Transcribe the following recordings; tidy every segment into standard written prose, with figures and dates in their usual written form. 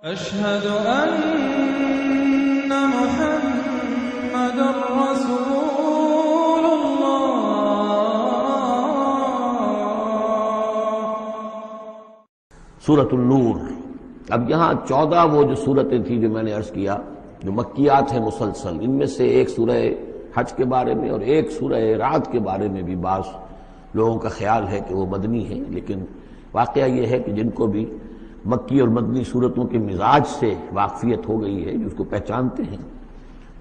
أشهد أن محمد رسول الله۔ سورۃ النور۔ اب یہاں 14 وہ جو صورتیں تھیں جو میں نے عرض کیا جو مکیات ہیں مسلسل، ان میں سے ایک سورہ حج کے بارے میں اور ایک سورہ رعد کے بارے میں بھی بعض لوگوں کا خیال ہے کہ وہ مدنی ہیں، لیکن واقعہ یہ ہے کہ جن کو بھی مکی اور مدنی صورتوں کے مزاج سے واقفیت ہو گئی ہے، جو اس کو پہچانتے ہیں،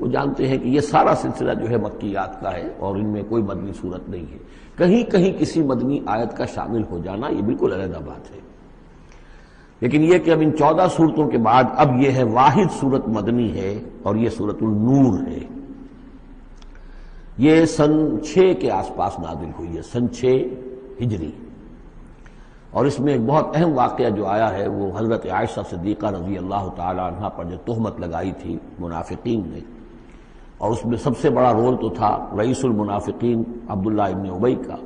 وہ جانتے ہیں کہ یہ سارا سلسلہ جو ہے مکیات کا ہے اور ان میں کوئی مدنی صورت نہیں ہے۔ کہیں کہیں کسی مدنی آیت کا شامل ہو جانا یہ بالکل علیحدہ بات ہے، لیکن یہ کہ اب ان 14 صورتوں کے بعد اب یہ ہے واحد صورت مدنی ہے اور یہ سورۃ النور ہے۔ یہ سن 6 کے آس پاس نازل ہوئی ہے، سن 6 ہجری، اور اس میں ایک بہت اہم واقعہ جو آیا ہے وہ حضرت عائشہ صدیقہ رضی اللہ تعالی عنہا پر جو تہمت لگائی تھی منافقین نے، اور اس میں سب سے بڑا رول تو تھا رئیس المنافقین عبداللہ ابن ابی کا،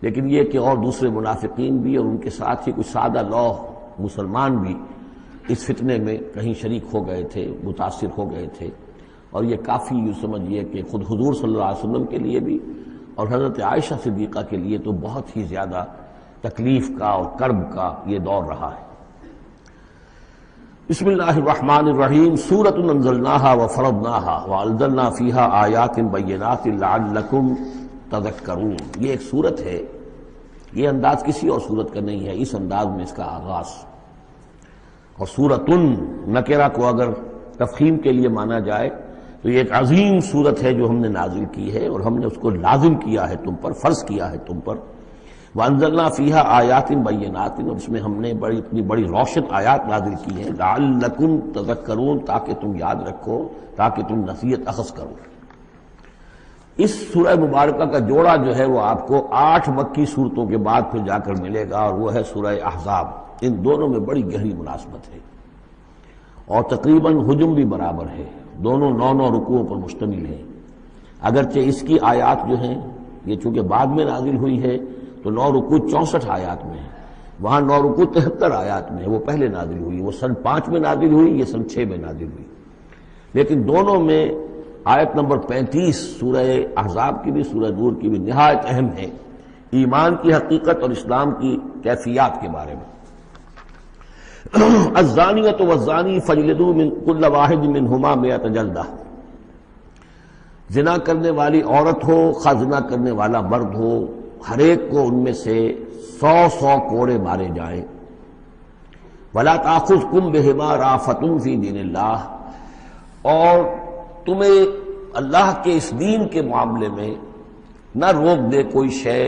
لیکن یہ کہ اور دوسرے منافقین بھی اور ان کے ساتھ ہی کچھ سادہ لوح مسلمان بھی اس فتنے میں کہیں شریک ہو گئے تھے، متاثر ہو گئے تھے، اور یہ کافی یوں سمجھیے کہ خود حضور صلی اللہ علیہ وسلم کے لیے بھی اور حضرت عائشہ صدیقہ کے لیے تو بہت ہی زیادہ تکلیف کا اور کرب کا یہ دور رہا ہے۔ بسم اللہ الرحمن الرحیم۔ سورۃ انزلناها وفرضناها وانزلنا فیها آیات بینات لعلکم تذکرون۔ یہ ایک سورت ہے، یہ انداز کسی اور سورت کا نہیں ہے، اس انداز میں اس کا آغاز، اور سورۃ نکرہ کو اگر تفخیم کے لیے مانا جائے تو یہ ایک عظیم سورت ہے جو ہم نے نازل کی ہے اور ہم نے اس کو لازم کیا ہے تم پر، فرض کیا ہے تم پر۔ وانزلنا فیہا آیات بینات، اور اس میں ہم نے اتنی بڑی روشن آیات نازل کی ہیں، لعلکم تذکرون، تاکہ تم یاد رکھو، تاکہ تم نصیحت اخذ کرو۔ اس سورہ مبارکہ کا جوڑا جو ہے وہ آپ کو 8 مکی صورتوں کے بعد پھر جا کر ملے گا، اور وہ ہے سورہ احزاب۔ ان دونوں میں بڑی گہری مناسبت ہے اور تقریباً حجم بھی برابر ہے، دونوں 9 رکوعوں پر مشتمل ہیں، اگرچہ اس کی آیات جو ہیں یہ چونکہ بعد میں نازل ہوئی ہے تو 9 رکوع 64 آیات میں ہے، وہاں 9 رکوع 73 آیات میں ہے، وہ پہلے نازل ہوئی، وہ سن 5 میں نازل ہوئی، یہ سن 6 میں نازل ہوئی، لیکن دونوں میں آیت نمبر 35 سورہ احزاب کی بھی سورہ نور کی بھی نہایت اہم ہے، ایمان کی حقیقت اور اسلام کی کیفیات کے بارے میں۔ الزانیۃ والزانی فاجلدوا من کل واحد منہما 100 جلدہ۔ زنا کرنے والی عورت ہو، خواہ زنا کرنے والا مرد ہو، ہر ایک کو ان میں سے 100 کوڑے مارے جائیں۔ وَلَا تَأْخُذْكُمْ بِهِمَا رَأْفَةٌ فِي دِينِ اللَّهِ، اور تمہیں اللہ کے اس دین کے معاملے میں نہ روک دے کوئی شے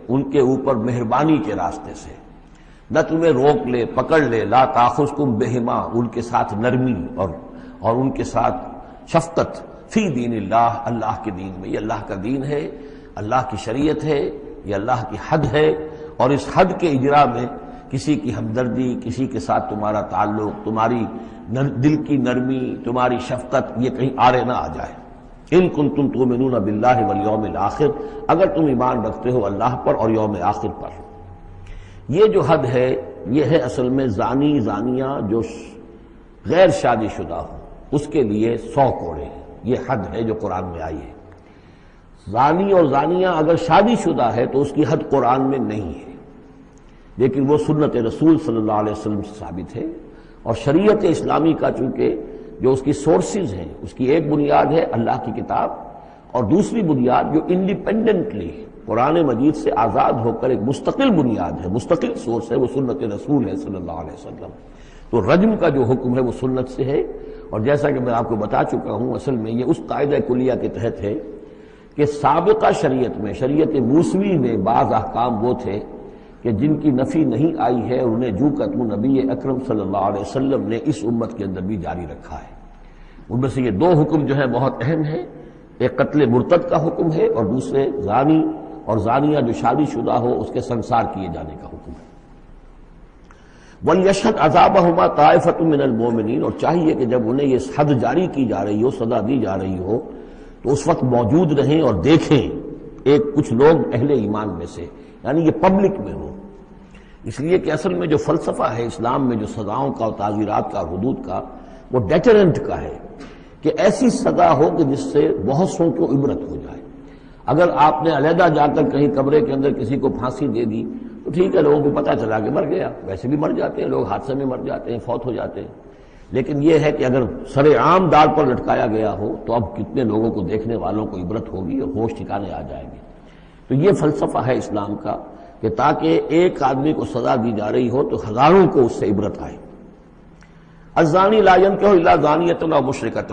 ان کے اوپر مہربانی کے راستے سے، نہ تمہیں روک لے، پکڑ لے، لا تأخذکم بہما، ان کے ساتھ نرمی اور ان کے ساتھ شفقت، فی دین اللہ، اللہ کے دین میں، یہ اللہ کا دین ہے، اللہ کی شریعت ہے، یہ اللہ کی حد ہے، اور اس حد کے اجرا میں کسی کی ہمدردی، کسی کے ساتھ تمہارا تعلق، تمہاری دل کی نرمی، تمہاری شفقت یہ کہیں آڑے نہ آ جائے۔ ان کنتم تؤمنون باللہ والیوم الآخر، اگر تم ایمان رکھتے ہو اللہ پر اور یوم آخر پر۔ یہ جو حد ہے یہ ہے اصل میں زانی زانیہ جو غیر شادی شدہ ہو اس کے لیے 100 کوڑے ہیں، یہ حد ہے جو قرآن میں آئی ہے۔ زانی اور زانیہ اگر شادی شدہ ہے تو اس کی حد قرآن میں نہیں ہے، لیکن وہ سنت رسول صلی اللہ علیہ وسلم سے ثابت ہے، اور شریعت اسلامی کا چونکہ جو اس کی سورسز ہیں، اس کی ایک بنیاد ہے اللہ کی کتاب، اور دوسری بنیاد جو انڈیپینڈنٹلی قرآن مجید سے آزاد ہو کر ایک مستقل بنیاد ہے، مستقل سورس ہے، وہ سنت رسول ہے صلی اللہ علیہ وسلم۔ تو رجم کا جو حکم ہے وہ سنت سے ہے، اور جیسا کہ میں آپ کو بتا چکا ہوں اصل میں یہ اس قاعدہ کلیہ کے تحت ہے کہ سابقہ شریعت میں، شریعت موسوی میں بعض احکام وہ تھے کہ جن کی نفی نہیں آئی ہے، اور انہیں جو کہ نبی اکرم صلی اللہ علیہ وسلم نے اس امت کے اندر بھی جاری رکھا ہے۔ ان میں سے یہ 2 حکم جو ہیں بہت اہم ہیں، ایک قتل مرتد کا حکم ہے، اور دوسرے زانی اور زانیہ جو شادی شدہ ہو اس کے سنسار کیے جانے کا حکم ہے۔ وَلْيَشْهَدْ عَذَابَهُمَا طَائِفَةٌ مِّنَ الْمُؤْمِنِينَ، اور چاہیے کہ جب انہیں یہ حد جاری کی جا رہی ہو، سزا دی جا رہی ہو، تو اس وقت موجود رہیں اور دیکھیں کچھ لوگ اہل ایمان میں سے، یعنی یہ پبلک میں ہو، اس لیے کہ اصل میں جو فلسفہ ہے اسلام میں جو سزاؤں کا اور تعزیرات کا اور حدود کا، وہ ڈیٹرنٹ کا ہے کہ ایسی سزا ہو کہ جس سے بہت سوں کو عبرت ہو جائے۔ اگر آپ نے علیحدہ جا کر کہیں کمرے کے اندر کسی کو پھانسی دے دی تو ٹھیک ہے، لوگوں کو پتہ چلا کہ مر گیا، ویسے بھی مر جاتے ہیں لوگ، حادثے میں مر جاتے ہیں، فوت ہو جاتے ہیں، لیکن یہ ہے کہ اگر سر عام دار پر لٹکایا گیا ہو تو اب کتنے لوگوں کو، دیکھنے والوں کو عبرت ہوگی اور ہوش ٹھکانے آ جائیں گے۔ تو یہ فلسفہ ہے اسلام کا کہ تاکہ ایک آدمی کو سزا دی جا رہی ہو تو ہزاروں کو اس سے عبرت آئے۔ الزانی لا ينکح الا زانیۃ او مشرکۃ،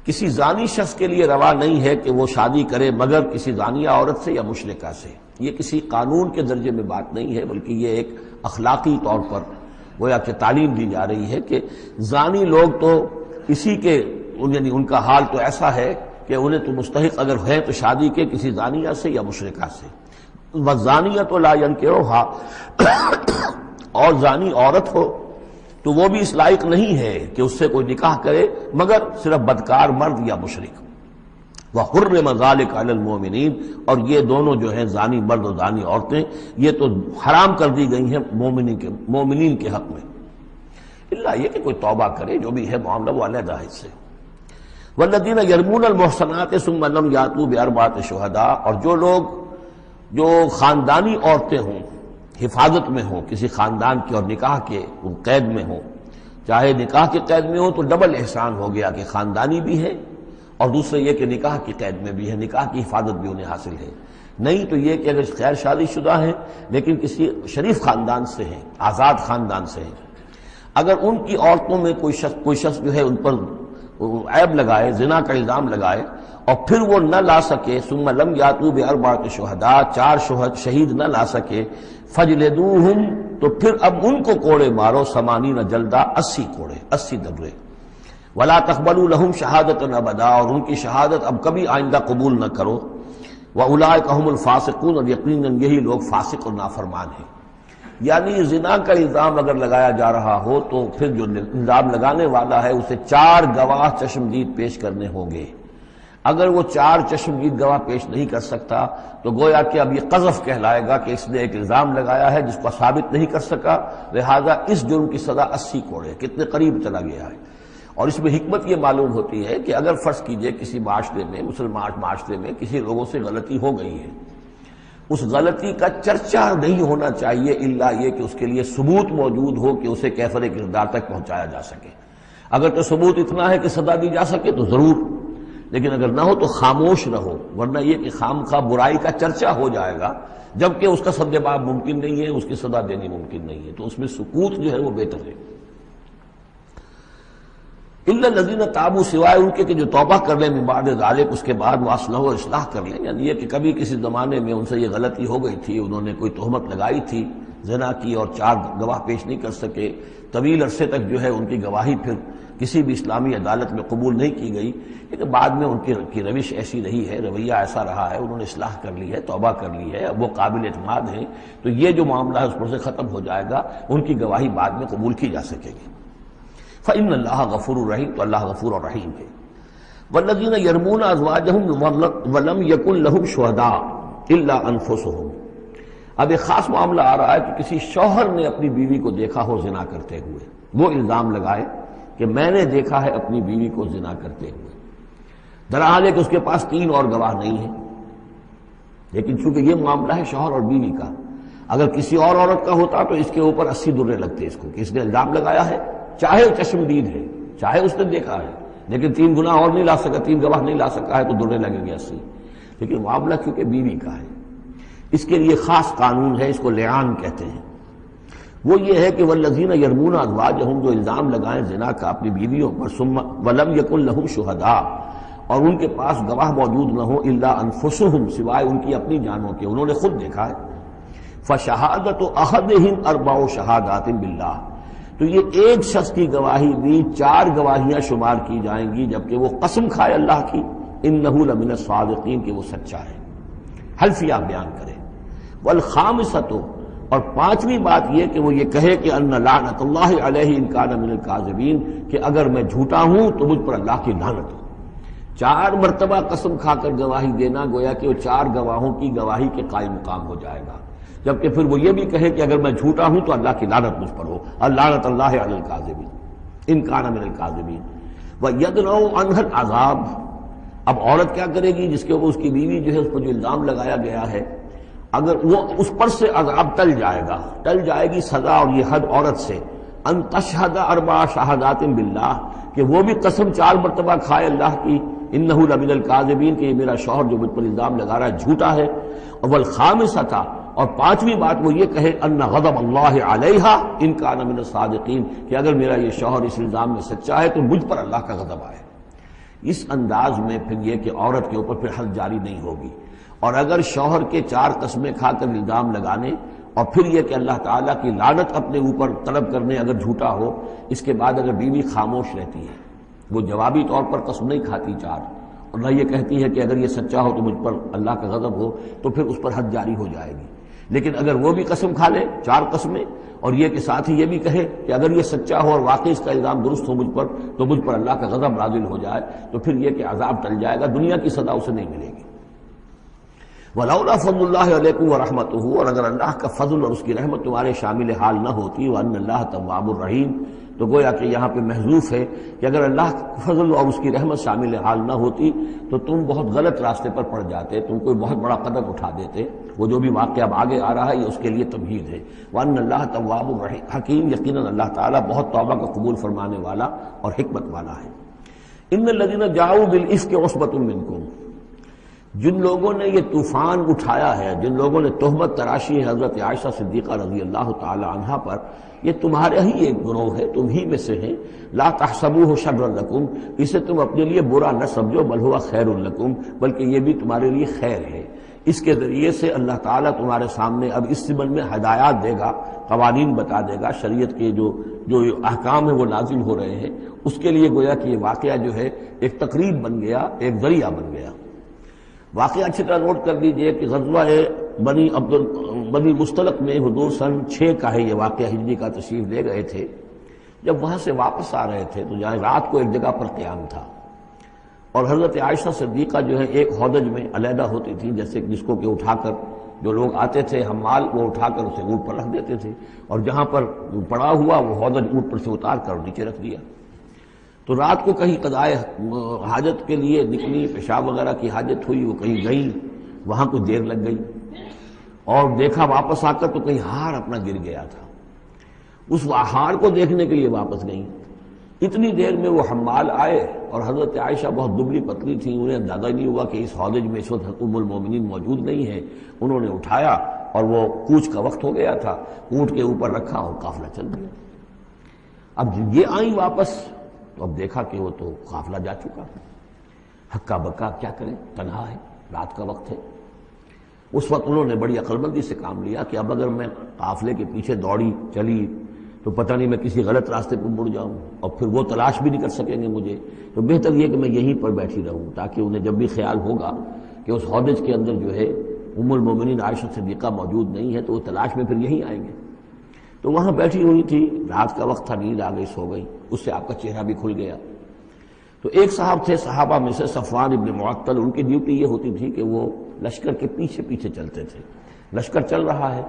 کسی زانی شخص کے لیے روا نہیں ہے کہ وہ شادی کرے مگر کسی زانیہ عورت سے یا مشرکہ سے۔ یہ کسی قانون کے درجے میں بات نہیں ہے، بلکہ یہ ایک اخلاقی طور پر گویا کہ تعلیم دی جا رہی ہے کہ زانی لوگ تو اسی کے، یعنی ان کا حال تو ایسا ہے کہ انہیں تو مستحق اگر ہے تو شادی کے کسی زانیہ سے یا مشرکہ سے۔ وَالزَّانِيَةُ لَا يَنكِحُهَا، اور زانی عورت ہو تو وہ بھی اس لائق نہیں ہے کہ اس سے کوئی نکاح کرے مگر صرف بدکار مرد یا مشرک۔ وَحُرِّمَ ذَلِكَ عَلَى الْمُؤْمِنِينَ، اور یہ دونوں جو ہیں زانی مرد اور زانی عورتیں یہ تو حرام کر دی گئی ہیں مومنین کے حق میں، اللہ یہ کہ کوئی توبہ کرے، جو بھی ہے معاملہ وہ علیحدہ ہے اس سے۔ وَالَّذِينَ يَرْمُونَ الْمُحْصَنَاتِ ثُمَّ لَمْ يَأْتُوا بِأَرْبَعَةِ شُهَدَاءَ، اور جو لوگ جو خاندانی عورتیں ہوں، حفاظت میں ہوں کسی خاندان کی اور نکاح کے قید میں ہوں، چاہے نکاح کے قید میں ہوں تو ڈبل احسان ہو گیا کہ خاندانی بھی ہے اور دوسرے یہ کہ نکاح کی قید میں بھی ہے، نکاح کی حفاظت بھی انہیں حاصل ہے۔ نہیں تو یہ کہ اگر غیر شادی شدہ ہیں لیکن کسی شریف خاندان سے ہیں، آزاد خاندان سے ہیں، اگر ان کی عورتوں میں کوئی شخص جو ہے ان پر عیب لگائے، زنا کا الزام لگائے اور پھر وہ نہ لا سکے، ثم لم یاتوا باربعۃ شہداء، 4 شہید نہ لا سکے، فجلدوہم، تو پھر اب ان کو کوڑے مارو، 80 جلدہ، 80 کوڑے، 80 دبرے، ولا تقبلوا لهم شہادۃ ابدا، اور ان کی شہادت اب کبھی آئندہ قبول نہ کرو، واولئک هم الفاسقون، اور یقیناً یہی لوگ فاسق اور نافرمان ہیں۔ یعنی زنا کا الزام اگر لگایا جا رہا ہو تو پھر جو الزام لگانے والا ہے اسے 4 گواہ چشمدید پیش کرنے ہوں گے۔ اگر وہ 4 چشمدید گواہ پیش نہیں کر سکتا تو گویا کہ اب یہ قذف کہلائے گا کہ اس نے ایک الزام لگایا ہے جس کو ثابت نہیں کر سکا، لہذا اس جرم کی سزا 80 کوڑے، کتنے قریب چلا گیا ہے۔ اور اس میں حکمت یہ معلوم ہوتی ہے کہ اگر فرض کیجئے کسی معاشرے میں، مسلمان معاشرے میں کسی لوگوں سے غلطی ہو گئی ہے، اس غلطی کا چرچا نہیں ہونا چاہیے الا یہ کہ اس کے لیے ثبوت موجود ہو کہ اسے کیفر کردار تک پہنچایا جا سکے۔ اگر تو ثبوت اتنا ہے کہ سزا دی جا سکے تو ضرور، لیکن اگر نہ ہو تو خاموش رہو، ورنہ یہ کہ خامخواہ برائی کا چرچا ہو جائے گا جبکہ اس کا سد باب ممکن نہیں ہے، اس کی سزا دینی ممکن نہیں ہے، تو اس میں سکوت جو ہے وہ بہتر ہے۔ الا الذین تابوا، سوائے ان کے کہ جو توبہ کر لیں من بعد ذلک، اس کے بعد وہ اصلح و اصلاح کر لیں، یعنی یہ کہ کبھی کسی زمانے میں ان سے یہ غلطی ہو گئی تھی، انہوں نے کوئی تہمت لگائی تھی زنا کی اور 4 گواہ پیش نہیں کر سکے، طویل عرصے تک جو ہے ان کی گواہی پھر کسی بھی اسلامی عدالت میں قبول نہیں کی گئی، لیکن بعد میں ان کی روش ایسی رہی ہے، رویہ ایسا رہا ہے، انہوں نے اصلاح کر لی ہے، توبہ کر لی ہے، اب وہ قابل اعتماد ہیں، تو یہ جو معاملہ ہے اس پر سے ختم ہو جائے گا، ان کی گواہی بعد میں قبول کی جا سکے گی۔ فإن اللہ غفور الرحیم، تو اللہ غفور الرحیم ہے۔ والذین یرمون ازواجہم ولم یکن لہم شہداء الا انفسہم، اب ایک خاص معاملہ آ رہا ہے کہ کسی شوہر نے اپنی بیوی کو دیکھا ہو زنا کرتے ہوئے، وہ الزام لگائے کہ میں نے دیکھا ہے اپنی بیوی کو زنا کرتے ہوئے، درحال ہے کہ اس کے پاس 3 اور گواہ نہیں ہیں، لیکن چونکہ یہ معاملہ ہے شوہر اور بیوی کا، اگر کسی اور عورت کا ہوتا تو اس کے اوپر 80 درے لگتے اس کو کہ اس نے الزام لگایا ہے، چاہے چشمدید ہے، چاہے اس نے دیکھا ہے، لیکن 3 گناہ اور نہیں لا سکا، 3 گواہ نہیں لا سکا ہے تو درے لگیں گے 80۔ لیکن معاملہ کیونکہ بیوی کا ہے، اس کے لیے خاص قانون ہے، اس کو لعان کہتے ہیں۔ وہ یہ ہے کہ والذین یرمون ازواجہم، جو الزام لگائیں زنا کا اپنی بیویوں پر، ثم ولم یکن لہم شہداء، اور ان کے پاس گواہ موجود نہ ہو، الا انفسہم، سوائے ان کی اپنی جانوں کے، انہوں نے خود دیکھا ہے، فشہادۃ احدہم 4 شہادات باللہ، تو یہ ایک شخص کی گواہی بھی 4 گواہیاں شمار کی جائیں گی جبکہ وہ قسم کھائے اللہ کی، انہ لمن الصادقین، کہ وہ سچا ہے، حلفیہ بیان کرے۔ والخامسۃ، اور 5ویں بات یہ کہ وہ یہ کہے کہ ان لعنت اللہ علیہ ان کان من الکاذبین، کہ اگر میں جھوٹا ہوں تو مجھ پر اللہ کی لعنت ہو۔ 4 مرتبہ قسم کھا کر گواہی دینا گویا کہ وہ 4 گواہوں کی گواہی کے قائم مقام ہو جائے گا۔ جبکہ پھر وہ یہ بھی کہے کہ اگر میں جھوٹا ہوں تو اللہ کی لعنت مجھ پر ہو، اللعنۃ اللہ علی الکاذبین ان کان من الکاذبین وَيَدْرَؤُ عَنْهَا الْعَذَابَ۔ اب عورت کیا کرے گی جس کے اوپر اس کی بیوی جو ہے اس پر جو الزام لگایا گیا ہے، اگر وہ اس پر سے عذاب ٹل جائے گی سزا اور یہ حد عورت سے، ان تشہد اربع شہادات باللہ، کہ وہ بھی قسم 4 مرتبہ کھائے اللہ کی، انہ لمن الکاذبین، کہ یہ میرا شوہر جو مجھ پر الزام لگا رہا ہے جھوٹا ہے، والخامسۃ، اور 5ویں بات وہ یہ کہے ان غضب اللہ علیہا ان کان من الصادقین، کہ اگر میرا یہ شوہر اس الزام میں سچا ہے تو مجھ پر اللہ کا غضب آئے۔ اس انداز میں پھر یہ کہ عورت کے اوپر پھر حد جاری نہیں ہوگی، اور اگر شوہر کے 4 قسمیں کھا کر الزام لگانے اور پھر یہ کہ اللہ تعالیٰ کی لعنت اپنے اوپر طلب کرنے اگر جھوٹا ہو، اس کے بعد اگر بیوی خاموش رہتی ہے، وہ جوابی طور پر قسم نہیں کھاتی 4، اور نہ یہ کہتی ہے کہ اگر یہ سچا ہو تو مجھ پر اللہ کا غضب ہو، تو پھر اس پر حد جاری ہو جائے گی۔ لیکن اگر وہ بھی قسم کھا لے 4 قسمیں، اور یہ کہ ساتھ ہی یہ بھی کہے کہ اگر یہ سچا ہو اور واقعی اس کا الزام درست ہو مجھ پر، تو مجھ پر اللہ کا غضب نازل ہو جائے، تو پھر یہ کہ عذاب ٹل جائے گا، دنیا کی سزا اسے نہیں ملے گی۔ وَلَوْلَا فَضْلُ اللَّهِ عَلَيْكُمْ وَرَحْمَتُهُ، اور اگر اللہ کا فضل اور اس کی رحمت تمہارے شامل حال نہ ہوتی، وَأَنَّ اللَّهَ تَوَّابٌ رَحِيمٌ، تو گویا کہ یہاں پہ محذوف ہے کہ اگر اللہ کا فضل اور اس کی رحمت شامل حال نہ ہوتی تو تم بہت غلط راستے پر پڑ جاتے، تم کوئی بہت بڑا قدم اٹھا دیتے۔ وہ جو بھی واقعہ اب آگے آ رہا ہے یہ اس کے لیے تمہید ہے۔ وَأَنَّ اللَّهَ تَوَّابٌ حَكِيمٌ، یقیناً اللہ تعالیٰ بہت توبہ کا قبول فرمانے والا اور حکمت والا ہے۔ إِنَّ الَّذِينَ جَاءُوا بِالْإِفْكِ عُصْبَةٌ مِّنكُمْ، جن لوگوں نے یہ طوفان اٹھایا ہے، جن لوگوں نے تہمت تراشی ہے حضرت عائشہ صدیقہ رضی اللہ تعالی عنہا پر، یہ تمہارے ہی ایک گروہ ہے، تم ہی میں سے ہیں۔ لا تحسبوہ شرا لکم، اسے تم اپنے لیے برا نہ سمجھو، بل ہوا خیر لکم، بلکہ یہ بھی تمہارے لیے خیر ہے۔ اس کے ذریعے سے اللہ تعالیٰ تمہارے سامنے اب اس زمن میں ہدایات دے گا، قوانین بتا دے گا، شریعت کے جو احکام ہیں وہ نازل ہو رہے ہیں، اس کے لیے گویا کہ یہ واقعہ جو ہے ایک تقریب بن گیا، ایک ذریعہ بن گیا۔ واقعہ اچھی طرح نوٹ کر لیجئے کہ غزوہ بنی مستلق میں حضور سن 6 کا ہے یہ واقعہ، ہجری کا تشریف لے گئے تھے۔ جب وہاں سے واپس آ رہے تھے تو جہاں رات کو ایک جگہ پر قیام تھا، اور حضرت عائشہ صدیقہ جو ہے ایک ہودج میں علیحدہ ہوتی تھی، جیسے جس کو کہ اٹھا کر جو لوگ آتے تھے حمال وہ اٹھا کر اسے اونٹ پر رکھ دیتے تھے، اور جہاں پر پڑا ہوا وہ ہودج اونٹ پر سے اتار کر نیچے رکھ دیا۔ تو رات کو کہیں قضائے حاجت کے لیے نکلی، پیشاب وغیرہ کی حاجت ہوئی، وہ کہیں گئی، وہاں کچھ دیر لگ گئی، اور دیکھا واپس آ کر تو کہیں ہار اپنا گر گیا تھا، اس ہار کو دیکھنے کے لیے واپس گئی۔ اتنی دیر میں وہ حمال آئے، اور حضرت عائشہ بہت دبلی پتلی تھی، انہیں اندازہ نہیں ہوا کہ اس ہودج میں اس وقت ام المومنین موجود نہیں ہے۔ انہوں نے اٹھایا اور وہ کوچ کا وقت ہو گیا تھا، اونٹ کے اوپر رکھا اور قافلہ چل گیا۔ اب یہ آئیں واپس تو اب دیکھا کہ وہ تو قافلہ جا چکا، ہکا بکا کیا کریں، تنہا ہے، رات کا وقت ہے۔ اس وقت انہوں نے بڑی عقل مندی سے کام لیا کہ اب اگر میں قافلے کے پیچھے دوڑی چلی تو پتہ نہیں میں کسی غلط راستے پر مڑ جاؤں، اور پھر وہ تلاش بھی نہیں کر سکیں گے مجھے، تو بہتر یہ کہ میں یہیں پر بیٹھی رہوں، تاکہ انہیں جب بھی خیال ہوگا کہ اس ہودج کے اندر جو ہے ام المومنین عائشہ صدیقہ موجود نہیں ہے تو وہ تلاش میں پھر یہیں آئیں گے۔ تو وہاں بیٹھی ہوئی تھی، رات کا وقت تھا، نیند آ گئی، سو گئی، اس سے آپ کا چہرہ بھی کھل گیا۔ تو ایک صاحب تھے صحابہ میں سے صفوان ابن معطل، ان کی ڈیوٹی یہ ہوتی تھی کہ وہ لشکر کے پیچھے پیچھے چلتے تھے۔ لشکر چل رہا ہے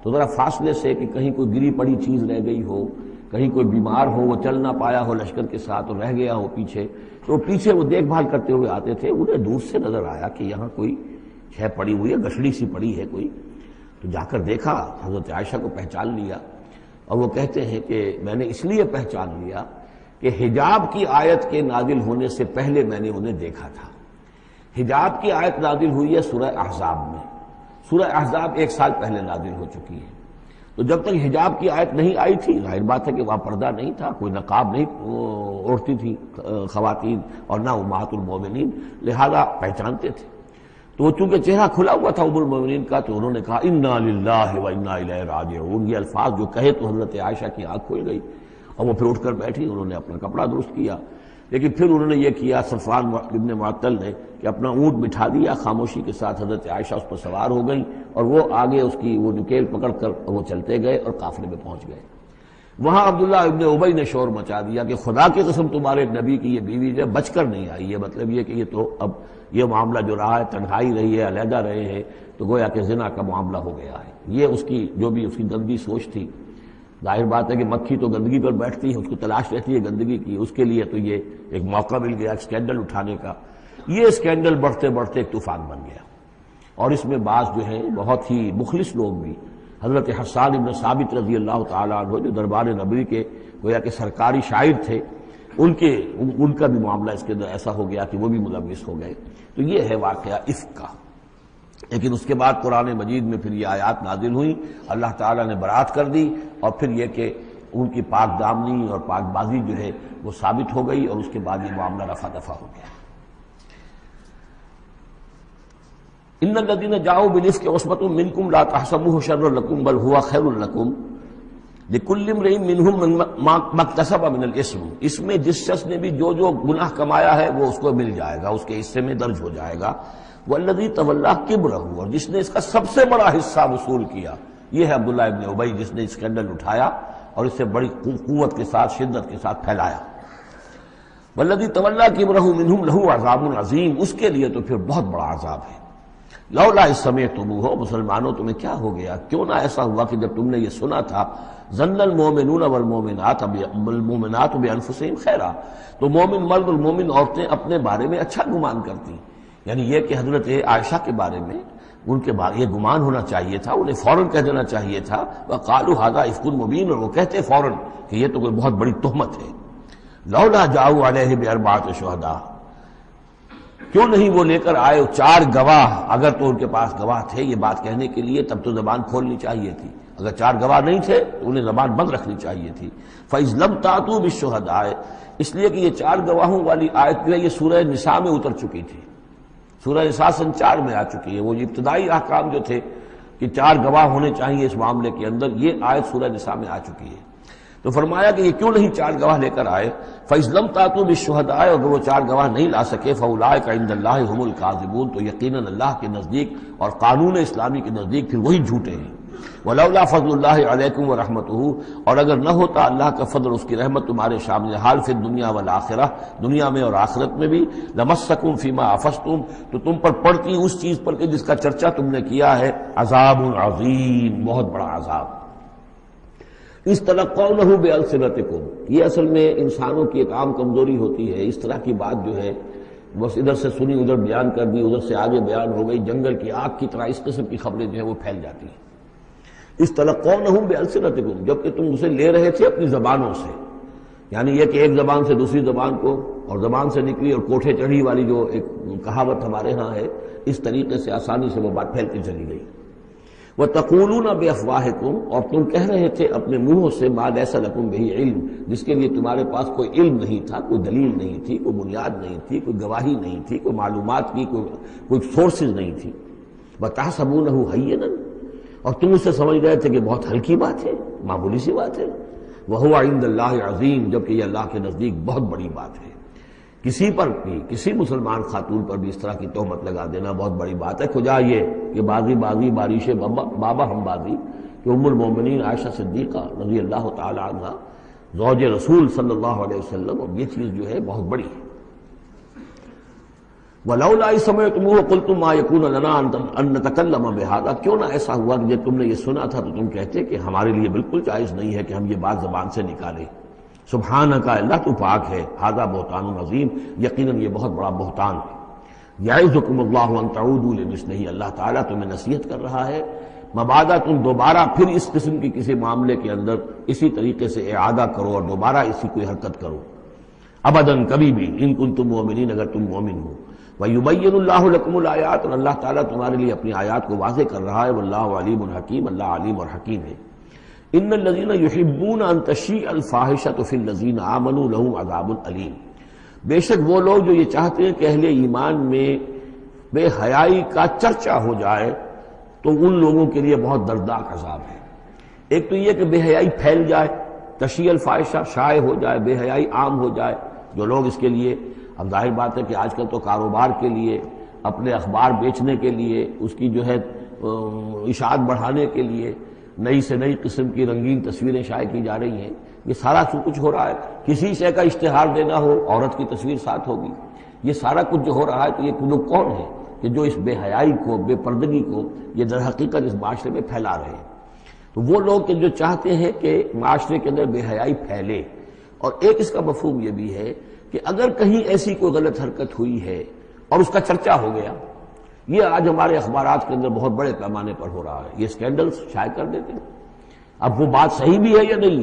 تو ذرا فاصلے سے کہ کہیں کوئی گری پڑی چیز رہ گئی ہو، کہیں کوئی بیمار ہو وہ چل نہ پایا ہو لشکر کے ساتھ اور رہ گیا ہو پیچھے، تو پیچھے وہ دیکھ بھال کرتے ہوئے آتے تھے۔ انہیں دور سے نظر آیا کہ یہاں کوئی شے پڑی ہوئی ہے، گٹھڑی سی پڑی ہے کوئی، تو جا کر دیکھا، حضرت عائشہ کو پہچان لیا، اور وہ کہتے ہیں کہ میں نے اس لیے پہچان لیا کہ حجاب کی آیت کے نازل ہونے سے پہلے میں نے انہیں دیکھا تھا۔ حجاب کی آیت نازل ہوئی ہے سورہ احزاب میں، سورہ احزاب 1 سال پہلے نازل ہو چکی ہے، تو جب تک حجاب کی آیت نہیں آئی تھی، ظاہر بات ہے کہ وہاں پردہ نہیں تھا، کوئی نقاب نہیں اوڑھتی تھی خواتین، اور نہ امہات المومنین، لہذا پہچانتے تھے۔ تو وہ چونکہ چہرہ کھلا ہوا تھا ام المومنین کا، تو انہوں نے کہا انا للہ و انا الیہ راجعون، یہ الفاظ جو کہے تو حضرت عائشہ کی آنکھ کھل گئی، اور وہ پھر اٹھ کر بیٹھی، انہوں نے اپنا کپڑا درست کیا، لیکن پھر انہوں نے یہ کیا صفوان ابن معطل نے کہ اپنا اونٹ بٹھا دیا خاموشی کے ساتھ، حضرت عائشہ اس پر سوار ہو گئیں، اور وہ آگے اس کی وہ نکیل پکڑ کر وہ چلتے گئے اور قافلے میں پہنچ گئے۔ وہاں عبداللہ ابن ابی نے شور مچا دیا کہ خدا کی قسم تمہارے نبی کی یہ بیوی جو بچ کر نہیں آئی ہے، مطلب یہ کہ یہ تو اب یہ معاملہ جو رہا ہے، تنہائی رہی ہے، علیحدہ رہے ہیں، تو گویا کہ زنا کا معاملہ ہو گیا ہے۔ یہ اس کی جو بھی اس کی گندی سوچ تھی، ظاہر بات ہے کہ مکھی تو گندگی پر بیٹھتی ہے، اس کو تلاش رہتی ہے گندگی کی، اس کے لیے تو یہ ایک موقع مل گیا اسکینڈل اٹھانے کا۔ یہ اسکینڈل بڑھتے بڑھتے ایک طوفان بن گیا، اور اس میں بعض جو ہیں بہت ہی مخلص لوگ بھی، حضرت حسان ابن ثابت رضی اللہ تعالیٰ عنہ جو دربار نبوی کے گویا کہ سرکاری شاعر تھے، ان کا بھی معاملہ اس کے اندر ایسا ہو گیا کہ وہ بھی ملوث ہو گئے۔ تو یہ ہے واقعہ افک کا۔ لیکن اس کے بعد قرآن مجید میں پھر یہ آیات نازل ہوئیں، اللہ تعالیٰ نے برات کر دی، اور پھر یہ کہ ان کی پاک دامنی اور پاک بازی جو ہے وہ ثابت ہو گئی، اور اس کے بعد یہ معاملہ رفع دفع ہو گیا۔ ان الذين جاءوا بالافك عصبة منكم لا تحسبوه شرا لكم بل هو خير لكم لكل امرئ منهم ما اكتسب من الاثم، اس میں جس شخص نے بھی جو گناہ کمایا ہے وہ اس کو مل جائے گا، اس کے حصے میں درج ہو جائے گا۔ والذی تولى کبرہ، اور جس نے اس کا سب سے بڑا حصہ وصول کیا، یہ ہے عبداللہ ابن ابی جس نے اسکینڈل اٹھایا اور اسے بڑی قوت کے ساتھ، شدت کے ساتھ پھیلایا۔ والذی تولى کبرہ منهم له عذاب عظیم، اس کے لیے تو پھر بہت بڑا عذاب ہے۔ لولا اس سمعتموہ، مسلمانوں تمہیں کیا ہو گیا، کیوں نہ ایسا ہوا کہ جب تم نے یہ سنا تھا، ظن المؤمنون والمؤمنات بانفسہم خیرا، تو مومن مرد اور مومن عورتیں اپنے بارے میں اچھا گمان کرتی، یعنی یہ کہ حضرت عائشہ کے بارے میں ان کے بارے یہ گمان ہونا چاہیے تھا، انہیں فوراً کہہ دینا چاہیے تھا، وقالوا ھذا افک مبین، اور وہ کہتے فوراً کہ یہ تو کوئی بہت بڑی تہمت ہے۔ لولا جاؤ علیہ باربعۃ شہداء، کیوں نہیں وہ لے کر آئے 4 گواہ، اگر تو ان کے پاس گواہ تھے یہ بات کہنے کے لیے تب تو زبان کھولنی چاہیے تھی، اگر 4 گواہ نہیں تھے تو انہیں زبان بند رکھنی چاہیے تھی۔ فَإِذْ لَمْ تَأْتُوا بِالشُّهَدَاءِ، اس لیے کہ یہ 4 گواہوں والی آیت جو ہے یہ سورہ نساء میں اتر چکی تھی، سورہ نساء سن 4 میں آ چکی ہے، وہ ابتدائی احکام جو تھے کہ 4 گواہ ہونے چاہیے اس معاملے کے اندر، یہ آیت سورہ نساء میں آ چکی ہے۔ تو فرمایا کہ یہ کیوں نہیں 4 گواہ لے کر آئے، فَإِذْ لَمْ تَأْتُوا بِالشُّهَدَاءِ، اگر وہ 4 گواہ نہیں لا سکے، فَأُولَٰئِكَ عِندَ اللَّهِ هُمُ الْكَاذِبُونَ، تو یقیناً اللہ کے نزدیک اور قانون اسلامی کے نزدیک پھر وہی جھوٹے ہیں۔ وَلَوْلَا فَضْلُ اللَّهِ عَلَيْكُمْ وَرَحْمَتُهُ، اور اگر نہ ہوتا اللہ کا فضل اور اس کی رحمت تمہارے شامل حال فی الدنیا والآخرہ، دنیا میں اور آخرت میں بھی، لَمَسَّكُمْ فِيمَا أَفَضْتُمْ، تو تم پر پڑتی اس چیز پر کہ جس کا چرچا تم نے کیا ہے، عذاب عظیم، بہت بڑا عذاب۔ اس تلقونہ بألسنتکم، یہ اصل میں انسانوں کی ایک عام کمزوری ہوتی ہے، اس طرح کی بات جو ہے بس ادھر سے سنی ادھر بیان کر دی، ادھر سے آگے بیان ہو گئی، جنگل کی آگ کی طرح اس قسم کی خبریں جو ہیں وہ پھیل جاتی ہیں۔ اس تلقونہ بألسنتکم، جبکہ تم اسے لے رہے تھے اپنی زبانوں سے، یعنی یہ کہ ایک زبان سے دوسری زبان کو، اور زبان سے نکلی اور کوٹھے چڑھی والی جو ایک کہاوت ہمارے ہاں ہے، اس طریقے سے آسانی سے وہ بات پھیلتی چلی گئی۔ وَتَقُولُونَ بِأَفْوَاهِكُمْ، اور تم کہہ رہے تھے اپنے منہوں سے، مَا لَيْسَ لَكُمْ بِهِ علم، جس کے لیے تمہارے پاس کوئی علم نہیں تھا، کوئی دلیل نہیں تھی، کوئی بنیاد نہیں تھی، کوئی گواہی نہیں تھی، کوئی معلومات کی کوئی سورسز نہیں تھی۔ وَتَحْسَبُونَهُ هَيِّنًا، اور تم اسے سمجھ رہے تھے کہ بہت ہلکی بات ہے، معمولی سی بات ہے۔ وَهُوَ عِندَ اللَّهِ عَظِيمٌ، جبکہ یہ اللہ کے نزدیک بہت بڑی بات ہے۔ کسی پر بھی، کسی مسلمان خاتون پر بھی اس طرح کی تہمت لگا دینا بہت بڑی بات ہے۔ کجا یہ کہ بازی بارش بابا ہم بازی، کہ ام المومنین عائشہ صدیقہ رضی اللہ تعالی عنہ، زوج رسول صلی اللہ علیہ وسلم، اور یہ چیز جو ہے بہت بڑی ہے۔ وَلَوْلَا إِذْ سَمِعْتُمُوهُ قُلْتُم مَّا يَكُونُ لَنَا أَن نَّتَكَلَّمَ بِهَٰذَا، کیوں نہ ایسا ہوا کہ جب تم نے یہ سنا تھا تو تم کہتے کہ ہمارے لیے بالکل جائز نہیں ہے کہ ہم یہ بات زبان سے نکالیں۔ سبحانک، اللہ تو پاک ہے، ھذا بہتان عظیم، یقیناً یہ بہت بڑا بہتان ہے۔ یعظکم اللہ ان تعودوا لمثلہ، اللہ تعالیٰ تمہیں نصیحت کر رہا ہے مبادا تم دوبارہ پھر اس قسم کی کسی معاملے کے اندر اسی طریقے سے اعادہ کرو اور دوبارہ اسی کوئی حرکت کرو، ابداً کبھی بھی، ان کنتم مؤمنین، اگر تم مومن ہو۔ وَيُبَيِّنُ اللَّهُ لَكُمُ الْآيَاتِ، اور اللہ تعالیٰ تمہارے لیے اپنی آیات کو واضح کر رہا ہے، واللہ علیم حکیم، اللہ علیم اور حکیم ہے۔ ان الذين يحبون ان تشيع الفاحشة في الذين آمنوا لهم عذاب الیم، بے شک وہ لوگ جو یہ چاہتے ہیں کہ اہل ایمان میں بے حیائی کا چرچا ہو جائے تو ان لوگوں کے لیے بہت دردناک عذاب ہے۔ ایک تو یہ کہ بے حیائی پھیل جائے، تشیع الفاحشہ شائع ہو جائے، بے حیائی عام ہو جائے، جو لوگ اس کے لیے، اب ظاہر بات ہے کہ آج کل تو کاروبار کے لیے، اپنے اخبار بیچنے کے لیے، اس کی جو ہے اشاعت بڑھانے کے لیے نئی سے نئی قسم کی رنگین تصویریں شائع کی جا رہی ہیں، یہ سارا کچھ ہو رہا ہے. کسی شے کا اشتہار دینا ہو، عورت کی تصویر ساتھ ہوگی. یہ سارا کچھ جو ہو رہا ہے تو یہ لوگ کون ہیں کہ جو اس بے حیائی کو، بے پردگی کو یہ در حقیقت اس معاشرے میں پھیلا رہے ہیں. تو وہ لوگ کہ جو چاہتے ہیں کہ معاشرے کے اندر بے حیائی پھیلے. اور ایک اس کا مفہوم یہ بھی ہے کہ اگر کہیں ایسی کوئی غلط حرکت ہوئی ہے اور اس کا چرچا ہو گیا، یہ آج ہمارے اخبارات کے اندر بہت بڑے پیمانے پر ہو رہا ہے، یہ اسکینڈلز شائع کر دیتے ہیں. اب وہ بات صحیح بھی ہے یا نہیں،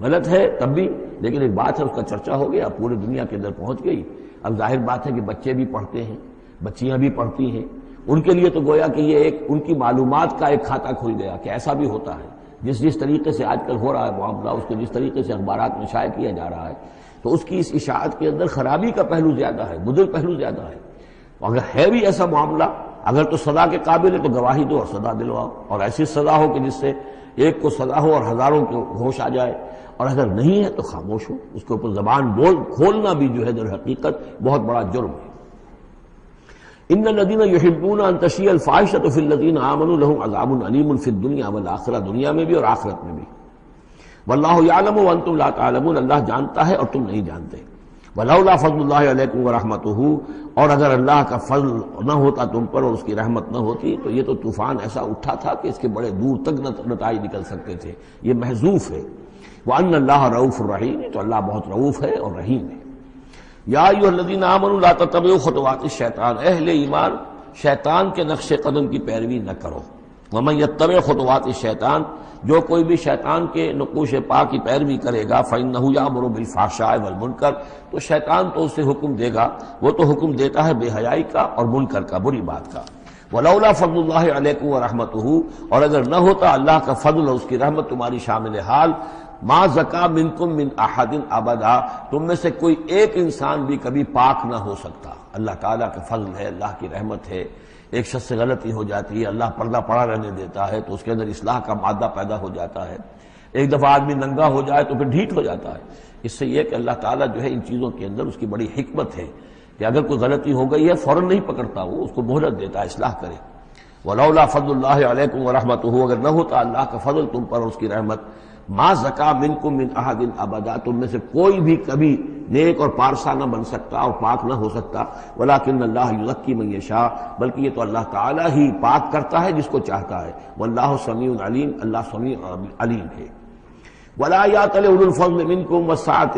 غلط ہے تب بھی، لیکن ایک بات ہے اس کا چرچا ہو گیا، پورے دنیا کے اندر پہنچ گئی. اب ظاہر بات ہے کہ بچے بھی پڑھتے ہیں، بچیاں بھی پڑھتی ہیں، ان کے لیے تو گویا کہ یہ ایک ان کی معلومات کا ایک کھاتہ کھل گیا کہ ایسا بھی ہوتا ہے. جس طریقے سے آج کل ہو رہا ہے معاملہ، اس کو جس طریقے سے اخبارات میں شائع کیا جا رہا ہے، تو اس کی اس اشاعت کے اندر خرابی کا پہلو زیادہ ہے، مضر پہلو زیادہ ہے. اگر ہے بھی ایسا معاملہ، اگر تو سزا کے قابل ہے تو گواہی دو اور سزا دلواؤ، اور ایسی سزا ہو کہ جس سے ایک کو سزا ہو اور ہزاروں کو ہوش آ جائے. اور اگر نہیں ہے تو خاموش ہو، اس کے اوپر زبان کھولنا بھی جو ہے در حقیقت بہت بڑا جرم ہے. ان الذين يحبون ان تشيع الفاحشة في الذين آمنوا لهم عذاب أليم في الدنيا والآخرة، دنیا میں بھی اور آخرت میں بھی. واللہ یعلم وانتم لا تعلمون، اللہ جانتا ہے اور تم نہیں جانتے. ولولا فضل اللہ علیکم ورحمتہ، اور اگر اللہ کا فضل نہ ہوتا تم پر اور اس کی رحمت نہ ہوتی تو یہ تو طوفان ایسا اٹھا تھا کہ اس کے بڑے دور تک نتائج نکل سکتے تھے. یہ محذوف ہے. وان اللہ رؤوف الرحیم، تو اللہ بہت رؤوف ہے اور رحیم ہے. یا ایھا الذین آمنوا لا تتبعوا خطوات الشیطان، اہل ایمان شیطان کے نقش قدم کی پیروی نہ کرو. ومن یتبع خطوات الشیطان، جو کوئی بھی شیطان کے نقوش پا کی پیروی کرے گا، فإنہ یأمر بالفحشاء والمنکر، تو شیطان تو اسے حکم دے گا، وہ تو حکم دیتا ہے بے حیائی کا اور منکر کا، بری بات کا. ولولا فضل اللہ علیکم ورحمتہ، اور اگر نہ ہوتا اللہ کا فضل اور اس کی رحمت تمہاری شامل حال، ما زکا منکم من احد ابدا، تم میں سے کوئی ایک انسان بھی کبھی پاک نہ ہو سکتا. اللہ تعالیٰ کا فضل ہے، اللہ کی رحمت ہے. ایک شخص سے غلطی ہو جاتی ہے، اللہ پردہ پڑا رہنے دیتا ہے تو اس کے اندر اصلاح کا مادہ پیدا ہو جاتا ہے. ایک دفعہ آدمی ننگا ہو جائے تو پھر ڈھیٹ ہو جاتا ہے. اس سے یہ کہ اللہ تعالیٰ جو ہے ان چیزوں کے اندر اس کی بڑی حکمت ہے کہ اگر کوئی غلطی ہو گئی ہے فوراً نہیں پکڑتا، وہ اس کو مہلت دیتا ہے اصلاح کرے. ولولا فضل اللہ علیکم ورحمتہ، اگر نہ ہوتا اللہ کا فضل تم پر اور اس کی رحمت، ما زکا منکم من احد ابدا، تم میں سے کوئی بھی کبھی نیک اور پارسا نہ بن سکتا اور پاک نہ ہو سکتا. ولکن اللہ یزکی من یشاء، بلکہ یہ تو اللہ تعالیٰ ہی پاک کرتا ہے جس کو چاہتا ہے. واللہ سمیع علیم، اللہ سمیع علیم ہے. ولا یأتل اولو الفضل منکم والسعة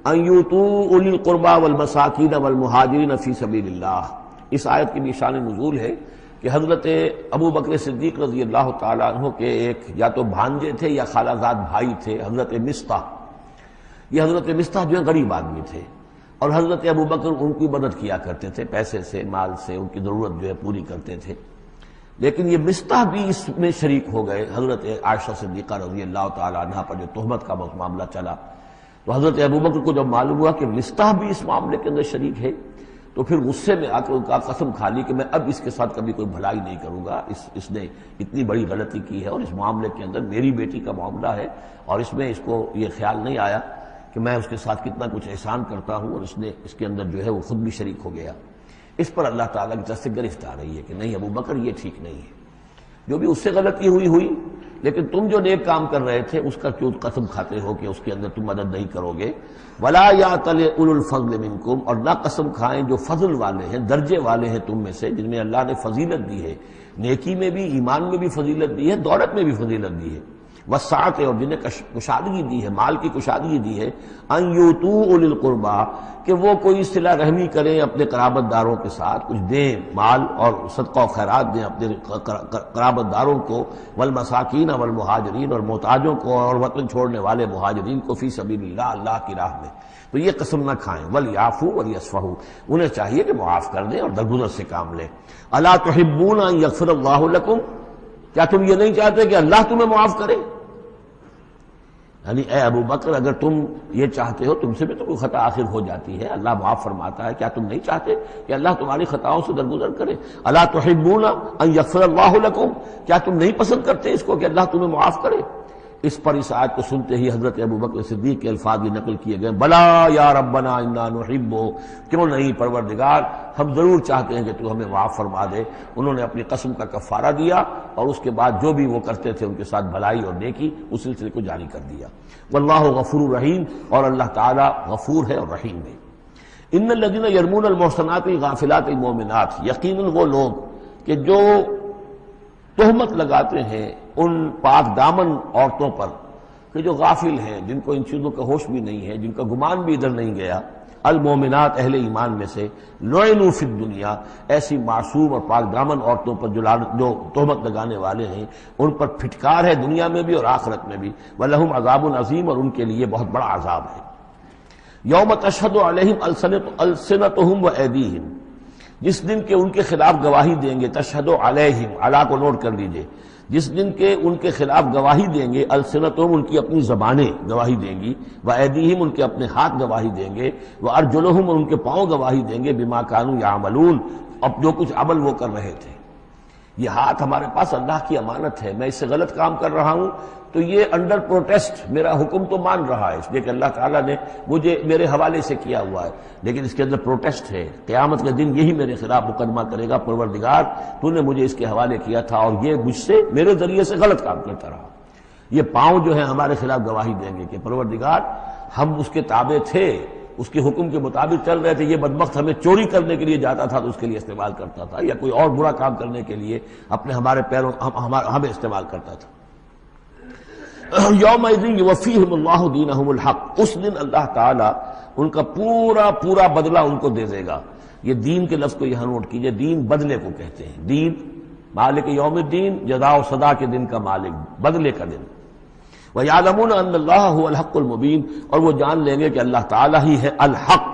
ان یؤتوا اولی القربى والمساکین والمہاجرین فی سبیل اللہ. اس آیت کی بھی شان نزول ہے کہ حضرت ابو بکر صدیق رضی اللہ تعالیٰ عنہ کے ایک یا تو بھانجے تھے یا خالہ زاد بھائی تھے، حضرت مصطح. یہ حضرت مصطح جو ہے غریب آدمی تھے اور حضرت ابو بکر ان کی مدد کیا کرتے تھے، پیسے سے، مال سے ان کی ضرورت جو ہے پوری کرتے تھے. لیکن یہ مصطح بھی اس میں شریک ہو گئے. حضرت عائشہ صدیقہ رضی اللہ تعالیٰ عنہ پر جو تہمت کا معاملہ چلا تو حضرت ابو بکر کو جب معلوم ہوا کہ مصطح بھی اس معاملے کے اندر شریک ہے تو پھر غصے میں آ کر ان کا قسم کھا لی کہ میں اب اس کے ساتھ کبھی کوئی بھلائی نہیں کروں گا. اس نے اتنی بڑی غلطی کی ہے اور اس معاملے کے اندر میری بیٹی کا معاملہ ہے اور اس میں اس کو یہ خیال نہیں آیا کہ میں اس کے ساتھ کتنا کچھ احسان کرتا ہوں، اور اس نے اس کے اندر جو ہے وہ خود بھی شریک ہو گیا. اس پر اللہ تعالیٰ کی طرف سے گرفت آ رہی ہے کہ نہیں ابو بکر یہ ٹھیک نہیں ہے. جو بھی اس سے غلطی ہوئی، لیکن تم جو نیک کام کر رہے تھے اس کا کیوں قسم کھاتے ہو کہ اس کے اندر تم مدد نہیں کرو گے. ولا یأتل اولو الفضل منکم، اور نہ قسم کھائیں جو فضل والے ہیں، درجے والے ہیں تم میں سے، جن میں اللہ نے فضیلت دی ہے، نیکی میں بھی، ایمان میں بھی فضیلت دی ہے، دولت میں بھی فضیلت دی ہے. وسعت، اور جنہیں کشادگی دی ہے، مال کی کشادگی دی ہے. ان یؤتوا اولی القربى، کہ وہ کوئی صلہ رحمی کریں اپنے قرابت داروں کے ساتھ، کچھ دیں مال اور صدقہ و خیرات دیں اپنے قرابت داروں کو. والمساکین والمہاجرین، اور محتاجوں کو اور وطن چھوڑنے والے مہاجرین کو، فی سبیل اللہ، اللہ کی راہ میں. تو یہ قسم نہ کھائیں. ولیعفوا ولیصفحوا، انہیں چاہیے کہ معاف کر دیں اور درگزر سے کام لیں. الا تحبون ان یغفر اللہ لکم، کیا تم یہ نہیں چاہتے کہ اللہ تمہیں معاف کرے؟ یعنی اے ابو بکر اگر تم یہ چاہتے ہو، تم سے بھی تو کوئی خطا آخر ہو جاتی ہے، اللہ معاف فرماتا ہے، کیا تم نہیں چاہتے کہ اللہ تمہاری خطاؤں سے درگزر کرے؟ الا تحبون ان یغفر اللہ لکم، کیا تم نہیں پسند کرتے اس کو کہ اللہ تمہیں معاف کرے؟ اس پر اس آیت کو سنتے ہی حضرت ابوبکر صدیق کے الفاظ بھی نقل کیے گئے، بلا یا ربنا انا نحب، کیوں نہیں پروردگار ہم ضرور چاہتے ہیں کہ تو ہمیں معاف فرما دے۔ انہوں نے اپنی قسم کا کفارہ دیا اور اس کے بعد جو بھی وہ کرتے تھے ان کے ساتھ بھلائی اور نیکی اس سلسلے کو جاری کر دیا۔ واللہ غفور رحیم، اور اللہ تعالی غفور ہے اور رحیم ہے۔ ان الذین یرمون المحصنات الغافلات المؤمنات، یقیناً وہ لوگ کہ جو تہمت لگاتے ہیں ان پاک دامن عورتوں پر کہ جو غافل ہیں، جن کو ان چیزوں کا ہوش بھی نہیں ہے، جن کا گمان بھی ادھر نہیں گیا، المومنات اہل ایمان میں سے، لعنوا فی الدنیا، ایسی معصوم اور پاک دامن عورتوں پر جو تہمت لگانے والے ہیں ان پر پھٹکار ہے دنیا میں بھی اور آخرت میں بھی، ولہم عذاب عظیم، اور ان کے لیے بہت بڑا عذاب ہے۔ یوم تشہد علیہم السنتہم و ایدیہم، جس دن کے ان کے خلاف گواہی دیں گے، تشہد علیہم، علا کو نوٹ کر لیجئے، جس دن کے ان کے خلاف گواہی دیں گے، السنتہم، ان کی اپنی زبانیں گواہی دیں گی، و ایدیہم، ان کے اپنے ہاتھ گواہی دیں گے، و ارجلہم، اور ان کے پاؤں گواہی دیں گے، بما کانوا یعملون، اب جو کچھ عمل وہ کر رہے تھے۔ یہ ہاتھ ہمارے پاس اللہ کی امانت ہے، میں اس سے غلط کام کر رہا ہوں تو یہ انڈر پروٹیسٹ میرا حکم تو مان رہا ہے، اس لیے کہ اللہ تعالیٰ نے مجھے میرے حوالے سے کیا ہوا ہے، لیکن اس کے اندر پروٹیسٹ ہے، قیامت کے دن یہی میرے خلاف مقدمہ کرے گا، پروردگار تو نے مجھے اس کے حوالے کیا تھا اور یہ مجھ سے میرے ذریعے سے غلط کام کرتا رہا۔ یہ پاؤں جو ہیں ہمارے خلاف گواہی دیں گے کہ پروردگار ہم اس کے تابع تھے، اس کے حکم کے مطابق چل رہے تھے، یہ بدبخت ہمیں چوری کرنے کے لیے جاتا تھا تو اس کے لیے استعمال کرتا تھا، یا کوئی اور برا کام کرنے کے لیے ہمارے پیروں ہمیں استعمال کرتا تھا۔ یومئذ یوفیہم اللہ دینہم الحق، اس دن اللہ تعالیٰ ان کا پورا پورا بدلہ ان کو دے دے گا۔ یہ دین کے لفظ کو یہاں نوٹ کیجئے، دین بدلے کو کہتے ہیں، دین مالک یوم الدین، جزا و سزا کے دن کا مالک، بدلے کا دن۔ وَيَعْلَمُونَ أَنَّ اللَّهَ هُوَ الْحَقُّ الْمُبِينُ، اور وہ جان لیں گے کہ اللہ تعالیٰ ہی ہے الحق،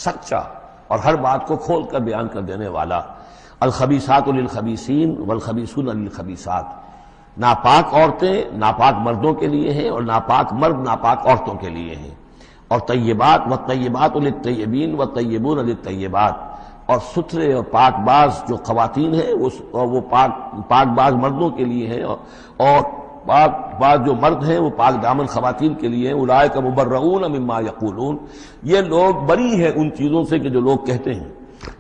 سچا اور ہر بات کو کھول کر بیان کر دینے والا۔ الخبیثات للخبیثین والخبیثون للخبیثات، ناپاک عورتیں ناپاک مردوں کے لیے ہیں اور ناپاک مرد ناپاک عورتوں کے لیے ہیں، اور طیبات والطیبات للطیبین والطیبون للطیبات، اور ستھرے اور پاک باز جو خواتین ہیں وہ پاک باز مردوں کے لیے ہیں، اور پاک باز جو مرد ہیں وہ پاک دامن خواتین کے لیے ہیں۔ اولئک مبرؤون مما یقولون، یہ لوگ بری ہیں ان چیزوں سے کہ جو لوگ کہتے ہیں۔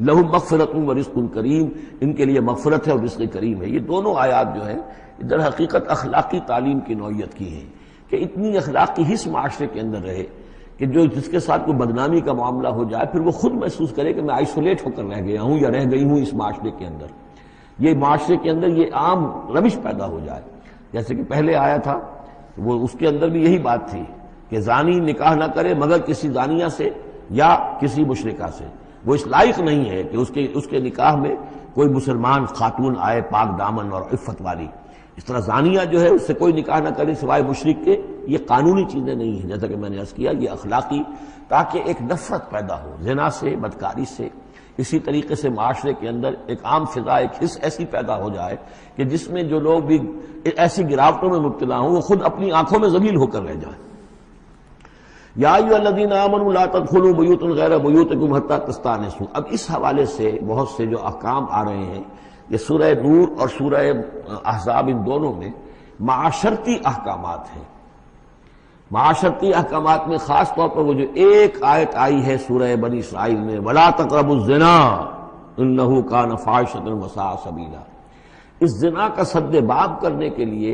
لہم مغفرۃ و رزق کریم، ان کے لیے مغفرت ہے اور رزق کریم ہے۔ یہ دونوں آیات جو ہیں در حقیقت اخلاقی تعلیم کی نوعیت کی ہیں کہ اتنی اخلاق کی حس معاشرے کے اندر رہے کہ جو جس کے ساتھ کوئی بدنامی کا معاملہ ہو جائے پھر وہ خود محسوس کرے کہ میں آئسولیٹ ہو کر رہ گیا ہوں یا رہ گئی ہوں اس معاشرے کے اندر، یہ معاشرے کے اندر یہ عام روش پیدا ہو جائے۔ جیسے کہ پہلے آیا تھا وہ اس کے اندر بھی یہی بات تھی کہ زانی نکاح نہ کرے مگر کسی زانیہ سے یا کسی مشرکہ سے، وہ اس لائق نہیں ہے کہ اس کے نکاح میں کوئی مسلمان خاتون آئے پاک دامن اور عفت والی۔ اس طرح زانیہ جو ہے اس سے کوئی نکاح نہ کرے سوائے مشرک کے، یہ قانونی چیزیں نہیں ہیں، جیسا کہ میں نے عرض کیا یہ اخلاقی، تاکہ ایک نفرت پیدا ہو زنا سے، بدکاری سے۔ اسی طریقے سے معاشرے کے اندر ایک عام فضا، ایک حس ایسی پیدا ہو جائے کہ جس میں جو لوگ بھی ایسی گراوٹوں میں مبتلا ہوں وہ خود اپنی آنکھوں میں ذلیل ہو کر رہ جائیں۔ یا ایھا الذین آمنوا لا تدخلوا بیوتا غیر بیوتکم حتی تستأنسوا، اب اس حوالے سے بہت سے جو احکام آ رہے ہیں، یہ سورہ نور اور سورہ احزاب ان دونوں میں معاشرتی احکامات ہیں۔ معاشرتی احکامات میں خاص طور پر وہ جو ایک آیت آئی ہے سورہ بنی اسرائیل میں، وَلَا تَقْرَبُوا الزِّنَا إِنَّهُ كَانَ فَاحِشَةً وَسَاءَ سَبِيلًا، اس زنا کا سد باب کرنے کے لیے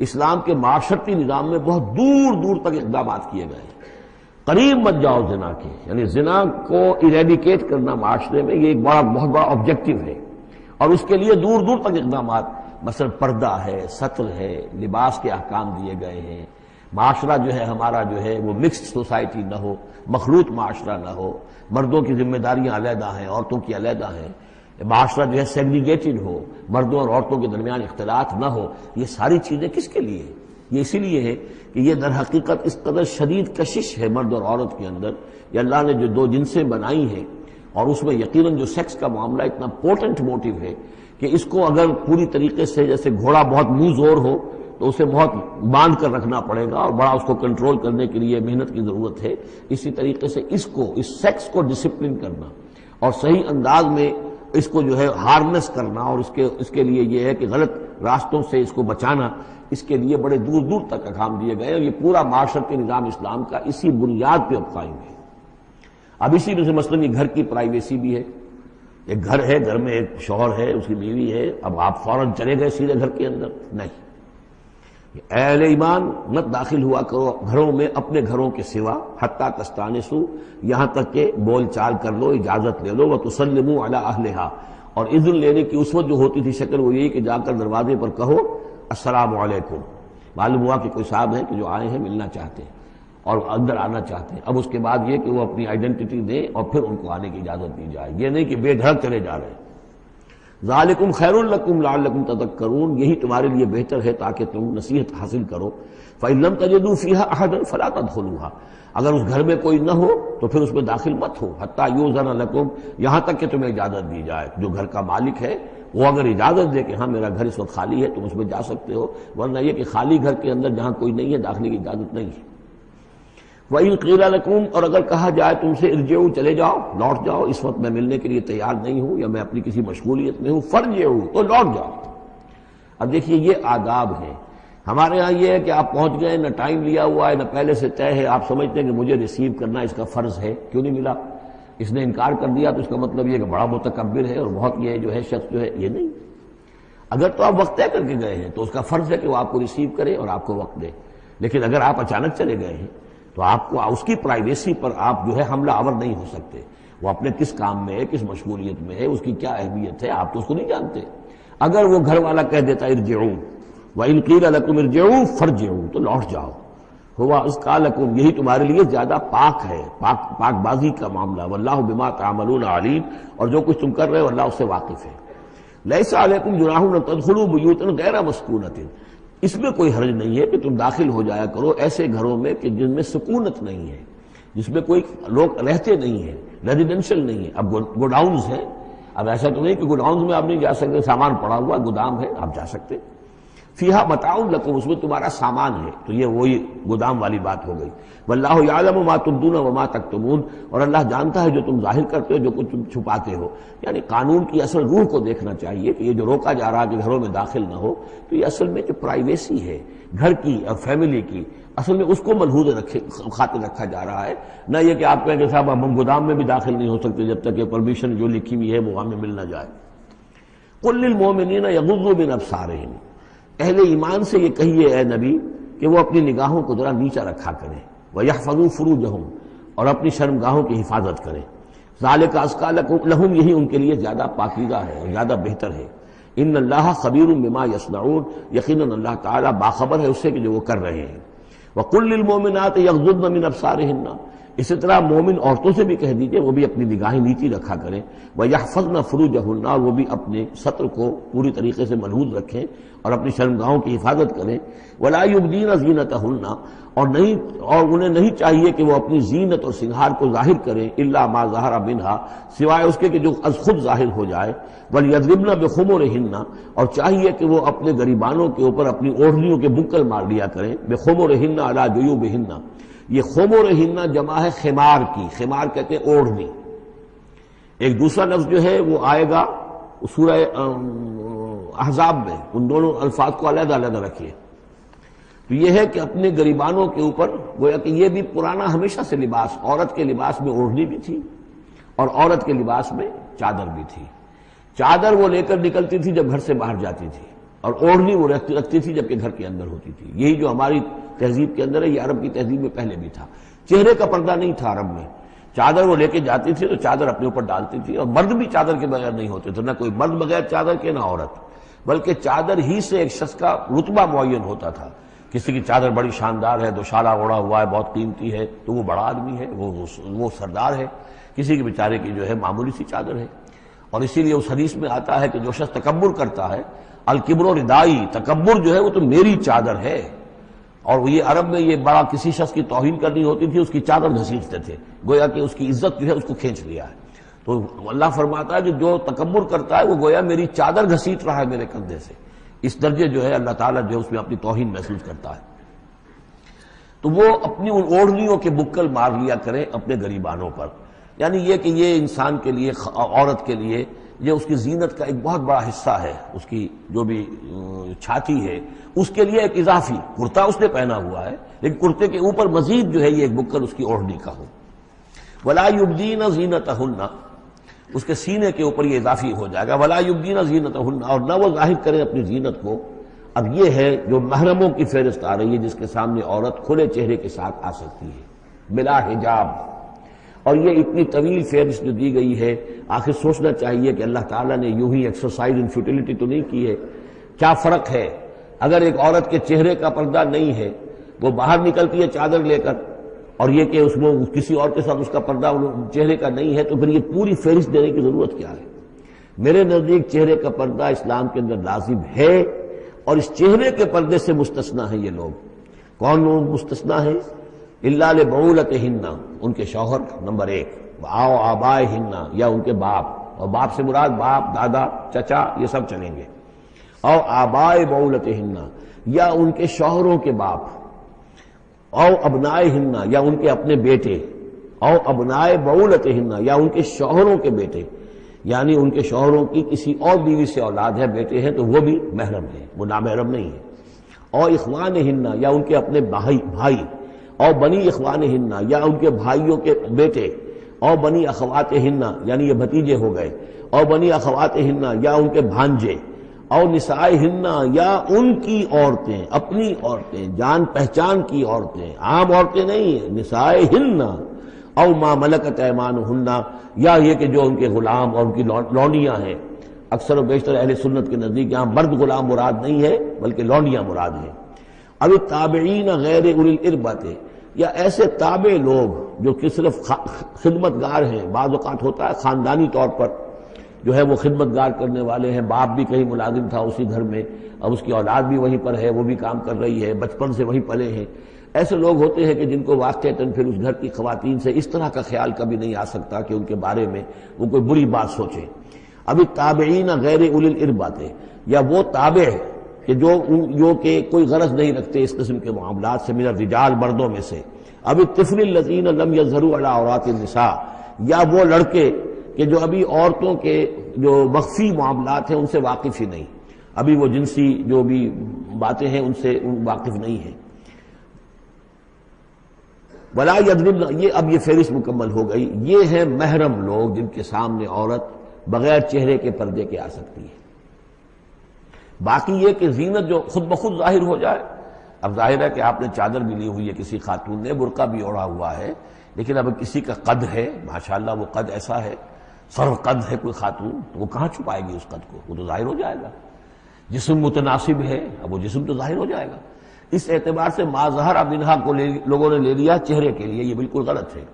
اسلام کے معاشرتی نظام میں بہت دور دور تک اقدامات کیے گئے ہیں۔ قریب مت جاؤ زنا کے، یعنی زنا کو ایریڈیکیٹ کرنا معاشرے میں یہ ایک بہت بڑا آبجیکٹو ہے، اور اس کے لیے دور دور تک اقدامات، مثلا پردہ ہے، ستر ہے، لباس کے احکام دیے گئے ہیں۔ معاشرہ جو ہے ہمارا جو ہے وہ مکسڈ سوسائٹی نہ ہو، مخلوط معاشرہ نہ ہو، مردوں کی ذمہ داریاں علیحدہ ہیں، عورتوں کی علیحدہ ہیں، معاشرہ جو ہے سیگریگیٹڈ ہو، مردوں اور عورتوں کے درمیان اختلاط نہ ہو۔ یہ ساری چیزیں کس کے لیے ہیں؟ یہ اسی لیے ہے کہ یہ در حقیقت اس قدر شدید کشش ہے مرد اور عورت کے اندر، یہ اللہ نے جو دو جنسیں بنائی ہیں اور اس میں یقیناً جو سیکس کا معاملہ اتنا پورٹنٹ موٹیو ہے کہ اس کو اگر پوری طریقے سے جیسے گھوڑا بہت منہ زور ہو تو اسے بہت باندھ کر رکھنا پڑے گا اور بڑا اس کو کنٹرول کرنے کے لیے محنت کی ضرورت ہے، اسی طریقے سے اس سیکس کو ڈسپلن کرنا اور صحیح انداز میں اس کو جو ہے ہارنس کرنا اور اس کے لیے یہ ہے کہ غلط راستوں سے اس کو بچانا، اس کے لیے بڑے دور دور تک احکام دیے گئے، اور یہ پورا معاشرتی نظام اسلام کا اسی بنیاد پہ اب قائم ہے۔ اب اسی میں سے مثلاً یہ گھر کی پرائیویسی بھی ہے، ایک گھر ہے، گھر میں ایک شوہر ہے، اس کی بیوی ہے، اب آپ فوراً چلے گئے سیدھے گھر کے اندر، نہیں، اے اہل ایمان مت داخل ہوا کرو گھروں میں اپنے گھروں کے سوا، حتیٰ تستانسوا، یہاں تک کہ بول چال کر لو، اجازت لے لو، وتسلموا علی اہلہا، اور اذن لینے کی اس وقت جو ہوتی تھی شکل وہ یہی کہ جا کر دروازے پر کہو السلام علیکم، معلوم ہوا کہ کوئی صاحب ہیں کہ جو آئے ہیں ملنا چاہتے ہیں اور اندر آنا چاہتے ہیں۔ اب اس کے بعد یہ کہ وہ اپنی آئیڈینٹی دیں اور پھر ان کو آنے کی اجازت دی جائے، یہ نہیں کہ بے دھڑک چلے جا رہے ہیں۔ ذالکم خیر لکم لعلکم تذکرون، یہی تمہارے لیے بہتر ہے تاکہ تم نصیحت حاصل کرو۔ فإن لم تجدوا فيها أحدا فلا تدخلوها، اگر اس گھر میں کوئی نہ ہو تو پھر اس میں داخل مت ہو، حتیٰ یؤذن لکم، یہاں تک کہ تمہیں اجازت دی جائے، جو گھر کا مالک ہے وہ اگر اجازت دے کہ ہاں میرا گھر اس وقت خالی ہے تم اس میں جا سکتے ہو، ورنہ یہ کہ خالی گھر کے اندر جہاں کوئی نہیں ہے داخلے کی اجازت نہیں ہے۔ وَإِن قِيلَ لَكُمْ، اور اگر کہا جائے تم سے ارجعوا، چلے جاؤ، لوٹ جاؤ، اس وقت میں ملنے کے لیے تیار نہیں ہوں یا میں اپنی کسی مشغولیت میں ہوں، فارجعوا، تو لوٹ جاؤ۔ اب دیکھیے یہ آداب ہیں۔ ہمارے ہاں یہ ہے کہ آپ پہنچ گئے، نہ ٹائم لیا ہوا ہے نہ پہلے سے طے ہے، آپ سمجھتے ہیں کہ مجھے ریسیو کرنا اس کا فرض ہے، کیوں نہیں ملا؟ اس نے انکار کر دیا تو اس کا مطلب یہ کہ بڑا متکبر ہے اور بہت یہ جو ہے شخص جو ہے، یہ نہیں۔ اگر تو آپ وقت طے کر کے گئے ہیں تو اس کا فرض ہے کہ وہ آپ کو ریسیو کرے اور آپ کو وقت دے، لیکن اگر آپ اچانک چلے گئے ہیں تو آپ کو اس کی پرائیویسی پر آپ جو ہے حملہ آور نہیں ہو سکتے۔ وہ اپنے کس کام میں ہے، کس مشغولیت میں ہے، اس کی کیا اہمیت ہے، آپ تو اس کو نہیں جانتے۔ اگر وہ گھر والا کہہ دیتا ارجعوا، وَإِن قِيلَ لَكُمْ ارْجِعُوا فَارْجِعُوا، تو لوٹ جاؤ، ہوا اذکیٰ لکم، یہی تمہارے لیے زیادہ پاک ہے، پاک بازی کا معاملہ، واللہ بما تعملون علیم، اور جو کچھ تم کر رہے ہو اللہ اس سے واقف ہے۔ لیس علیکم جناح ان تدخلوا بیوتا غیر مسکونۃ، اس میں کوئی حرج نہیں ہے کہ تم داخل ہو جایا کرو ایسے گھروں میں کہ جن میں سکونت نہیں ہے، جس میں کوئی لوگ رہتے نہیں ہیں، ریزیڈینشل نہیں ہے۔ اب گوڈاؤنز ہیں، اب ایسا تو نہیں کہ گوڈاؤنز میں آپ نہیں جا سکتے، سامان پڑا ہوا گودام ہے آپ جا سکتے، فیہا متاع لکم، اس میں تمہارا سامان ہے، تو یہ وہی گودام والی بات ہو گئی۔ واللہ یعلم ما تبدون وما تکتمون، اور اللہ جانتا ہے جو تم ظاہر کرتے ہو جو کچھ تم چھپاتے ہو۔ یعنی قانون کی اصل روح کو دیکھنا چاہیے کہ یہ جو روکا جا رہا ہے کہ گھروں میں داخل نہ ہو، تو یہ اصل میں جو پرائیویسی ہے گھر کی اور فیملی کی، اصل میں اس کو ملحوظ خاطر رکھا جا رہا ہے، نہ یہ کہ آپ کہیں کہ صاحب ہم گودام میں بھی داخل نہیں ہو سکتے جب تک یہ پرمیشن جو لکھی ہوئی ہے وہ ہمیں مل نہ جائے۔ قل للمؤمنین یغضوا من ابصارہم، اہل ایمان سے یہ کہیے اے نبی کہ وہ اپنی نگاہوں کو ذرا نیچا رکھا کریں، وَيَحْفَظُوا فُرُوجَهُمْ، اور اپنی شرمگاہوں کی حفاظت کریں، ذَلِكَ أَزْكَىٰ لَهُمْ، یہی ان کے لیے زیادہ پاکیزہ ہے اور زیادہ بہتر ہے۔ ان اللہ خبیر بما یصنعون، یقیناً اللہ تعالیٰ باخبر ہے اس سے کہ جو وہ کر رہے ہیں۔ وَقُل لِّلْمُؤْمِنَاتِ يَغْضُضْنَ مِنْ أَبْصَارِهِنَّ، اسی طرح مومن عورتوں سے بھی کہہ دیجئے وہ بھی اپنی نگاہیں نیچی رکھا کریں، وَيَحْفَظْنَ فُرُوجَهُنَّ، اور وہ بھی اپنے سطر کو پوری طریقے سے ملحوظ رکھیں اور اپنی شرمگاہوں کی حفاظت کریں۔ وَلَا يُبْدِينَ زِينَتَهُنَّ، اور انہیں نہیں چاہیے کہ وہ اپنی زینت اور سنگھار کو ظاہر کریں، الا ما ظہر منہا، سوائے اس کے کہ جو از خود ظاہر ہو جائے، وَلْيَضْرِبْنَ بِخُمُرِهِنَّ، اور چاہیے کہ وہ اپنے گریبانوں کے اوپر اپنی اوڑھنیوں کے بکل مار لیا کریں، بِخُمُرِهِنَّ عَلَى جُيُوبِهِنَّ، یہ خمرہن جمع ہے خمار کی، خمار کہتے ہیں اوڑھنی۔ ایک دوسرا لفظ جو ہے وہ آئے گا سورہ احزاب میں، ان دونوں الفاظ کو علیحدہ علیحدہ رکھیے۔ تو یہ ہے کہ اپنے گریبانوں کے اوپر، گویا کہ یہ بھی پرانا ہمیشہ سے لباس، عورت کے لباس میں اوڑھنی بھی تھی اور عورت کے لباس میں چادر بھی تھی۔ چادر وہ لے کر نکلتی تھی جب گھر سے باہر جاتی تھی، اور اوڑھنی وہ رکھتی تھی جبکہ گھر کے اندر ہوتی تھی۔ یہی جو ہماری تہذیب کے اندر ہے، یہ عرب کی تہذیب میں پہلے بھی تھا۔ چہرے کا پردہ نہیں تھا عرب میں، چادر وہ لے کے جاتی تھی تو چادر اپنے اوپر ڈالتی تھی، اور مرد بھی چادر کے بغیر نہیں ہوتے تھے، نہ کوئی مرد بغیر چادر کے نہ عورت، بلکہ چادر ہی سے ایک شخص کا رتبہ معین ہوتا تھا۔ کسی کی چادر بڑی شاندار ہے، دوشالہ اوڑھا ہوا ہے، بہت قیمتی ہے، تو وہ بڑا آدمی ہے، وہ سردار ہے۔ کسی کے بیچارے کی جو ہے معمولی سی چادر ہے۔ اور اسی لیے اس حدیث میں آتا ہے کہ جو شخص تکبر کرتا ہے، الکبر ردائی، تکبر جو ہے وہ تو میری چادر ہے۔ اور یہ عرب میں یہ بڑا کسی شخص کی توہین کرنی ہوتی تھی اس کی چادر گھسیٹتے تھے، گویا کہ اس کی عزت جو ہے اس کو کھینچ لیا ہے۔ تو اللہ فرماتا ہے کہ جو تکبر کرتا ہے وہ گویا میری چادر گھسیٹ رہا ہے میرے کندھے سے، اس درجے جو ہے اللہ تعالیٰ جو ہے اس میں اپنی توہین محسوس کرتا ہے۔ تو وہ اپنی ان اوڑھنیوں کے بکل مار لیا کریں اپنے گریبانوں پر، یعنی یہ کہ یہ انسان کے لیے، عورت کے لیے یہ اس کی زینت کا ایک بہت بڑا حصہ ہے، اس کی جو بھی چھاتی ہے اس کے لیے ایک اضافی کرتا اس نے پہنا ہوا ہے، لیکن کرتے کے اوپر مزید جو ہے یہ ایک بکر اس کی اوڑھنی کا ہو۔ ولا یبدین زینتہن، اس کے سینے کے اوپر یہ اضافی ہو جائے گا، ولا یبدین زینتہن، اور نہ وہ ظاہر کریں اپنی زینت کو۔ اب یہ ہے جو محرموں کی فہرست آ رہی ہے جس کے سامنے عورت کھلے چہرے کے ساتھ آ سکتی ہے بلا حجاب، اور یہ اتنی طویل فہرست جو دی گئی ہے، آخر سوچنا چاہیے کہ اللہ تعالیٰ نے یوں ہی ایکسرسائز ان فیوٹیلٹی تو نہیں کی ہے۔ کیا فرق ہے اگر ایک عورت کے چہرے کا پردہ نہیں ہے، وہ باہر نکلتی ہے چادر لے کر، اور یہ کہ اس میں کسی اور کے ساتھ اس کا پردہ چہرے کا نہیں ہے، تو پھر یہ پوری فہرست دینے کی ضرورت کیا ہے؟ میرے نزدیک چہرے کا پردہ اسلام کے اندر لازم ہے، اور اس چہرے کے پردے سے مستثنا ہیں یہ لوگ۔ کون لوگ مستثنا ہیں؟ الا لبعولتہن، ان کے شوہر نمبر ایک، او آبائہن، یا ان کے باپ، اور باپ سے مراد باپ، دادا، چچا، یہ سب چلیں گے، او آبائے بعولتہن، یا ان کے شوہروں کے باپ، او ابنائہن، یا ان کے اپنے بیٹے، او ابنائے بعولتہن، یا ان کے شوہروں کے بیٹے، یعنی ان کے شوہروں کی کسی اور بیوی سے اولاد ہے، بیٹے ہیں، تو وہ بھی محرم ہے، وہ نامحرم نہیں ہے۔ اور اخوانہن، یا ان کے اپنے بھائی، اور بنی اخوانہن، یا ان کے بھائیوں کے بیٹے، اور بنی اخواتہن، یعنی یہ بھتیجے ہو گئے، اور بنی اخواتہن، یا ان کے بھانجے، اور نسائہن، یا ان کی عورتیں، اپنی عورتیں، جان پہچان کی عورتیں، عام عورتیں نہیں ہیں، نسائہن، او ما ملکت ایمانہن، یا یہ کہ جو ان کے غلام اور ان کی لونڈیاں ہیں۔ اکثر و بیشتر اہل سنت کے نزدیک یہاں مرد غلام مراد نہیں ہے بلکہ لونڈیاں مراد ہیں۔ اب تابعین غیر اولی الاربۃ، یا ایسے تابع لوگ جو کہ صرف خدمت گار ہیں، بعض اوقات ہوتا ہے خاندانی طور پر جو ہے وہ خدمت گار کرنے والے ہیں، باپ بھی کہیں ملازم تھا اسی گھر میں، اب اس کی اولاد بھی وہیں پر ہے، وہ بھی کام کر رہی ہے، بچپن سے وہیں پلے ہیں۔ ایسے لوگ ہوتے ہیں کہ جن کو واقعتاً پھر اس گھر کی خواتین سے اس طرح کا خیال کبھی نہیں آ سکتا کہ ان کے بارے میں وہ کوئی بری بات سوچیں۔ ابھی تابعین غیر اولی الاربۃ، یا وہ تابع کہ جو کہ کوئی غرض نہیں رکھتے اس قسم کے معاملات سے، من الرجال، مردوں میں سے۔ اب الطفل الذین لم یظہروا علی عورات النساء، یا وہ لڑکے کہ جو ابھی عورتوں کے جو مخفی معاملات ہیں ان سے واقف ہی نہیں، ابھی وہ جنسی جو بھی باتیں ہیں ان سے واقف نہیں ہیں۔ ولا یضربن، یہ اب یہ فہرست مکمل ہو گئی، یہ ہیں محرم لوگ جن کے سامنے عورت بغیر چہرے کے پردے کے آ سکتی ہے۔ باقی یہ کہ زینت جو خود بخود ظاہر ہو جائے، اب ظاہر ہے کہ آپ نے چادر بھی لی ہوئی ہے، کسی خاتون نے برقع بھی اوڑھا ہوا ہے، لیکن اب کسی کا قد ہے، ماشاءاللہ وہ قد ایسا ہے، سر قد ہے کوئی خاتون، تو وہ کہاں چھپائے گی اس قد کو؟ وہ تو ظاہر ہو جائے گا۔ جسم متناسب ہے، اب وہ جسم تو ظاہر ہو جائے گا۔ اس اعتبار سے ما ظہر منہا کو لوگوں نے لے لیا چہرے کے لیے، یہ بالکل غلط ہے۔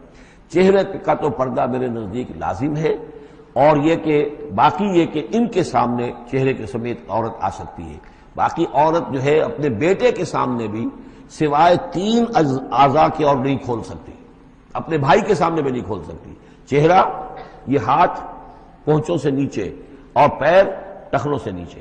چہرے کا تو پردہ میرے نزدیک لازم ہے، اور یہ کہ باقی یہ کہ ان کے سامنے چہرے کے سمیت عورت آ سکتی ہے۔ باقی عورت جو ہے اپنے بیٹے کے سامنے بھی سوائے 3 اعضاء کے اور نہیں کھول سکتی، اپنے بھائی کے سامنے بھی نہیں کھول سکتی۔ چہرہ، یہ ہاتھ پونچھوں سے نیچے، اور پیر ٹخنوں سے نیچے،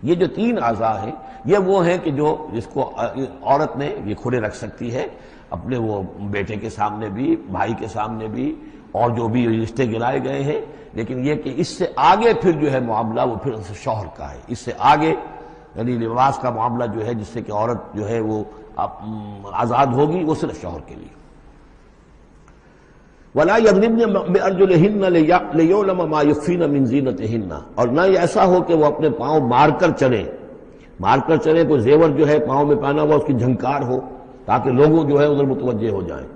یہ جو 3 اعضاء ہیں یہ وہ ہیں کہ جو جس کو عورت نے یہ کھلے رکھ سکتی ہے، اپنے وہ بیٹے کے سامنے بھی، بھائی کے سامنے بھی، اور جو بھی رشتے گرائے گئے ہیں۔ لیکن یہ کہ اس سے آگے پھر جو ہے معاملہ وہ پھر شوہر کا ہے، اس سے آگے یعنی لباس کا معاملہ جو ہے جس سے کہ عورت جو ہے وہ آزاد ہوگی، وہ صرف شوہر کے لیے۔ وَلَا يَضْرِبْنَ بِأَرْجُلِهِنَّ لِيُعْلَمَ مَا يُخْفِينَ مِنْ زِينَتِهِنَّ، اور نہ یہ ایسا ہو کہ وہ اپنے پاؤں مار کر چلیں، کوئی زیور جو ہے پاؤں میں پہنا ہوا اس کی جھنکار ہو تاکہ لوگوں جو ہے ادھر متوجہ ہو جائیں۔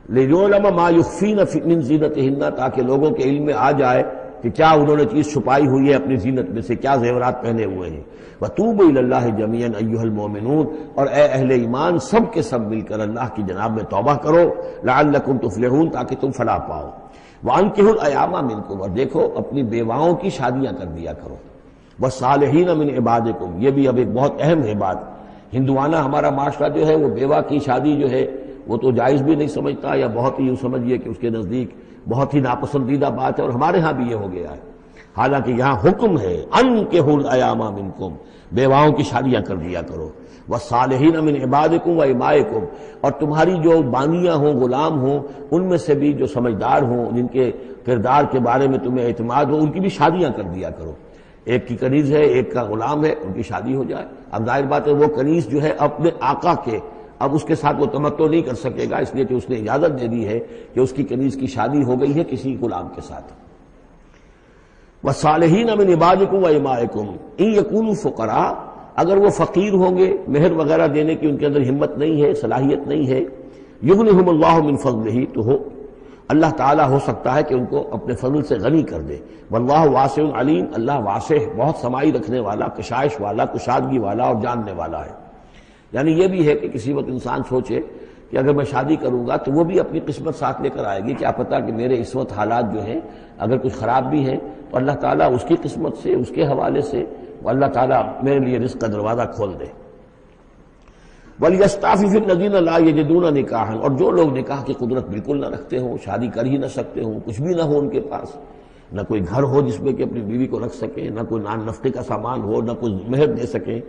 لِيُعْلَمَ مَا يُخْفِينَ مِنْ زِينَتِهِنَّ، تاکہ لوگوں کے علم میں آ جائے کہ کیا انہوں نے چیز چھپائی ہوئی ہے اپنی زینت میں سے، کیا زیورات پہنے ہوئے ہیں۔ وَتُوبُوا إِلَى اللَّهِ جَمِيعًا أَيُّهَا الْمُؤْمِنُونَ، اور اے اہل ایمان سب کے سب مل کر اللہ کی جناب میں توبہ کرو، لعلکم تفلحون، تاکہ تم فلاح پاؤ۔ وَأَنكِحُوا الْأَيَامَ مِنكُمْ، اور دیکھو اپنی بیواؤں کی شادیاں کر دیا کرو۔ وَالصَّالِحِينَ مِنْ عِبَادِكُمْ، یہ بھی اب ایک بہت اہم ہے بات۔ ہندوانہ ہمارا معاشرہ جو ہے وہ بیوہ کی شادی جو ہے وہ تو جائز بھی نہیں سمجھتا، یا بہت ہی یوں سمجھیے کہ اس کے نزدیک بہت ہی ناپسندیدہ بات ہے، اور ہمارے ہاں بھی یہ ہو گیا ہے۔ حالانکہ یہاں حکم ہے انکحوا الایام منکم، بیواؤں کی شادیاں کر دیا کرو، والصالحین من عبادکم و امائکم، اور تمہاری جو بانیاں ہوں، غلام ہوں، ان میں سے بھی جو سمجھدار ہوں، جن کے کردار کے بارے میں تمہیں اعتماد ہو، ان کی بھی شادیاں کر دیا کرو۔ ایک کی کنیز ہے، ایک کا غلام ہے، ان کی شادی ہو جائے۔ اب ظاہر بات ہے وہ کنیز جو ہے اپنے آقا کے، اب اس کے ساتھ وہ تمتع نہیں کر سکے گا، اس لیے کہ اس نے اجازت دے دی ہے کہ اس کی کنیز کی شادی ہو گئی ہے کسی غلام کے ساتھ۔ وَالصَّالِحِينَ مِنْ عِبَادِكُمْ وَإِمَائِكُمْ إِنْ يَكُونُوا فُقَرَاءَ، اگر وہ فقیر ہوں گے، مہر وغیرہ دینے کی ان کے اندر ہمت نہیں ہے، صلاحیت نہیں ہے، يُغْنِهُمُ اللَّهُ مِنْ فَضْلِهِ، تو اللہ تعالیٰ ہو سکتا ہے کہ ان کو اپنے فضل سے غنی کر دے۔ واللہ واسع علیم، اللہ واسع بہت سمائی رکھنے والا، کشائش والا، کشادگی والا اور جاننے والا ہے۔ یعنی یہ بھی ہے کہ کسی وقت انسان سوچے کہ اگر میں شادی کروں گا تو وہ بھی اپنی قسمت ساتھ لے کر آئے گی، کیا پتہ کہ میرے اس وقت حالات جو ہیں اگر کچھ خراب بھی ہیں تو اللہ تعالیٰ اس کی قسمت سے، اس کے حوالے سے اللہ تعالیٰ میرے لیے رزق کا دروازہ کھول دے۔ وَلْيَسْتَعْفِفِ الَّذِينَ لَا يَجِدُونَ نِكَاحًا، اور جو لوگ نکاح کی قدرت بالکل نہ رکھتے ہوں، شادی کر ہی نہ سکتے ہوں، کچھ بھی نہ ہو ان کے پاس، نہ کوئی گھر ہو جس میں کہ اپنی بیوی کو رکھ سکیں، نہ کوئی نان نفقے کا سامان ہو، نہ کوئی مہر دے سکیں،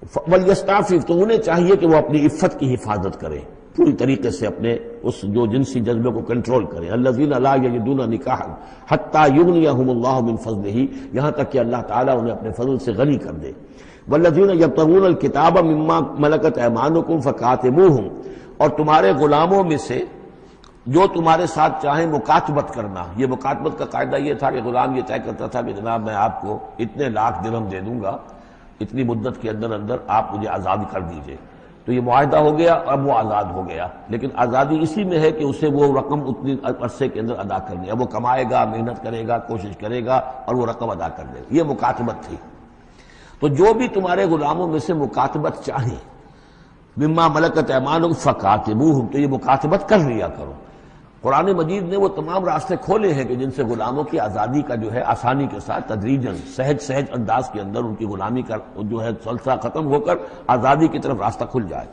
وَلْيَسْتَعْفِفْ، تو انہیں چاہیے کہ وہ اپنی عفت کی حفاظت کریں، پوری طریقے سے اپنے اس جو جنسی جذبے کو کنٹرول کریں۔ الَّذِينَ لَا يَجِدُونَ نِكَاحًا حَتَّى يُغْنِيَهُمُ اللَّهُ مِنْ فَضْلِهِ، یہاں تک کہ اللہ تعالیٰ انہیں اپنے فضل سے غنی کر دے۔ وَالَّذِينَ يَبْتَغُونَ الْكِتَابَ مِمَّا مَلَكَتْ أَيْمَانُكُمْ فَكَاتِبُوهُمْ، اور تمہارے غلاموں میں سے جو تمہارے ساتھ چاہیں مکاتبت کرنا۔ یہ مکاتبت کا قاعدہ یہ تھا کہ غلام یہ طے کرتا تھا کہ جناب میں آپ کو اتنے لاکھ درہم دے دوں گا، اتنی مدت کے اندر اندر آپ مجھے آزاد کر دیجئے، تو یہ معاہدہ ہو گیا، اب وہ آزاد ہو گیا، لیکن آزادی اسی میں ہے کہ اسے وہ رقم اتنی عرصے کے اندر ادا کرنی ہے، وہ کمائے گا، محنت کرے گا، کوشش کرے گا اور وہ رقم ادا کر دے گا، یہ مکاتبت تھی۔ تو جو بھی تمہارے غلاموں میں سے مکاتبت چاہیں، مما ملکت ایمانکم فکاتبوہم، تو یہ مکاتبت کر لیا کرو۔ قرآن مجید نے وہ تمام راستے کھولے ہیں کہ جن سے غلاموں کی آزادی کا جو ہے آسانی کے ساتھ تدریجاً سہج انداز کے اندر ان کی غلامی کا جو ہے سلسلہ ختم ہو کر آزادی کی طرف راستہ کھل جائے۔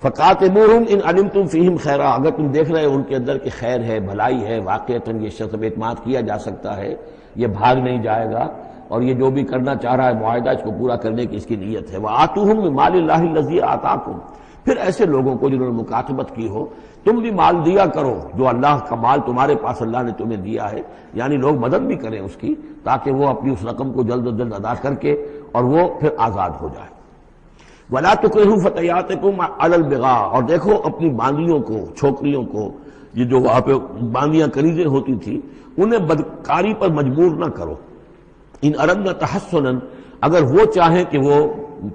فَقَاتِبُوهُمْ إِنْ عَلِمْتُمْ فِيهِمْ خَيْرًا، اگر تم دیکھ رہے ہو ان کے اندر کہ خیر ہے، بھلائی ہے، واقعتاً یہ شخص اعتماد کیا جا سکتا ہے، یہ بھاگ نہیں جائے گا اور یہ جو بھی کرنا چاہ رہا ہے معاہدہ اس کو پورا کرنے کی اس کی نیت ہے۔ وَآتُوهُمْ مِن مَالِ اللَّهِ الَّذِي آتَاكُمْ، پھر ایسے لوگوں کو جنہوں نے مکاتبت کی ہو تم بھی مال دیا کرو، جو اللہ کا مال تمہارے پاس اللہ نے تمہیں دیا ہے، یعنی لوگ مدد بھی کریں اس کی تاکہ وہ اپنی اس رقم کو جلد از جلد ادا کر کے اور وہ پھر آزاد ہو جائے۔ وَلَا تُكْرِهُوا فَتَيَاتِكُمْ عَلَى الْبِغَاءِ، اور دیکھو اپنی باندیوں کو، چھوکریوں کو، یہ جو وہاں پہ باندیاں کنیزیں ہوتی تھی انہیں بدکاری پر مجبور نہ کرو۔ ان اردنا تحسنا، اگر وہ چاہیں کہ وہ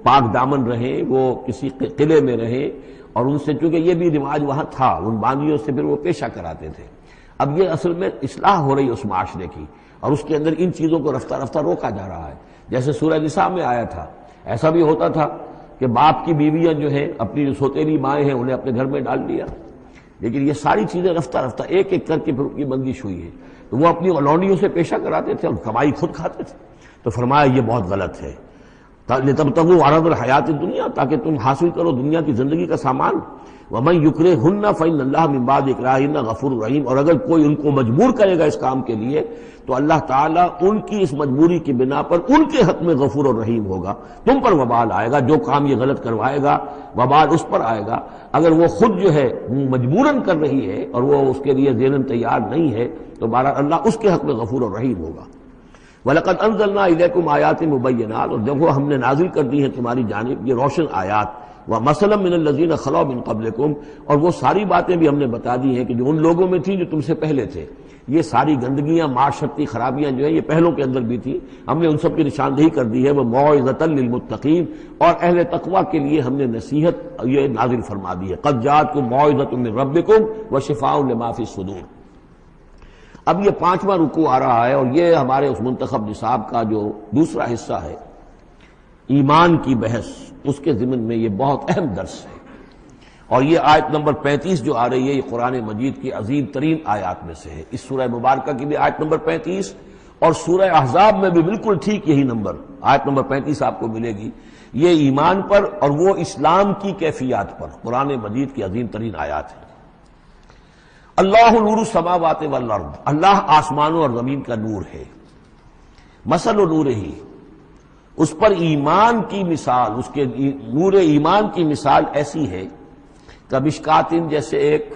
پاک دامن رہیں، وہ کسی قلعے میں رہیں، اور ان سے چونکہ یہ بھی رواج وہاں تھا، ان باندیوں سے پھر وہ پیشہ کراتے تھے۔ اب یہ اصل میں اصلاح ہو رہی ہے اس معاشرے کی، اور اس کے اندر ان چیزوں کو رفتہ رفتہ روکا جا رہا ہے۔ جیسے سورہ نساء میں آیا تھا، ایسا بھی ہوتا تھا کہ باپ کی بیویاں جو ہیں اپنی جو سوتیلی مائیں ہیں انہیں اپنے گھر میں ڈال دیا، لیکن یہ ساری چیزیں رفتہ رفتہ ایک ایک کر کے پھر ان کی بندش ہوئی ہے، تو وہ اپنی لونڈیوں سے پیشہ کراتے تھے اور کمائی خود کھاتے تھے۔ تو فرمایا یہ بہت غلط ہے، لِتَبْتَغُوا عَرَضَ الْحَيَاةِ الدُّنْيَا، تاکہ تم حاصل کرو دنیا کی زندگی کا سامان۔ وَمَنْ يُكْرِهُنَّ فَإِنَّ اللَّهَ مِنْ بَعْدِ إِكْرَاهِهِنَّ غَفُورٌ رَحِيمٌ، اور اگر کوئی ان کو مجبور کرے گا اس کام کے لیے تو اللہ تعالیٰ ان کی اس مجبوری کی بنا پر ان کے حق میں غفور و رحیم ہوگا۔ تم پر وبال آئے گا، جو کام یہ غلط کروائے گا وبال اس پر آئے گا۔ اگر وہ خود جو ہے مجبوراً کر رہی ہے اور وہ اس کے لیے ذہناً تیار نہیں ہے تو بہرحال اللہ اس کے حق میں غفور و رحیم ہوگا۔ وَلَقَدْ أَنزَلْنَا إِلَيْكُمْ آيَاتٍ مُبَيِّنَاتٍ، اور دیکھو ہم نے نازل کر دی ہیں تمہاری جانب یہ روشن آیات، وَمَثَلًا مِّنَ الَّذِينَ خَلَوْا مِن قَبْلِكُمْ، اور وہ ساری باتیں بھی ہم نے بتا دی ہیں کہ جو ان لوگوں میں تھیں جو تم سے پہلے تھے۔ یہ ساری گندگیاں، معاشرتی خرابیاں جو ہیں یہ پہلوں کے اندر بھی تھیں، ہم نے ان سب کی نشاندہی کر دی ہے۔ وَمَوْعِظَةً لِّلْمُتَّقِينَ، اور اہل تقویٰ کے لیے ہم نے نصیحت یہ نازل فرما دی ہے۔ قَدْ جَاءَتْكُم مَوْعِظَةٌ مِّن رَّبِّكُمْ وَشِفَاءٌ لِّمَا فِي الصُّدُورِ۔ اب یہ 5واں رکوع آ رہا ہے، اور یہ ہمارے اس منتخب نصاب کا جو دوسرا حصہ ہے ایمان کی بحث، اس کے ضمن میں یہ بہت اہم درس ہے۔ اور یہ آیت نمبر 35 جو آ رہی ہے یہ قرآن مجید کی عظیم ترین آیات میں سے ہے۔ اس سورہ مبارکہ کی بھی آیت نمبر 35 اور سورہ احزاب میں بھی بالکل ٹھیک یہی نمبر آیت نمبر 35 آپ کو ملے گی۔ یہ ایمان پر اور وہ اسلام کی کیفیات پر قرآن مجید کی عظیم ترین آیات ہے۔ اللہ نور السماوات والارض، اللہ آسمانوں اور زمین کا نور ہے. مثل نور ہی، اس پر ایمان کی مثال، اس کے نور ایمان کی مثال ایسی ہے کہ مشکاتن، جیسے ایک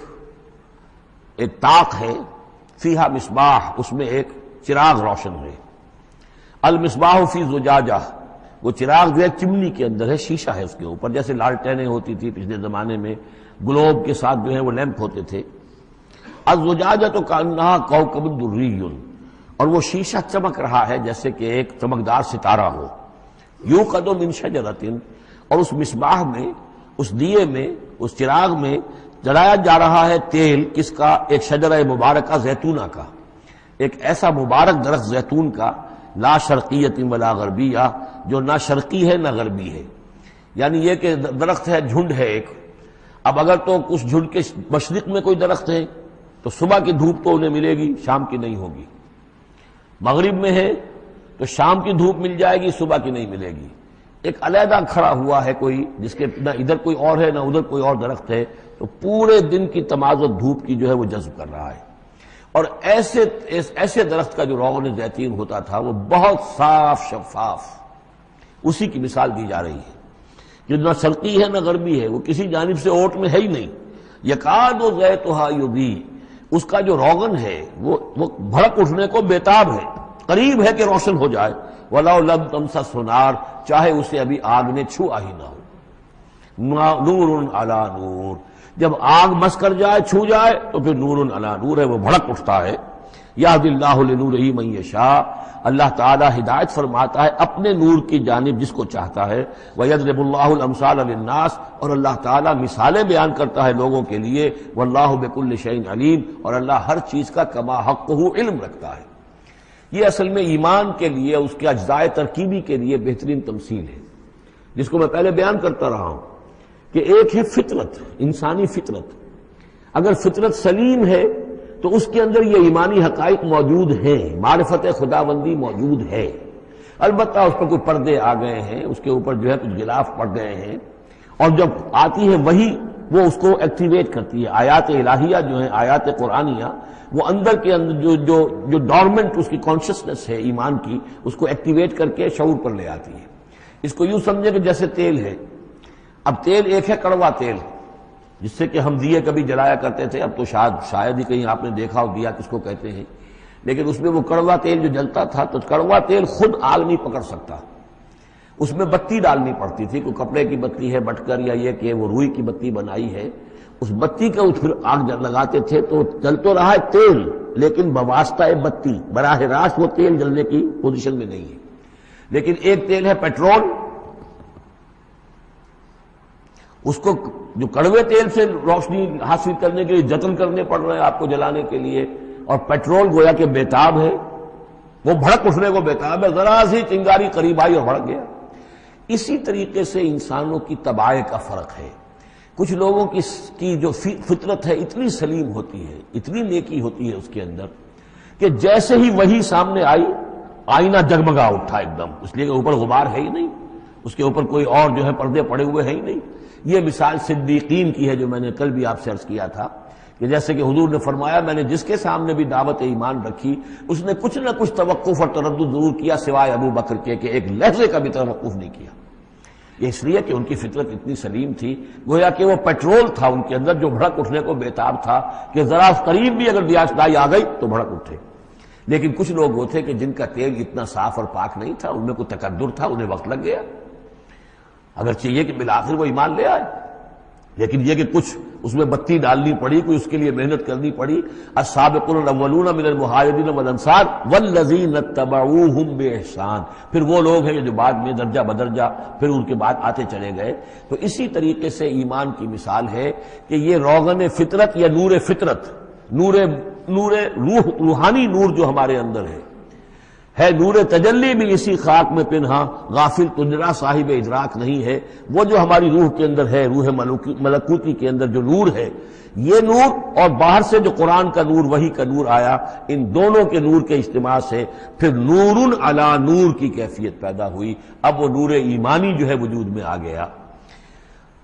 طاق ہے، فیہا مصباح، اس میں ایک چراغ روشن ہے. المصباح فی زجاجہ، وہ چراغ جو ہے چمنی کے اندر ہے، شیشہ ہے اس کے اوپر، جیسے لالٹینیں ہوتی تھی پچھلے زمانے میں، گلوب کے ساتھ جو ہے وہ لیمپ ہوتے تھے. الزجاجہ تو کانہا کوکب دری، اور وہ شیشہ چمک رہا ہے جیسے کہ ایک چمکدار ستارہ ہو. یوقد من شجرۃ، اور اس مصباح میں، اس دیے میں، اس چراغ میں جلایا جا رہا ہے تیل، کس کا؟ ایک شجرہ مبارکہ زیتونہ کا، ایک ایسا مبارک درخت زیتون کا، لا شرقیۃ ولا غربیہ، جو نہ شرقی ہے نہ غربی ہے. یعنی یہ کہ درخت ہے، جھنڈ ہے ایک. اب اگر تو اس جھنڈ کے مشرق میں کوئی درخت ہے تو صبح کی دھوپ تو انہیں ملے گی، شام کی نہیں ہوگی. مغرب میں ہے تو شام کی دھوپ مل جائے گی، صبح کی نہیں ملے گی. ایک علیحدہ کھڑا ہوا ہے کوئی، جس کے نہ ادھر کوئی اور ہے نہ ادھر کوئی اور درخت ہے، تو پورے دن کی تمازت دھوپ کی جو ہے وہ جذب کر رہا ہے. اور ایسے درخت کا جو روغن زیتون ہوتا تھا وہ بہت صاف شفاف، اسی کی مثال دی جا رہی ہے، جو نہ شرقی ہے نہ غربی ہے، وہ کسی جانب سے اوٹ میں ہے ہی نہیں. یکاد زیتھا یضیء، اس کا جو روغن ہے وہ بھڑک اٹھنے کو بیتاب ہے، قریب ہے کہ روشن ہو جائے. وَلَوْ لَمْ تَمْسَسْهُ نَارٌ، چاہے اسے ابھی آگ نے چھوا ہی نہ ہو. نور علی نور، جب آگ مس کر جائے، چھو جائے، تو پھر نور علی نور ہے، وہ بھڑک اٹھتا ہے. یہدی اللہ لنورہ من یشاء، اللہ تعالیٰ ہدایت فرماتا ہے اپنے نور کی جانب جس کو چاہتا ہے. وَيَضْرِبُ اللَّهُ الْأَمْثَالَ لِلنَّاسِ، اور اللہ تعالیٰ مثالیں بیان کرتا ہے لوگوں کے لیے. وَاللَّهُ بِكُلِّ شَيْءٍ عَلِيمٌ، اور اللہ ہر چیز کا کما حقہ علم رکھتا ہے. یہ اصل میں ایمان کے لیے، اس کے اجزاء ترکیبی کے لیے بہترین تمثیل ہے، جس کو میں پہلے بیان کرتا رہا ہوں کہ ایک ہے فطرت، انسانی فطرت. اگر فطرت سلیم ہے تو اس کے اندر یہ ایمانی حقائق موجود ہیں، معرفت خداوندی موجود ہے. البتہ اس پر کوئی پردے آ گئے ہیں، اس کے اوپر جو ہے کچھ غلاف پڑ گئے ہیں، اور جب آتی ہے وہی وہ اس کو ایکٹیویٹ کرتی ہے. آیات الہیہ جو ہیں، آیات قرآنیہ، وہ اندر کے اندر جو ڈورمنٹ اس کی کانشسنس ہے ایمان کی، اس کو ایکٹیویٹ کر کے شعور پر لے آتی ہے. اس کو یوں سمجھے کہ جیسے تیل ہے. اب تیل ایک ہے کڑوا تیل، جس سے کہ ہم دیے کبھی جلایا کرتے تھے، اب تو شاید ہی کہیں آپ نے دیکھا ہو دیا کس کو کہتے ہیں، لیکن اس میں وہ کڑوا تیل جو جلتا تھا، تو کڑوا تیل خود آگ نہیں پکڑ سکتا، اس میں بتی ڈالنی پڑتی تھی. کوئی کپڑے کی بتی ہے بٹ کر، یا یہ کہ وہ روئی کی بتی بنائی ہے، اس بتی کا پھر آگ لگاتے تھے تو جل تو رہا ہے تیل، لیکن بواسطہ بتی، براہ راست وہ تیل جلنے کی پوزیشن میں نہیں ہے. لیکن ایک تیل ہے پیٹرول، اس کو جو کڑوے تیل سے روشنی حاصل کرنے کے لیے جتن کرنے پڑ رہے ہیں آپ کو جلانے کے لیے، اور پیٹرول گویا کہ بیتاب ہے، وہ بھڑک اٹھنے کو بیتاب ہے، ذرا سی چنگاری قریب آئی اور بھڑک گیا. اسی طریقے سے انسانوں کی طباع کا فرق ہے. کچھ لوگوں کی جو فطرت ہے اتنی سلیم ہوتی ہے، اتنی نیکی ہوتی ہے اس کے اندر، کہ جیسے ہی وہی سامنے آئی، آئینہ جگمگا اٹھا ایک دم، اس لیے کہ اوپر غبار ہے ہی نہیں، اس کے اوپر کوئی اور جو ہے پردے پڑے ہوئے ہیں ہی نہیں. یہ مثال صدیقین کی ہے، جو میں نے کل بھی آپ سے عرض کیا تھا کہ جیسے کہ حضور نے فرمایا، میں نے جس کے سامنے بھی دعوت ایمان رکھی، اس نے کچھ نہ کچھ توقف اور تردد ضرور کیا، سوائے ابو بکر کے کہ ایک لحظے کا بھی توقف نہیں کیا. یہ اس لیے کہ ان کی فطرت اتنی سلیم تھی، گویا کہ وہ پیٹرول تھا ان کے اندر، جو بھڑک اٹھنے کو بیتاب تھا کہ ذرا قریب بھی اگر دیاسدائی آ گئی تو بھڑک اٹھے. لیکن کچھ لوگ وہ تھے کہ جن کا تیل اتنا صاف اور پاک نہیں تھا، ان میں کوئی تکدر تھا، انہیں وقت لگ گیا. اگرچہ یہ کہ بالآخر وہ ایمان لے آئے، لیکن یہ کہ کچھ اس میں بتی ڈالنی پڑی، کوئی اس کے لیے محنت کرنی پڑی. السابقون الاولون من المہاجرین والانصار والذین اتبعوہم باحسان، پھر وہ لوگ ہیں جو بعد میں درجہ بدرجہ پھر ان کے بعد آتے چلے گئے. تو اسی طریقے سے ایمان کی مثال ہے کہ یہ روغن فطرت یا نور فطرت، نور روح، روحانی نور جو ہمارے اندر ہے نور تجلی بھی اسی خاک میں پنہا، غافل تجرا صاحب ادراک نہیں ہے. وہ جو ہماری روح کے اندر ہے، روح ملکوتی کے اندر جو نور ہے، یہ نور اور باہر سے جو قرآن کا نور، وحی کا نور آیا، ان دونوں کے نور کے اجتماع سے پھر نور علی نور کی کیفیت پیدا ہوئی. اب وہ نور ایمانی جو ہے وجود میں آ گیا.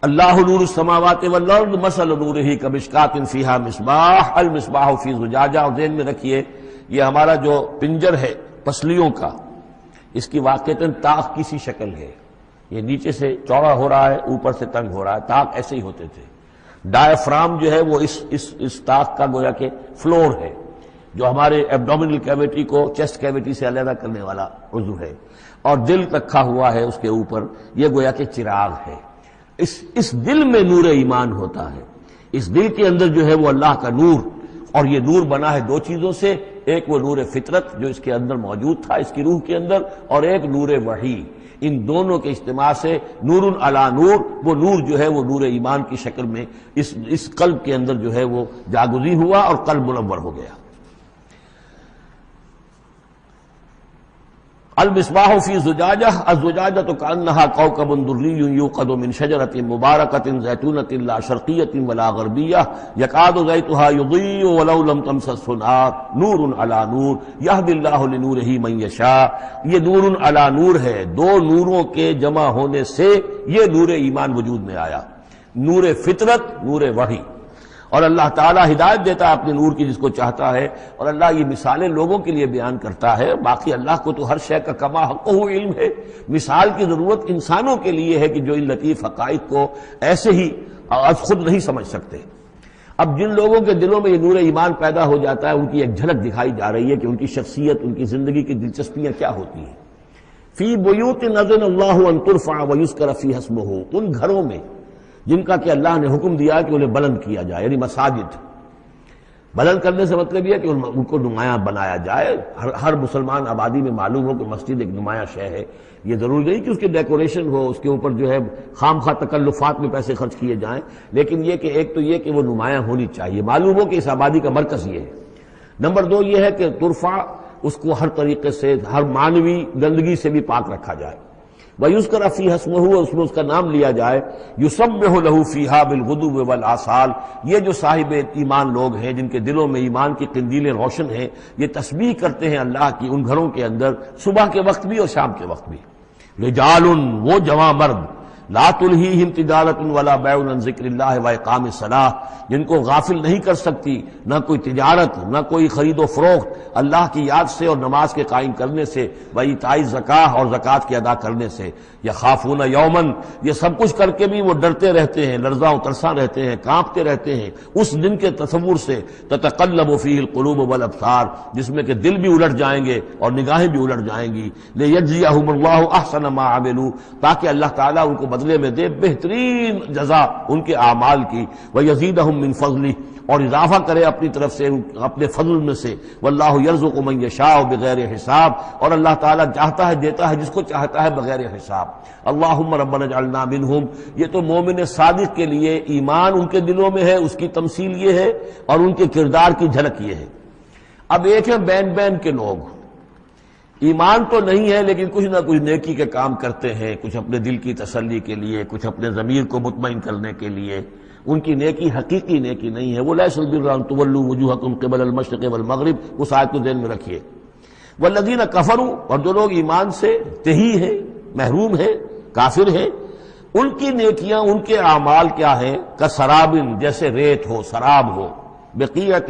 اللہ نور السماوات والارض مثل نورہ کمشکات فیہا مصباح المصباح فی زجاجہ. اور ذہن میں رکھیے یہ ہمارا جو پنجر ہے پسلیوں کا، اس کی واقعتاً طاق کی سی شکل ہے. یہ نیچے سے چوڑا ہو رہا ہے، اوپر سے تنگ ہو رہا ہے. طاق ایسے ہی ہوتے تھے. ڈائفرام جو ہے وہ اس طاق کا گویا کہ فلور ہے، جو ہمارے ایبڈومینل کیویٹی کو چیسٹ کیویٹی سے علیحدہ کرنے والا عضو ہے. اور دل رکھا ہوا ہے اس کے اوپر، یہ گویا کہ چراغ ہے. اس دل میں نور ایمان ہوتا ہے. اس دل کے اندر جو ہے وہ اللہ کا نور، اور یہ نور بنا ہے دو چیزوں سے. ایک وہ نور فطرت جو اس کے اندر موجود تھا، اس کی روح کے اندر، اور ایک نور وحی. ان دونوں کے اجتماع سے نور علی نور، وہ نور جو ہے وہ نور ایمان کی شکل میں اس قلب کے اندر جو ہے وہ جاگزی ہوا اور قلب منور ہو گیا. المصباح فی زجاجہ الزجاجۃ کأنہا کوکب دری یوقد من شجرۃ مبارکۃ زیتونۃ لا شرقیۃ ولا غربیہ یکاد زیتها یضیء ولو لم تمسسہ نار نور علی نور یہدی اللہ لنورہ من یشاء. یہ نور علی نور ہے. دو نوروں کے جمع ہونے سے یہ نور ایمان وجود میں آیا. نور فطرت، نور وحی. اور اللہ تعالیٰ ہدایت دیتا ہے اپنے نور کی جس کو چاہتا ہے. اور اللہ یہ مثالیں لوگوں کے لیے بیان کرتا ہے. باقی اللہ کو تو ہر شے کا کما حقہ علم ہے. مثال کی ضرورت انسانوں کے لیے ہے کہ جو ان لطیف حقائق کو ایسے ہی خود نہیں سمجھ سکتے. اب جن لوگوں کے دلوں میں یہ نور ایمان پیدا ہو جاتا ہے، ان کی ایک جھلک دکھائی جا رہی ہے کہ ان کی شخصیت، ان کی زندگی کی دلچسپیاں کیا ہوتی ہیں. فی بیوت اذن اللہ ان ترفع ویذکر فیہا اسمہ، ان گھروں میں جن کا کہ اللہ نے حکم دیا کہ انہیں بلند کیا جائے، یعنی مساجد. بلند کرنے سے مطلب یہ ہے کہ ان کو نمایاں بنایا جائے. ہر مسلمان آبادی میں معلوم ہو کہ مسجد ایک نمایاں شے ہے. یہ ضروری نہیں کہ اس کی ڈیکوریشن ہو، اس کے اوپر جو ہے خام خواہ تکلفات میں پیسے خرچ کیے جائیں، لیکن یہ کہ ایک تو یہ کہ وہ نمایاں ہونی چاہیے، معلوم ہو کہ اس آبادی کا مرکز یہ ہے. نمبر دو یہ ہے کہ ترفع، اس کو ہر طریقے سے، ہر معنوی گندگی سے بھی پاک رکھا جائے. وَيُذْكَرَ فِيهَا اسْمُهُ، اس میں اس کا نام لیا جائے. يُسَبِّحُ لَهُ فِيهَا بِالْغُدُوِّ وَالْآصَالِ، یہ جو صاحب ایمان لوگ ہیں جن کے دلوں میں ایمان کی قندیلیں روشن ہیں، یہ تسبیح کرتے ہیں اللہ کی ان گھروں کے اندر، صبح کے وقت بھی اور شام کے وقت بھی. رجال، وہ جواں مرد، لا تلہیہم تجارت ولا بیع عن ذکر اللہ واقام الصلاۃ، جن کو غافل نہیں کر سکتی نہ کوئی تجارت، نہ کوئی خرید و فروخت اللہ کی یاد سے اور نماز کے قائم کرنے سے، وایتاء الزکاۃ اور زکوٰۃ کے ادا کرنے سے. یخافون یومن، یہ سب کچھ کر کے بھی وہ ڈرتے رہتے ہیں، لرزاں و ترساں رہتے ہیں، کانپتے رہتے ہیں اس دن کے تصور سے. تتقلب فیہ القلوب والابصار، جس میں کہ دل بھی الٹ جائیں گے اور نگاہیں بھی الٹ جائیں گی. لیجزیہم اللہ احسن ما عملوا، تاکہ اللہ تعالیٰ ان کو بدلے میں دے بہترین جزا ان کے اعمال کی. وَيَزِيدَهُم مِّن فَضْلِهِ، اور اضافہ کرے اپنی طرف سے اپنے فضل میں سے. وَاللَّهُ يَرْزُقُ مَن يَشَاءُ بِغَيْرِ حساب، اور اللہ تعالیٰ چاہتا ہے دیتا ہے جس کو چاہتا ہے بغیر حساب. اللہم ربنا اجعلنا منہم، یہ تو مومن صادق کے لیے ایمان ان کے دلوں میں ہے، اس کی تمثیل یہ ہے، اور ان کے کردار کی جھلک یہ ہے. اب ایک ہے بین بین کے لوگ، ایمان تو نہیں ہے لیکن کچھ نہ کچھ نیکی کے کام کرتے ہیں، کچھ اپنے دل کی تسلی کے لیے، کچھ اپنے ضمیر کو مطمئن کرنے کے لیے. ان کی نیکی حقیقی نیکی نہیں ہے. وہ لیس البر ان تولوا وجوہکم قبل المشرق والمغرب، اس آیت کو ذہن میں رکھیے. والذین کفروا، اور جو لوگ ایمان سے تہی ہیں، محروم ہیں، کافر ہیں، ان کی نیکیاں، ان کے اعمال کیا ہیں؟ کسراب، جیسے ریت ہو، سراب ہو. بقیعۃ،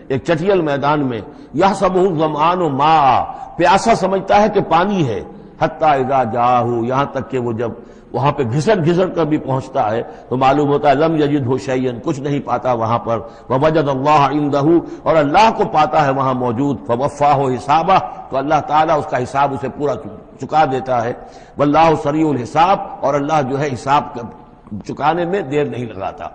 ایک چٹیل میدان میں. یحسبہ الظمآن ماء، پیاسا سمجھتا ہے کہ پانی ہے. حتی اذا جاءہ، یہاں تک کہ وہ جب وہاں پہ گھسٹ کر بھی پہنچتا ہے تو معلوم ہوتا ہے لم یجدہ شیئا، کچھ نہیں پاتا وہاں پر. ووجد اللہ عندہ، اور اللہ کو پاتا ہے وہاں موجود. فوفاہ حسابہ، تو اللہ تعالیٰ اس کا حساب اسے پورا چکا دیتا ہے. واللہ سریع الحساب، اور اللہ جو ہے حساب چکانے میں دیر نہیں لگاتا.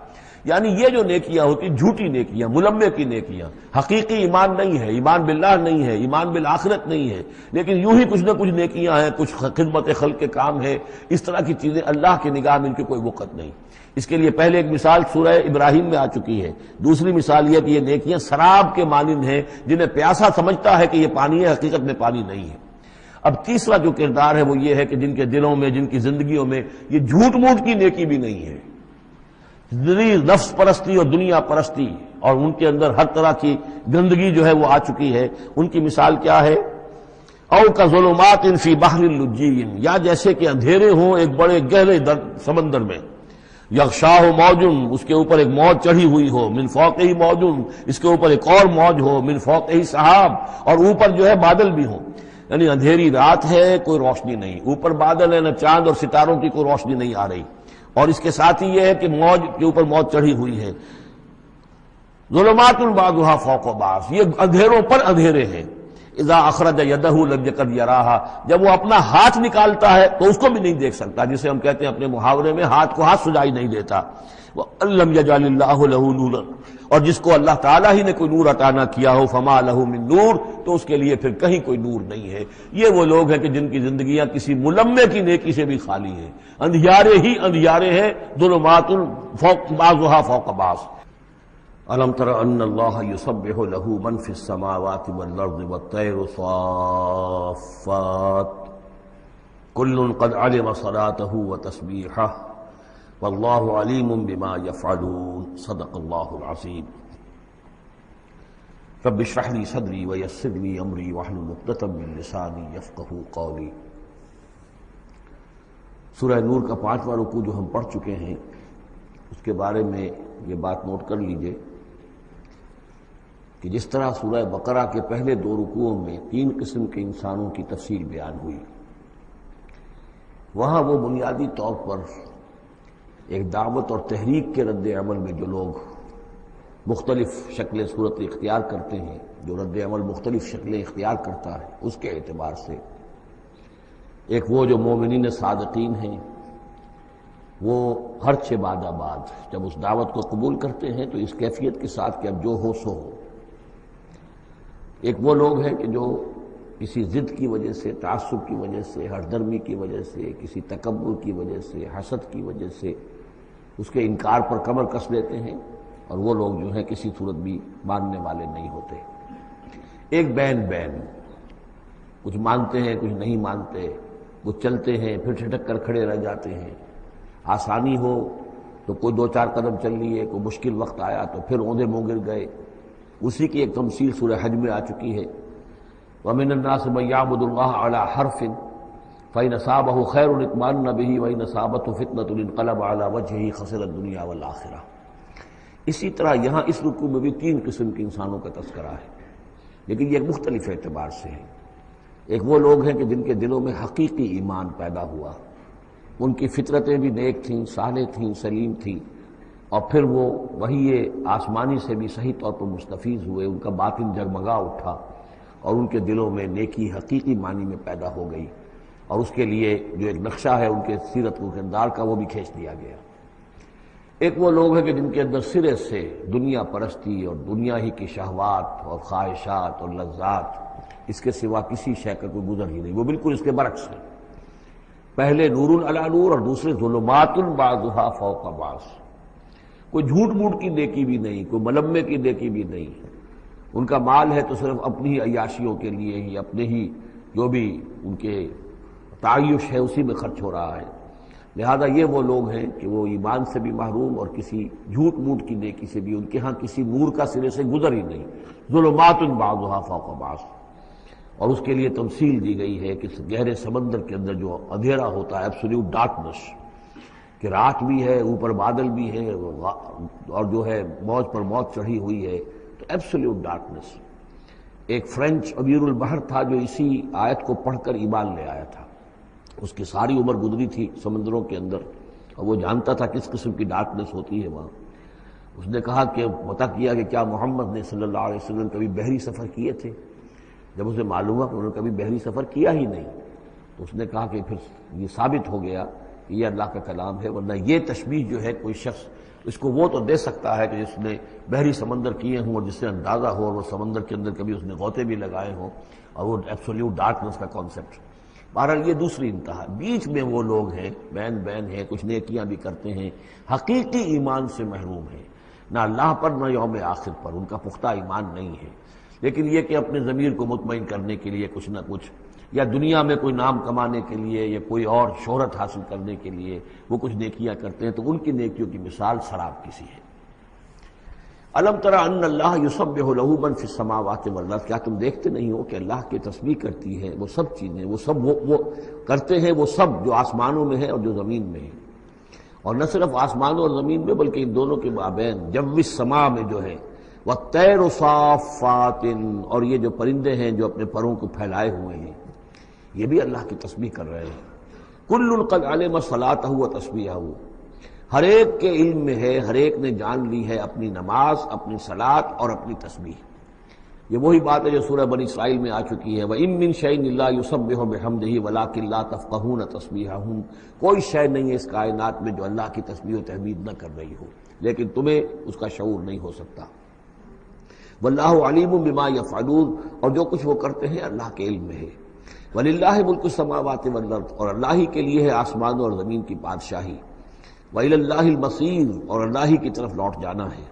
یعنی یہ جو نیکیاں ہوتی، جھوٹی نیکیاں، ملمے کی نیکیاں، حقیقی ایمان نہیں ہے، ایمان باللہ نہیں ہے، ایمان بالآخرت نہیں ہے، لیکن یوں ہی کچھ نہ کچھ نیکیاں ہیں، کچھ خدمت خلق کے کام ہے. اس طرح کی چیزیں اللہ کی نگاہ میں ان کی کوئی وقت نہیں. اس کے لیے پہلے ایک مثال سورہ ابراہیم میں آ چکی ہے. دوسری مثال یہ کہ یہ نیکیاں سراب کے مانند ہیں، جنہیں پیاسا سمجھتا ہے کہ یہ پانی ہے، حقیقت میں پانی نہیں ہے. اب تیسرا جو کردار ہے وہ یہ ہے کہ جن کے دلوں میں، جن کی زندگیوں میں یہ جھوٹ موٹ کی نیکی بھی نہیں ہے، نفس پرستی اور دنیا پرستی، اور ان کے اندر ہر طرح کی گندگی جو ہے وہ آ چکی ہے. ان کی مثال کیا ہے؟ او کظلمات فی بحر اللجی، یا جیسے کہ اندھیرے ہوں ایک بڑے گہرے سمندر میں. یغشاہ موجن، اس کے اوپر ایک موج چڑھی ہوئی ہو، من فوقہ موجن، اس کے اوپر ایک اور موج ہو، من فوقہ سحاب، اور اوپر جو ہے بادل بھی ہوں، یعنی اندھیری رات ہے، کوئی روشنی نہیں، اوپر بادل ہے، نہ چاند اور ستاروں کی کوئی روشنی نہیں آ رہی، اور اس کے ساتھ ہی یہ ہے کہ موج کے اوپر موج چڑھی ہوئی ہے۔ ظلمات بعضها فوق بعض، یہ اندھیروں پر اندھیرے ہیں۔ اذا اخرج یدہ لم یکد یراہا، جب وہ اپنا ہاتھ نکالتا ہے تو اس کو بھی نہیں دیکھ سکتا، جسے ہم کہتے ہیں اپنے محاورے میں ہاتھ کو ہاتھ سجائی نہیں دیتا۔ وَأَلَّمْ يَجْعَلِ اللَّهُ لَهُ نُورًا، اور جس کو اللہ تعالیٰ ہی نے کوئی نور عطا نہ کیا ہو، فما لہ من نور، تو اس کے لیے پھر کہیں کوئی نور نہیں ہے۔ یہ وہ لوگ ہیں کہ جن کی زندگیاں کسی ملمے کی نیکی سے بھی خالی ہیں، اندھیارے ہی اندھیارے ہیں، ظلمات فوق بعضها فوق بعض۔ أَلَمْ تَرَ أَنَّ اللَّهَ يُسَبِّحُ لَهُ مَنْ فِي السَّمَاوَاتِ وَالْأَرْضِ وَالطَّيْرُ صَافَّاتٍ كُلٌّ قَدْ عَلِمَ صَلَاتَهُ وَتَسْبِيحَهُ وَاللَّهُ عَلِيمٌ بِمَا يَفْعَلُونَ۔ صدق اللہ العظیم۔ رب اشرح لي صدری ويسر لي أمری واحلل عقدۃ من لسانی یفقہوا قولی۔ سورہ نور کا 5واں رکوع جو ہم پڑھ چکے ہیں، اس کے بارے میں یہ بات نوٹ کر لیجئے کہ جس طرح سورہ بقرہ کے پہلے 2 رکوعوں میں 3 قسم کے انسانوں کی تفصیل بیان ہوئی، وہاں وہ بنیادی طور پر ایک دعوت اور تحریک کے رد عمل میں جو لوگ مختلف شکلیں صورت اختیار کرتے ہیں، جو رد عمل مختلف شکلیں اختیار کرتا ہے، اس کے اعتبار سے ایک وہ جو مومنین صادقین ہیں، وہ ہر 6 بعد بعد جب اس دعوت کو قبول کرتے ہیں تو اس کیفیت کے ساتھ کہ اب جو ہو سو ہو۔ ایک وہ لوگ ہیں کہ جو کسی ضد کی وجہ سے، تعصب کی وجہ سے، ہردرمی کی وجہ سے، کسی تکبر کی وجہ سے، حسد کی وجہ سے اس کے انکار پر کمر کس لیتے ہیں، اور وہ لوگ جو ہیں کسی صورت بھی ماننے والے نہیں ہوتے۔ ایک بین کچھ مانتے ہیں، کچھ نہیں مانتے، کچھ چلتے ہیں پھر ٹھٹک کر کھڑے رہ جاتے ہیں، آسانی ہو تو کوئی 2-4 قدم چل لیے، کوئی مشکل وقت آیا تو پھر اوندے منہ گر گئے۔ اسی کی ایک تمثیل سورہ حج میں آ چکی ہے، وَمِنَ النَّاسِ مَن يَعْبُدُ اللَّهَ عَلَى حَرْفٍ فَإِنْ أَصَابَهُ خَيْرٌ اطْمَأَنَّ بِهِ وَإِنْ أَصَابَتْهُ فِتْنَةٌ انقلب عَلَى وَجْهِهِ خَسِرَ الدُّنْيَا وَالْآخِرَةَ۔ اسی طرح یہاں اس رکوع میں بھی 3 قسم کے انسانوں کا تذکرہ ہے، لیکن یہ مختلف اعتبار سے ہے۔ ایک وہ لوگ ہیں کہ جن کے دلوں میں حقیقی ایمان پیدا ہوا، ان کی فطرتیں بھی نیک تھیں، صالح تھیں، سلیم تھیں، اور پھر وہ وہی آسمانی سے بھی صحیح طور پر مستفیض ہوئے، ان کا باطن جگمگا اٹھا اور ان کے دلوں میں نیکی حقیقی معنی میں پیدا ہو گئی، اور اس کے لیے جو ایک نقشہ ہے ان کے سیرت و کردار کا وہ بھی کھینچ دیا گیا۔ ایک وہ لوگ ہیں کہ جن کے اندر سرے سے دنیا پرستی اور دنیا ہی کی شہوات اور خواہشات اور لذات، اس کے سوا کسی شے کا کوئی گزر ہی نہیں، وہ بالکل اس کے برعکس ہے۔ پہلے نور علی نور اور دوسرے ظلمات بعضها فوق بعض۔ کوئی جھوٹ موٹ کی نیکی بھی نہیں، کوئی ملمے کی نیکی بھی نہیں، ان کا مال ہے تو صرف اپنی ہی عیاشیوں کے لیے ہی، اپنے ہی جو بھی ان کے تعیش ہے اسی میں خرچ ہو رہا ہے۔ لہذا یہ وہ لوگ ہیں کہ وہ ایمان سے بھی محروم اور کسی جھوٹ موٹ کی نیکی سے بھی ان کے ہاں کسی نور کا سرے سے گزر ہی نہیں۔ ظلمات بعضها فوق بعض، اور اس کے لیے تمثیل دی گئی ہے کہ گہرے سمندر کے اندر جو اندھیرا ہوتا ہے، ایبسولوٹ ڈارکنس، کہ رات بھی ہے، اوپر بادل بھی ہے، اور جو ہے موج پر موج چڑھی ہوئی ہے، تو ایبسولوٹ ڈارکنس۔ ایک فرینچ امیر البحر تھا جو اسی آیت کو پڑھ کر ایمان لے آیا تھا، اس کی ساری عمر گزری تھی سمندروں کے اندر، اور وہ جانتا تھا کس قسم کی ڈارکنس ہوتی ہے وہاں۔ اس نے کہا کہ پتہ کیا کہ کیا محمد نے صلی اللہ علیہ وسلم کبھی بحری سفر کیے تھے؟ جب اسے معلوم ہوا کہ انہوں نے کبھی بحری سفر کیا ہی نہیں، تو اس نے کہا کہ پھر یہ ثابت ہو گیا کہ یہ اللہ کا کلام ہے، ورنہ یہ تشبیہ جو ہے کوئی شخص اس کو وہ تو دے سکتا ہے کہ جس نے بحری سمندر کیے ہوں اور جس سے اندازہ ہو، اور وہ سمندر کے اندر کبھی اس نے غوطے بھی لگائے ہوں، اور وہ ایبسولوٹ ڈارکنس کا کانسیپٹ۔ بہرحال یہ دوسری انتہا۔ بیچ میں وہ لوگ ہیں، بین ہیں، کچھ نیکیاں بھی کرتے ہیں، حقیقی ایمان سے محروم ہیں، نہ اللہ پر نہ یوم آخر پر ان کا پختہ ایمان نہیں ہے، لیکن یہ کہ اپنے ضمیر کو مطمئن کرنے کے لیے کچھ نہ کچھ، یا دنیا میں کوئی نام کمانے کے لیے یا کوئی اور شہرت حاصل کرنے کے لیے وہ کچھ نیکیاں کرتے ہیں، تو ان کی نیکیوں کی مثال سراب کسی ہے۔ الم تر ان اللہ یسبح لہ من فی السماوات والارض، کیا تم دیکھتے نہیں ہو کہ اللہ کی تسبیح کرتی ہے وہ سب چیزیں، وہ سب وہ کرتے ہیں وہ سب جو آسمانوں میں ہے اور جو زمین میں ہے، اور نہ صرف آسمان اور زمین میں بلکہ ان دونوں کے مابین جو السماء میں جو ہے والطیر صافات، اور یہ جو پرندے ہیں جو اپنے پروں کو پھیلائے ہوئے ہیں یہ بھی اللہ کی تسبیح کر رہے ہیں۔ کل قد علم صلاتہ و تسبیحہ، ہر ایک کے علم میں ہے، ہر ایک نے جان لی ہے اپنی نماز، اپنی صلاۃ اور اپنی تسبیح۔ یہ وہی بات ہے جو سورہ بنی اسرائیل میں آ چکی ہے، وَإِن مِّن شَيْءٍ إِلَّا يُسَبِّحُ بِحَمْدِهِ وَلَٰكِن لَّا تَفْقَهُونَ تَسْبِيحَهُم، کوئی شے نہیں ہے اس کائنات میں جو اللہ کی تسبیح و تحمید نہ کر رہی ہو، لیکن تمہیں اس کا شعور نہیں ہو سکتا۔ وَاللَّهُ عَلِيمٌ بِمَا يَفْعَلُونَ، اور جو کچھ وہ کرتے ہیں اللہ کے علم میں ہے۔ وَلِلَّهِ مُلْكُ السَّمَاوَاتِ وَالْأَرْضِ، اور اللہ ہی کے لیے ہے آسمان اور زمین کی بادشاہی۔ وَإِلَى اللَّهِ الْمَصِيرُ، اور اللہ ہی کی طرف لوٹ جانا ہے۔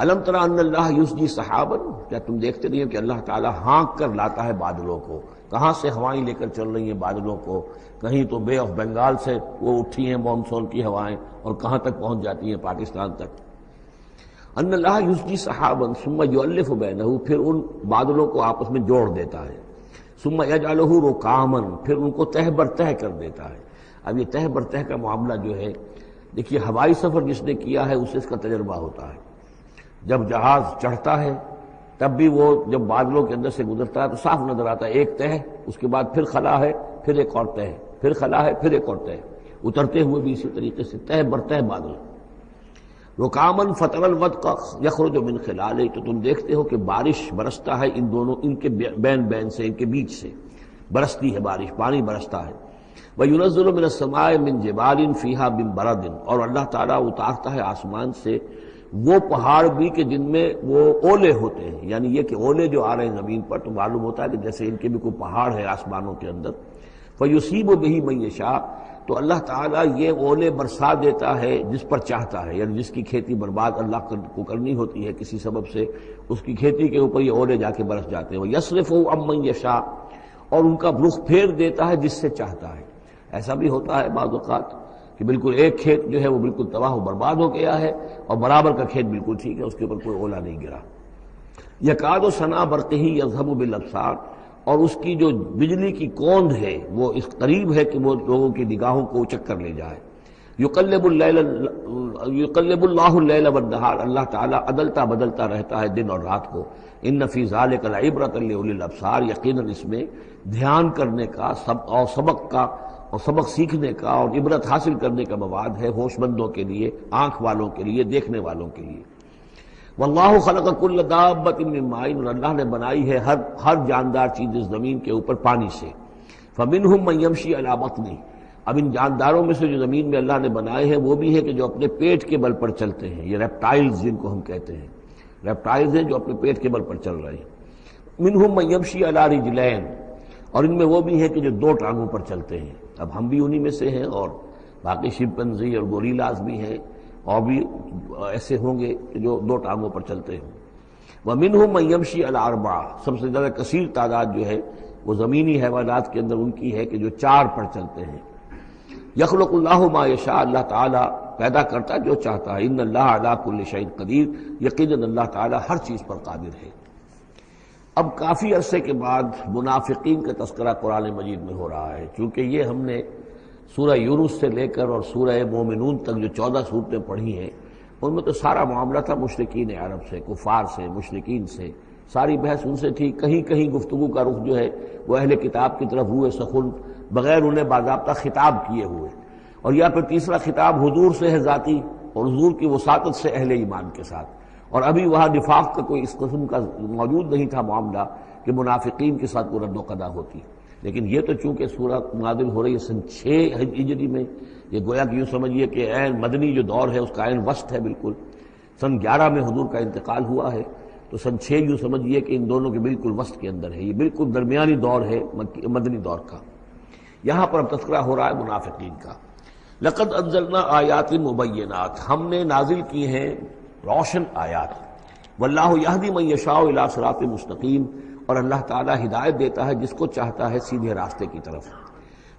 الم تر ان اللہ یسجی سحابا، کیا تم دیکھتے نہیں ہو کہ اللہ تعالیٰ ہانک کر لاتا ہے بادلوں کو؟ کہاں سے ہوائیں لے کر چل رہی ہیں بادلوں کو؟ کہیں تو بے آف بنگال سے وہ اٹھی ہیں مانسون کی ہوائیں اور کہاں تک پہنچ جاتی ہیں؟ پاکستان تک۔ ان اللہ یسجی سحابا ثم یؤلف بینہ، پھر ان بادلوں کو آپس میں جوڑ دیتا ہے۔ ثم یجعلہ رکاما، پھر ان کو تہ بر تہ کر دیتا ہے۔ اب یہ تہ بر تہ کا معاملہ جو ہے، دیکھیے ہوائی سفر جس نے کیا ہے اسے اس کا تجربہ ہوتا ہے۔ جب جہاز چڑھتا ہے تب بھی وہ جب بادلوں کے اندر سے گزرتا ہے تو صاف نظر آتا ہے ایک تہ، اس کے بعد پھر خلا ہے، پھر ایک اور تہ، پھر خلا ہے، پھر ایک اور تہ، اترتے ہوئے بھی اسی طریقے سے تہ بر تہ بادل۔ رکامن فتر الودق یخرج من خلالہ، تو تم دیکھتے ہو کہ بارش برستا ہے ان دونوں، ان کے بین سے، ان کے بیچ سے برستی ہے بارش، پانی برستا ہے۔ وَيُنَزِّلُ مِنَ السَّمَاءِ مِن جِبَالٍ فِيهَا مِن بَرَدٍ، اور اللہ تعالیٰ اتارتا ہے آسمان سے وہ پہاڑ بھی کہ جن میں وہ اولے ہوتے ہیں، یعنی یہ کہ اولے جو آ رہے ہیں زمین پر تو معلوم ہوتا ہے کہ جیسے ان کے بھی کوئی پہاڑ ہے آسمانوں کے اندر۔ فَيُصِيبُ بِهِ مَن يَشَاءُ، تو اللہ تعالیٰ یہ اولے برسا دیتا ہے جس پر چاہتا ہے، یعنی جس کی کھیتی برباد اللہ کو کرنی ہوتی ہے کسی سبب سے، اس کی کھیتی کے اوپر یہ اولے جا کے برس جاتے ہیں۔ وَيَصْرِفُهُ عَن مَن يَشَاءُ، اور ان کا رخ پھیر دیتا ہے جس سے چاہتا ہے۔ ایسا بھی ہوتا ہے بعض اوقات کہ بالکل ایک کھیت جو ہے وہ بالکل تباہ و برباد ہو گیا ہے اور برابر کا کھیت بالکل ٹھیک ہے، اس کے اوپر کوئی اولا نہیں گرا۔ یکاد سنا برقہ یذھب بالابصار، اور اس کی جو بجلی کی کوند ہے وہ اس قریب ہے کہ وہ لوگوں کی نگاہوں کو اچک کر لے جائے۔ یقلب اللہ اللیل والنہار، اللہ تعالیٰ عدلتا بدلتا رہتا ہے دن اور رات کو۔ ان فی ذلک لعبرۃ لاولی الابصار، یقیناً اس میں دھیان کرنے کا اور سبق سیکھنے کا اور عبرت حاصل کرنے کا مواد ہے ہوش مندوں کے لیے، آنکھ والوں کے لیے، دیکھنے والوں کے لیے۔ واللہ خلق کل دابۃ من ماء، اور اللہ نے بنائی ہے ہر جاندار چیز اس زمین کے اوپر پانی سے۔ فمنہم من یمشی علی بطنہ، اب ان جانداروں میں سے جو زمین میں اللہ نے بنائے ہیں وہ بھی ہے کہ جو اپنے پیٹ کے بل پر چلتے ہیں، یہ ریپٹائلز جن کو ہم کہتے ہیں، ریپٹائلز ہیں جو اپنے پیٹ کے بل پر چل رہے ہیں۔ منہم من یمشی علی رجلین، اور ان میں وہ بھی ہے کہ جو دو ٹانگوں پر چلتے ہیں۔ اب ہم بھی انہی میں سے ہیں، اور باقی شمپنزی اور گوریلاز بھی ہیں، اور بھی ایسے ہوں گے کہ جو دو ٹانگوں پر چلتے ہیں۔ وَمِنْهُمْ مَنْ يَمْشِي عَلَى أَرْبَعٍ، سب سے زیادہ کثیر تعداد جو ہے وہ زمینی حیوانات کے اندر ان کی ہے کہ جو چار پر چلتے ہیں۔ یخلق اللہ ما یشاء، اللہ تعالیٰ پیدا کرتا جو چاہتا ہے۔ ان اللہ علی کل شیء قدیر، یقیناً اللہ تعالیٰ ہر چیز پر قادر ہے۔ اب کافی عرصے کے بعد منافقین کا تذکرہ قرآن مجید میں ہو رہا ہے، چونکہ یہ ہم نے سورہ یونس سے لے کر اور سورہ مومنون تک جو 14 صورتیں پڑھی ہیں ان میں تو سارا معاملہ تھا مشرکین عرب سے، کفار سے، مشرکین سے، ساری بحث ان سے تھی۔ کہیں کہیں گفتگو کا رخ جو ہے وہ اہل کتاب کی طرف ہوئے سخن، بغیر انہیں باضابطہ خطاب کیے ہوئے، اور یا پھر تیسرا خطاب حضور سے ہے ذاتی، اور حضور کی وساطت سے اہل ایمان کے ساتھ، اور ابھی وہاں نفاق کا کوئی اس قسم کا موجود نہیں تھا معاملہ کہ منافقین کے ساتھ کوئی رد و قدا ہوتی۔ لیکن یہ تو چونکہ سورہ نازل ہو رہی ہے سن 6 ہجری میں، یہ گویا کہ یوں سمجھیے کہ عین مدنی جو دور ہے اس کا عین وسط ہے، بالکل سن 11 میں حضور کا انتقال ہوا ہے، تو سن 6 یوں سمجھیے کہ ان دونوں کے بالکل وسط کے اندر ہے، یہ بالکل درمیانی دور ہے مدنی دور کا۔ یہاں پر اب تذکرہ ہو رہا ہے منافقین کا۔ لقد انزلنا آیات مبینات، ہم نے نازل کی ہیں روشن آیات۔ واللہ یہدی من یشاء الی صراط مستقیم، اور اللہ تعالیٰ ہدایت دیتا ہے جس کو چاہتا ہے سیدھے راستے کی طرف۔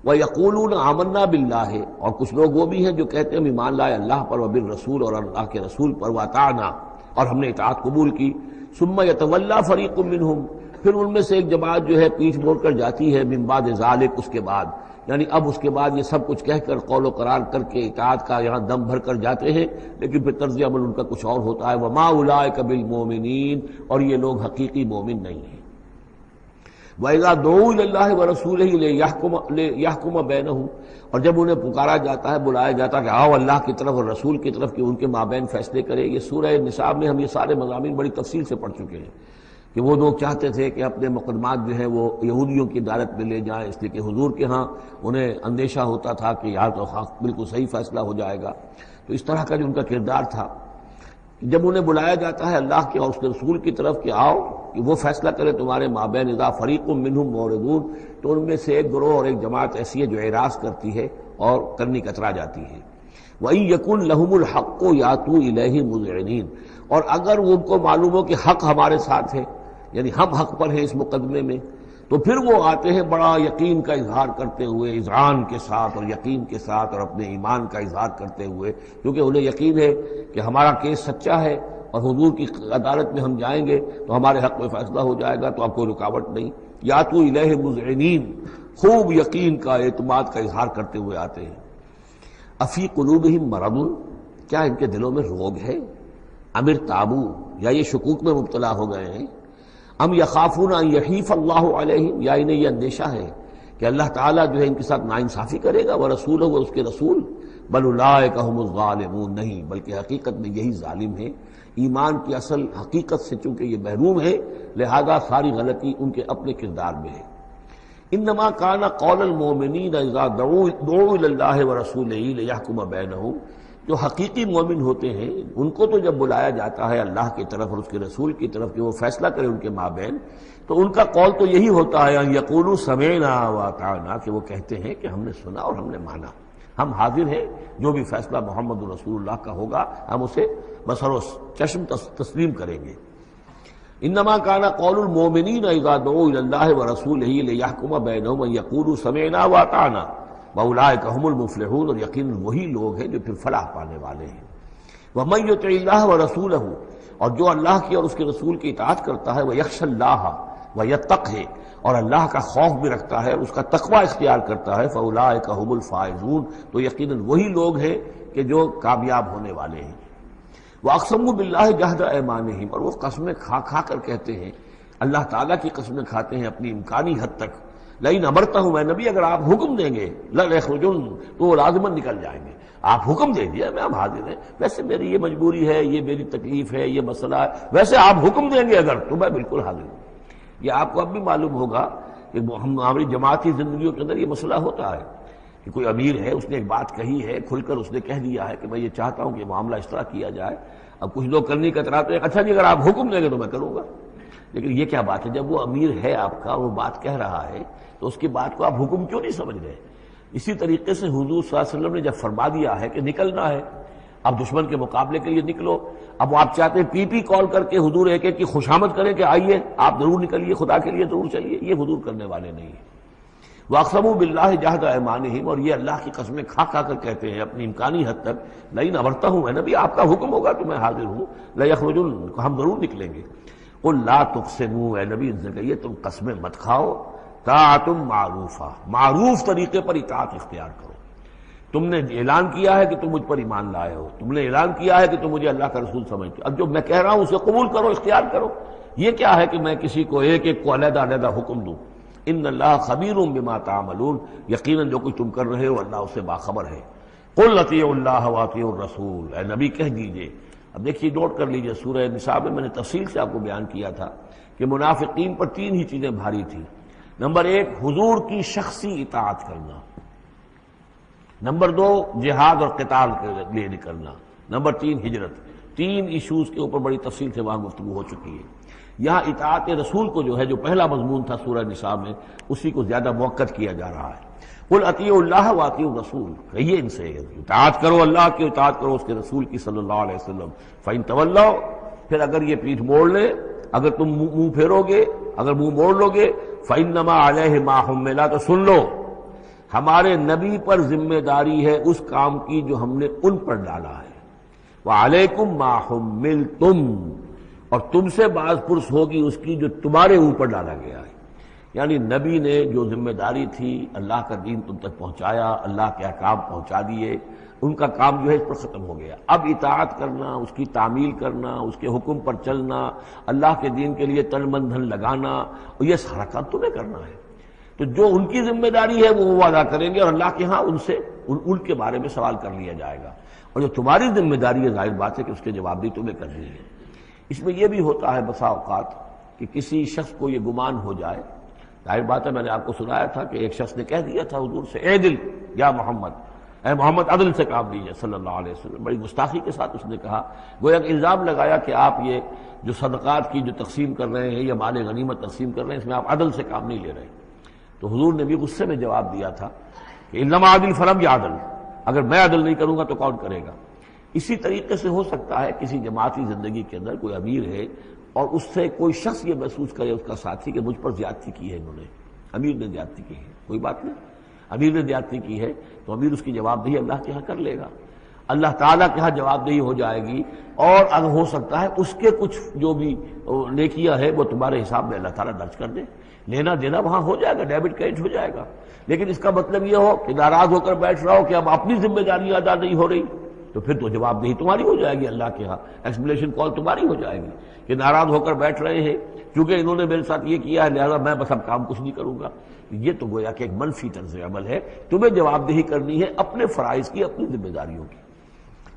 وَيَقُولُونَ آمَنَّا بِاللَّهِ، اور کچھ لوگ وہ بھی ہیں جو کہتے ہیں ہم ایمان لائے اللہ پر، وبالرسول، اور اللہ کے رسول پر، وَأَطَعْنَا، اور ہم نے اطاعت قبول کی۔ ثُمَّ يَتَوَلَّى فَرِيقٌ مِّنْهُمْ، پھر ان میں سے ایک جماعت جو ہے پیٹھ موڑ کر جاتی ہے من بعد ذالک، اس کے بعد، یعنی اب اس کے بعد یہ سب کچھ کہہ کر قول و قرار کر کے اطاعت کا یہاں دم بھر کر جاتے ہیں، لیکن پھر طرز عمل ان کا کچھ اور ہوتا ہے۔ وما اولئک بالمؤمنین، اور یہ لوگ حقیقی مومن نہیں ہیں۔ وَإِذَا دُعُوا إِلَى اللَّهِ وَرَسُولِهِ لِيَحْكُمَ بَيْنَهُمْ، اور جب انہیں پکارا جاتا ہے، بلایا جاتا ہے کہ آؤ اللہ کی طرف اور رسول کی طرف کہ ان کے مابین فیصلے کرے۔ یہ سورہ نساء میں ہم یہ سارے مضامین بڑی تفصیل سے پڑھ چکے ہیں کہ وہ لوگ چاہتے تھے کہ اپنے مقدمات جو ہیں وہ یہودیوں کی عدالت میں لے جائیں، اس لیے کہ حضور کے ہاں انہیں اندیشہ ہوتا تھا کہ یہاں تو بالکل صحیح فیصلہ ہو جائے گا۔ تو اس طرح کا جو ان کا کردار تھا، جب انہیں بلایا جاتا ہے اللہ کے اور اس کے رسول کی طرف کہ آؤ کہ وہ فیصلہ کرے تمہارے مابین، اذا فریق منہم معرضون، تو ان میں سے ایک گروہ اور ایک جماعت ایسی ہے جو اعراض کرتی ہے اور کرنی کترا جاتی ہے۔ وَإِن يَكُن لَهُمُ الْحَقُّ يَأْتُوا إِلَيْهِ مُذْعِنِينَ، اور اگر ان کو معلوم ہو کہ حق ہمارے ساتھ ہے، یعنی ہم حق پر ہیں اس مقدمے میں، تو پھر وہ آتے ہیں بڑا یقین کا اظہار کرتے ہوئے، اذعان کے ساتھ اور یقین کے ساتھ اور اپنے ایمان کا اظہار کرتے ہوئے، کیونکہ انہیں یقین ہے کہ ہمارا کیس سچا ہے اور حضور کی عدالت میں ہم جائیں گے تو ہمارے حق میں فیصلہ ہو جائے گا، تو اب کوئی رکاوٹ نہیں۔ یاتوا الیہ مذعنین، خوب یقین کا اعتماد کا اظہار کرتے ہوئے آتے ہیں۔ افی قلوبہم مرض، کیا ان کے دلوں میں روگ ہے؟ ام ارتابوا، یا یہ شکوک میں مبتلا ہو گئے ہیں؟ ام یخافون ان یحیف اللہ علیہم، یا انہیں یہ اندیشہ ہے کہ اللہ تعالیٰ جو ہے ان کے ساتھ ناانصافی کرے گا، ورسولہ، اور اس کے رسول، بل اولئک هم الظالمون، نہیں بلکہ حقیقت میں یہی ظالم ہیں۔ ایمان کی اصل حقیقت سے چونکہ یہ محروم ہے، لہذا ساری غلطی ان کے اپنے کردار میں ہے۔ انما کان قول المؤمنین اذا دعوا الی اللہ ورسولہ لیحکم بینہم، جو حقیقی مومن ہوتے ہیں ان کو تو جب بلایا جاتا ہے اللہ کی طرف اور اس کے رسول کی طرف کہ وہ فیصلہ کرے ان کے مابین، تو ان کا قول تو یہی ہوتا ہے ان یقولوا سمعنا واطعنا، کہ وہ کہتے ہیں کہ ہم نے سنا اور ہم نے مانا، ہم حاضر ہیں، جو بھی فیصلہ محمد رسول اللہ کا ہوگا ہم اسے بصر و چشم تسلیم کریں گے۔ انما کان قول المؤمنین اذا دعوا الی اللہ ورسولہ لیحکم بینہم ان یقولوا سمعنا واطعنا واولئک هم المفلحون، اور یقیناً وہی لوگ ہیں جو پھر فلاح پانے والے ہیں۔ ومن یطع اللہ ورسولہ، اور جو اللہ کی اور اس کے رسول کی اطاعت کرتا ہے، ویخشى اللہ ویتقہ، اور اللہ کا خوف بھی رکھتا ہے، اس کا تقوی اختیار کرتا ہے، فاولئک هم الفائزون، تو یقیناً وہی لوگ ہیں کہ جو کامیاب ہونے والے ہیں۔ واقسموا باللہ جہد ایمانہم، اور وہ قسمیں کھا کھا کر کہتے ہیں، اللہ تعالیٰ کی قسمیں کھاتے ہیں اپنی امکانی حد تک، لئن امرتہم، اے نبی اگر آپ حکم دیں گے، لَيَخْرُجُنَّ، تو وہ لازماً نکل جائیں گے۔ آپ حکم دے دیا میں اب حاضر ہیں، ویسے میری یہ مجبوری ہے، یہ میری تکلیف ہے، یہ مسئلہ ہے، ویسے آپ حکم دیں گے اگر تو میں بالکل حاضر ہوں۔ یہ آپ کو اب بھی معلوم ہوگا کہ ہماری جماعتی زندگیوں کے اندر یہ مسئلہ ہوتا ہے کہ کوئی امیر ہے، اس نے ایک بات کہی ہے، کھل کر اس نے کہہ دیا ہے کہ میں یہ چاہتا ہوں کہ معاملہ اس طرح کیا جائے۔ اب کچھ لوگ کرنے کتراتے ہیں، اچھا جی اگر آپ حکم دیں گے تو میں کروں گا، لیکن یہ کیا بات ہے؟ جب وہ امیر ہے آپ کا، وہ بات کہہ رہا ہے، تو اس کی بات کو آپ حکم کیوں نہیں سمجھ رہے؟ اسی طریقے سے حضور صلی اللہ علیہ وسلم نے جب فرما دیا ہے کہ نکلنا ہے، اب دشمن کے مقابلے کے لیے نکلو، اب آپ چاہتے ہیں پی پی کال کر کے حضور ایک ایک کی خوشامد کریں کہ آئیے آپ ضرور نکلیے، خدا کے لیے ضرور چلیے، یہ حضور کرنے والے نہیں ہیں۔ واقسموا باللہ جہد ایمانہم، اور یہ اللہ کی قسمیں کھا کھا کر کہتے ہیں اپنی امکانی حد تک، لئن امرتہم، اے نبی آپ کا حکم ہوگا تو میں حاضر ہوں، لیخرجن، ہم ضرور نکلیں گے۔ قل لا تقسموا، اے نبی ان سے کہیے تم قسمیں مت کھاؤ، طاعۃ معروفہ، معروف طریقے پر اطاعت اختیار کرو۔ تم نے اعلان کیا ہے کہ تم مجھ پر ایمان لائے ہو، تم نے اعلان کیا ہے کہ تم مجھے اللہ کا رسول سمجھتے ہو، اب جو میں کہہ رہا ہوں اسے قبول کرو، اختیار کرو۔ یہ کیا ہے کہ میں کسی کو ایک ایک کو علیحدہ علیحدہ حکم دوں؟ ان اللہ خبیر بما تعملون، یقیناً جو کچھ تم کر رہے ہو اللہ اس سے باخبر ہے۔ قل اطیعوا اللہ واطیعوا الرسول، اے نبی کہہ دیجئے۔ اب دیکھیے نوٹ کر لیجئے، سورہ نساء میں نے تفصیل سے آپ کو بیان کیا تھا کہ منافقین پر تین ہی چیزیں بھاری تھیں۔ نمبر ایک، حضور کی شخصی اطاعت کرنا۔ نمبر دو، جہاد اور قتال کے لیے نکلنا۔ نمبر تین، ہجرت۔ تین ایشوز کے اوپر بڑی تفصیل سے وہاں گفتگو ہو چکی ہے۔ یہاں اطاعت رسول کو جو ہے، جو پہلا مضمون تھا سورہ نساء میں، اسی کو زیادہ موقت کیا جا رہا ہے۔ قل اطیعوا اللہ واطیعوا الرسول، کہیے ان سے اطاعت کرو، اللہ کی اطاعت کرو، اس کے رسول کی صلی اللہ علیہ وسلم۔ فإن تولوا، پھر اگر یہ پیٹھ موڑ لے، اگر تم منہ پھیرو گے، اگر منہ موڑ لو گے، فإنما علیہ ما حمل، تو سن لو ہمارے نبی پر ذمہ داری ہے اس کام کی جو ہم نے ان پر ڈالا ہے۔ وعلیکم ما حملتم، اور تم سے باز پرس ہوگی اس کی جو تمہارے اوپر ڈالا گیا ہے۔ یعنی نبی نے جو ذمہ داری تھی اللہ کا دین تم تک پہنچایا، اللہ کے احکام پہنچا دیے، ان کا کام جو ہے اس پر ختم ہو گیا۔ اب اطاعت کرنا، اس کی تعمیل کرنا، اس کے حکم پر چلنا، اللہ کے دین کے لیے تن من دھن لگانا، اور یہ سارا کام تمہیں کرنا ہے۔ تو جو ان کی ذمہ داری ہے وہ ادا کریں گے، اور اللہ کے ہاں ان کے بارے میں سوال کر لیا جائے گا، اور جو تمہاری ذمہ داری ہے ظاہر بات ہے کہ اس کے جواب بھی تمہیں کرنی ہے۔ اس میں یہ بھی ہوتا ہے بسا اوقات کہ کسی شخص کو یہ گمان ہو جائے، ظاہر بات ہے میں نے آپ کو سنایا تھا کہ ایک شخص نے کہہ دیا تھا حضور سے، اے دل یا محمد، اے محمد عدل سے کام لیجیے صلی اللہ علیہ وسلم۔ بڑی گستاخی کے ساتھ اس نے کہا، گویا کہ الزام لگایا کہ آپ یہ جو صدقات کی جو تقسیم کر رہے ہیں یا مال غنیمت تقسیم کر رہے ہیں اس میں آپ عدل سے کام نہیں لے رہے۔ تو حضور نے بھی غصے میں جواب دیا تھا کہ انما عدل فلم یا عدل، اگر میں عدل نہیں کروں گا تو کون کرے گا۔ اسی طریقے سے ہو سکتا ہے کسی جماعتی زندگی کے اندر کوئی امیر ہے اور اس سے کوئی شخص یہ محسوس کرے اس کا ساتھی کہ مجھ پر زیادتی کی ہے انہوں نے، امیر نے زیادتی کی ہے، کوئی بات نہیں، امیر نے زیادتی کی ہے تو امیر اس کی جواب دہی اللہ کے ہاں کر لے گا، اللہ تعالیٰ کے ہاں جواب دہی ہو جائے گی، اور اگر ہو سکتا ہے اس کے کچھ جو بھی نیکیاں ہے وہ تمہارے حساب میں اللہ تعالیٰ درج کر دے، لینا دینا وہاں ہو جائے گا، ڈیبٹ کریڈٹ ہو جائے گا۔ لیکن اس کا مطلب یہ ہو کہ ناراض ہو کر بیٹھ رہا ہو کہ اب اپنی ذمہ داری ادا نہیں ہو رہی، تو پھر تو جواب دہی تمہاری ہو جائے گی اللہ کے ہاں، ایکسپلیشن کال تمہاری ہو جائے گی کہ ناراض ہو کر بیٹھ رہے ہیں کیونکہ انہوں نے میرے ساتھ یہ کیا ہے لہذا میں بس اب کام کچھ نہیں کروں گا۔ یہ تو گویا کہ ایک منفی طرز عمل ہے، تمہیں جواب دہی کرنی ہے اپنے فرائض کی، اپنی ذمہ داریوں کی۔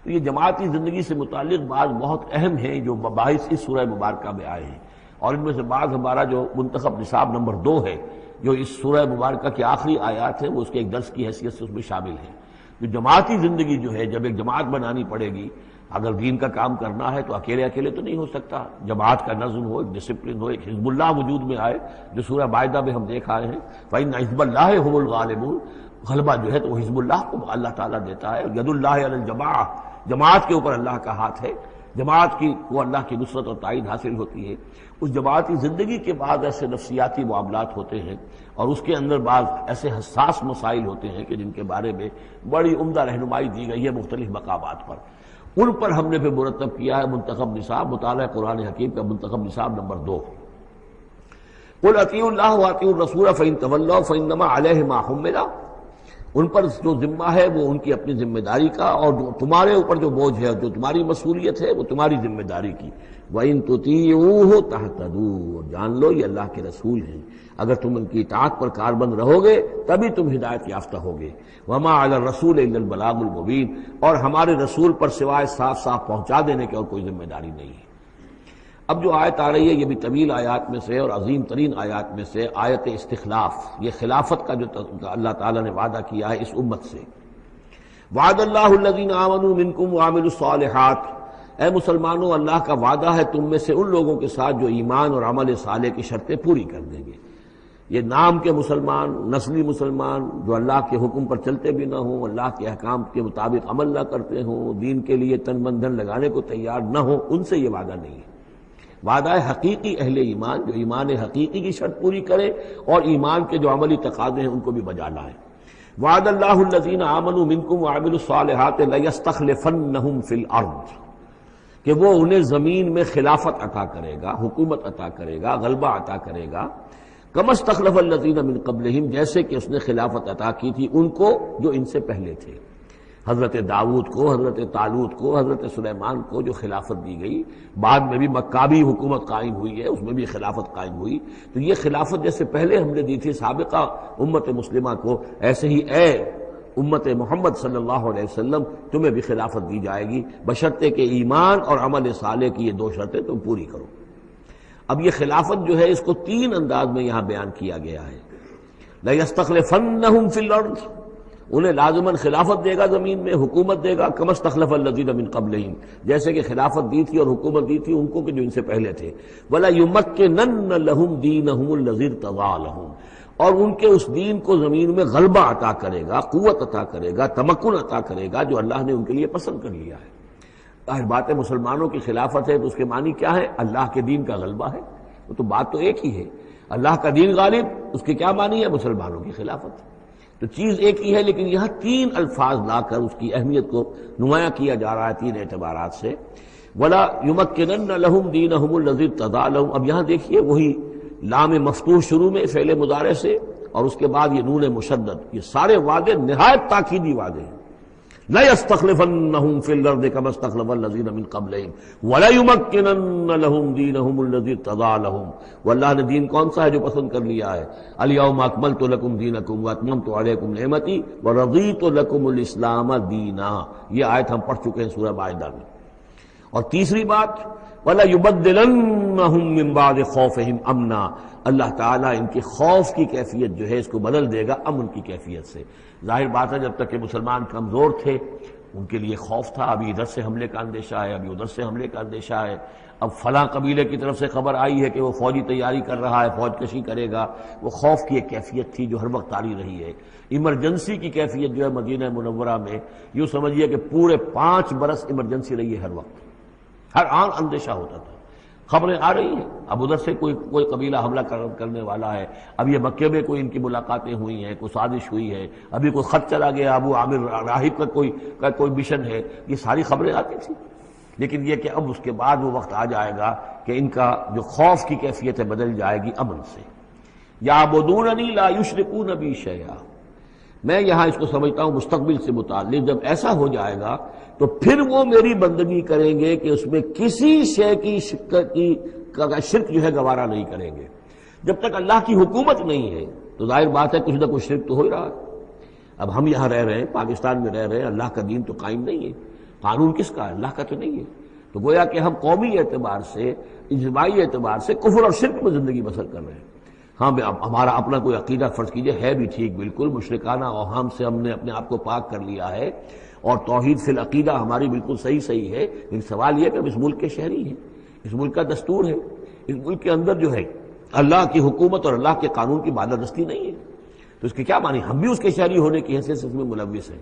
تو یہ جماعتی زندگی سے متعلق بعض بہت اہم ہیں جو مباحث اس سورہ مبارکہ میں آئے ہیں، اور ان میں سے بعض ہمارا جو منتخب نصاب نمبر 2 ہے جو اس سورہ مبارکہ کی آخری آیات ہیں وہ اس کے ایک درس کی حیثیت سے اس میں شامل ہے۔ جو جماعتی زندگی جو ہے جب ایک جماعت بنانی پڑے گی، اگر دین کا کام کرنا ہے تو اکیلے اکیلے تو نہیں ہو سکتا، جماعت کا نظم ہو، ایک ڈسپلن ہو، ایک حزب اللہ وجود میں آئے جو سورہ مائدہ میں ہم دیکھ آئے ہیں، فَإِنَّ حِزْبَ اللَّهِ هُمُ الْغَالِبُونَ، غلبہ جو ہے تو وہ حزب اللہ کو اللہ تعالیٰ دیتا ہے، ید اللہ علی الجماعہ، جماعت کے اوپر اللہ کا ہاتھ ہے، جماعت کی کو اللہ کی نصرت اور تائید حاصل ہوتی ہے۔ اس جماعتی زندگی کے بعد ایسے نفسیاتی معاملات ہوتے ہیں اور اس کے اندر بعض ایسے حساس مسائل ہوتے ہیں کہ جن کے بارے میں بڑی عمدہ رہنمائی دی گئی ہے مختلف مقامات پر، ان پر ہم نے پھر مرتب کیا ہے منتخب نصاب، مطالعہ قرآن حکیم کا منتخب نصاب نمبر 2۔ قل اطیعوا اللہ واطیعوا الرسول فإن تولوا فإنما علیہ ما حمل، ان پر جو ذمہ ہے وہ ان کی اپنی ذمہ داری کا، اور جو تمہارے اوپر جو بوجھ ہے جو تمہاری مسئولیت ہے وہ تمہاری ذمہ داری کی۔ وَإِن تُطِيعُوهُ تَهْتَدُوا، اور جان لو یہ اللہ کے رسول ہیں، اگر تم ان کی اطاعت پر کاربند رہو گے تبھی تم ہدایت یافتہ ہوگے۔ وَمَا عَلَى الرَّسُولِ إِلَّا الْبَلَاغُ الْمُبِينُ، اور ہمارے رسول پر سوائے صاف صاف پہنچا دینے کے اور کوئی ذمہ داری نہیں ہے۔ اب جو آیت آ رہی ہے یہ بھی طویل آیات میں سے اور عظیم ترین آیات میں سے آیت استخلاف، یہ خلافت کا جو اللہ تعالیٰ نے وعدہ کیا ہے اس امت سے۔ وعد اللہ الذین آمنوا منکم وعملوا الصالحات، اے مسلمانوں اللہ کا وعدہ ہے تم میں سے ان لوگوں کے ساتھ جو ایمان اور عمل صالح کی شرطیں پوری کر دیں گے۔ یہ نام کے مسلمان، نسلی مسلمان جو اللہ کے حکم پر چلتے بھی نہ ہوں، اللہ کے احکام کے مطابق عمل نہ کرتے ہوں، دین کے لیے تن من دھن لگانے کو تیار نہ ہوں، ان سے یہ وعدہ نہیں ہے۔ وعدہ ہے حقیقی اہل ایمان جو ایمان حقیقی کی شرط پوری کرے اور ایمان کے جو عملی تقاضے ہیں ان کو بھی بجا لائیں۔ وعد اللہ الذین آمنوا منکم وعملوا الصالحات لیستخلفنہم فی الارض، کہ وہ انہیں زمین میں خلافت عطا کرے گا، حکومت عطا کرے گا، غلبہ عطا کرے گا، کما استخلف الذین من قبلہم، جیسے کہ اس نے خلافت عطا کی تھی ان کو جو ان سے پہلے تھے، حضرت داؤد کو، حضرت طالوت کو، حضرت سلیمان کو جو خلافت دی گئی، بعد میں بھی مکابی حکومت قائم ہوئی ہے، اس میں بھی خلافت قائم ہوئی، تو یہ خلافت جیسے پہلے ہم نے دی تھی سابقہ امت مسلمہ کو، ایسے ہی اے امت محمد صلی اللہ علیہ وسلم تمہیں بھی خلافت دی جائے گی، بشرطے کہ ایمان اور عمل صالح کی یہ 2 شرطیں تم پوری کرو۔ اب یہ خلافت جو ہے اس کو 3 انداز میں یہاں بیان کیا گیا ہے۔ لَيَسْتَخْلِفَنَّهُمْ فِي الْأَرْضِ، انہیں لازماً خلافت دے گا زمین میں، حکومت دے گا، كَمَا اسْتَخْلَفَ الَّذِينَ مِن قَبْلِهِمْ، جیسے کہ خلافت دی تھی اور حکومت دی تھی ان کو کہ جو ان سے پہلے تھے۔ وَلَيُمَكِّنَنَّ لَهُمْ دِينَهُمُ الَّذِي ارْتَضَىٰ لَهُمْ، اور ان کے اس دین کو زمین میں غلبہ عطا کرے گا، قوت عطا کرے گا، تمکن عطا کرے گا جو اللہ نے ان کے لیے پسند کر لیا ہے۔ ظاہر بات ہے مسلمانوں کی خلافت ہے تو اس کے معنی کیا ہے؟ اللہ کے دین کا غلبہ ہے، وہ تو بات تو ایک ہی ہے، اللہ کا دین غالب، اس کے کیا معنی ہے؟ مسلمانوں کی خلافت، تو چیز ایک ہی ہے، لیکن یہاں 3 الفاظ لا کر اس کی اہمیت کو نمایاں کیا جا رہا ہے 3 اعتبارات سے۔ ولا یمکنن لہم دینہم الذی ارتضی لہم. اب یہاں دیکھیے وہی لام مفتوح شروع میں فعل مضارع سے اور اس کے بعد یہ نون مشدد، یہ سارے وعدے نہایت تاکیدی وعدے ہیں. لَيَسْتَخْلِفَنَّهُمْ فِي الْأَرْضِ كَمَا اسْتَخْلَفَ الَّذِينَ مِنْ قَبْلِهِمْ وَلَيُمَكِّنَنَّ لَهُمْ دِينَهُمُ الَّذِي ارْتَضَىٰ لَهُمْ. واللہ نے دین کون سا ہے جو پسند کر لیا ہے؟ الْيَوْمَ أَكْمَلْتُ لَكُمْ دِينَكُمْ وَأَتْمَمْتُ عَلَيْكُمْ نِعْمَتِي وَرَضِيتُ لَكُمُ الْإِسْلَامَ دِينًا. یہ آیت ہم پڑھ چکے ہیں سورہ مائدہ میں. اور تیسری بات وَلَيُبَدِّلَنَّهُمْ مِنْ بَعْدِ خَوْفِهِمْ أَمْنًا. اللہ تعالیٰ ان کے خوف کی کیفیت جو ہے اس کو بدل دے گا امن کی کیفیت سے. ظاہر بات ہے جب تک کہ مسلمان کمزور تھے ان کے لیے خوف تھا، ابھی ادھر سے حملے کا اندیشہ ہے، ابھی ادھر سے حملے کا اندیشہ ہے. اب فلاں قبیلے کی طرف سے خبر آئی ہے کہ وہ فوجی تیاری کر رہا ہے، فوج کشی کرے گا. وہ خوف کی ایک کیفیت تھی جو ہر وقت طاری رہی ہے. ایمرجنسی کی کیفیت جو ہے مدینہ منورہ میں یوں سمجھیے کہ پورے 5 برس ایمرجنسی رہی ہے. ہر وقت ہر آن اندیشہ ہوتا تھا. خبریں آ رہی ہیں اب ادھر سے کوئی قبیلہ حملہ کرنے والا ہے. اب یہ مکے میں کوئی ان کی ملاقاتیں ہوئی ہیں، کوئی سازش ہوئی ہے، ابھی کوئی خط چلا گیا ابو عامر راہب کا کوئی مشن ہے. یہ ساری خبریں آتی تھیں. لیکن یہ کہ اب اس کے بعد وہ وقت آ جائے گا کہ ان کا جو خوف کی کیفیت ہے بدل جائے گی امن سے. یعبدوننی لا یشرکون بی شیئا. میں یہاں اس کو سمجھتا ہوں مستقبل سے متعلق. جب ایسا ہو جائے گا تو پھر وہ میری بندگی کریں گے کہ اس میں کسی شے کی شرک جو ہے گوارا نہیں کریں گے. جب تک اللہ کی حکومت نہیں ہے تو ظاہر بات ہے کچھ نہ کچھ شرک تو ہو ہی رہا ہے. اب ہم یہاں رہ رہے ہیں، پاکستان میں رہ رہے ہیں، اللہ کا دین تو قائم نہیں ہے. قانون کس کا ہے؟ اللہ کا تو نہیں ہے. تو گویا کہ ہم قومی اعتبار سے، اجتماعی اعتبار سے کفر اور شرک میں زندگی بسر کر رہے ہیں. ہاں ہمارا اپنا کوئی عقیدہ فرض کیجئے ہے بھی ٹھیک، بالکل مشرکانہ اوہام سے ہم نے اپنے آپ کو پاک کر لیا ہے اور توحید فی العقیدہ ہماری بالکل صحیح ہے. لیکن سوال یہ کہ ہم اس ملک کے شہری ہیں، اس ملک کا دستور ہے، اس ملک کے اندر جو ہے اللہ کی حکومت اور اللہ کے قانون کی بالادستی نہیں ہے. تو اس کے کیا معنی؟ ہم بھی اس کے شہری ہونے کی حیثیت سے اس میں ملوث ہیں.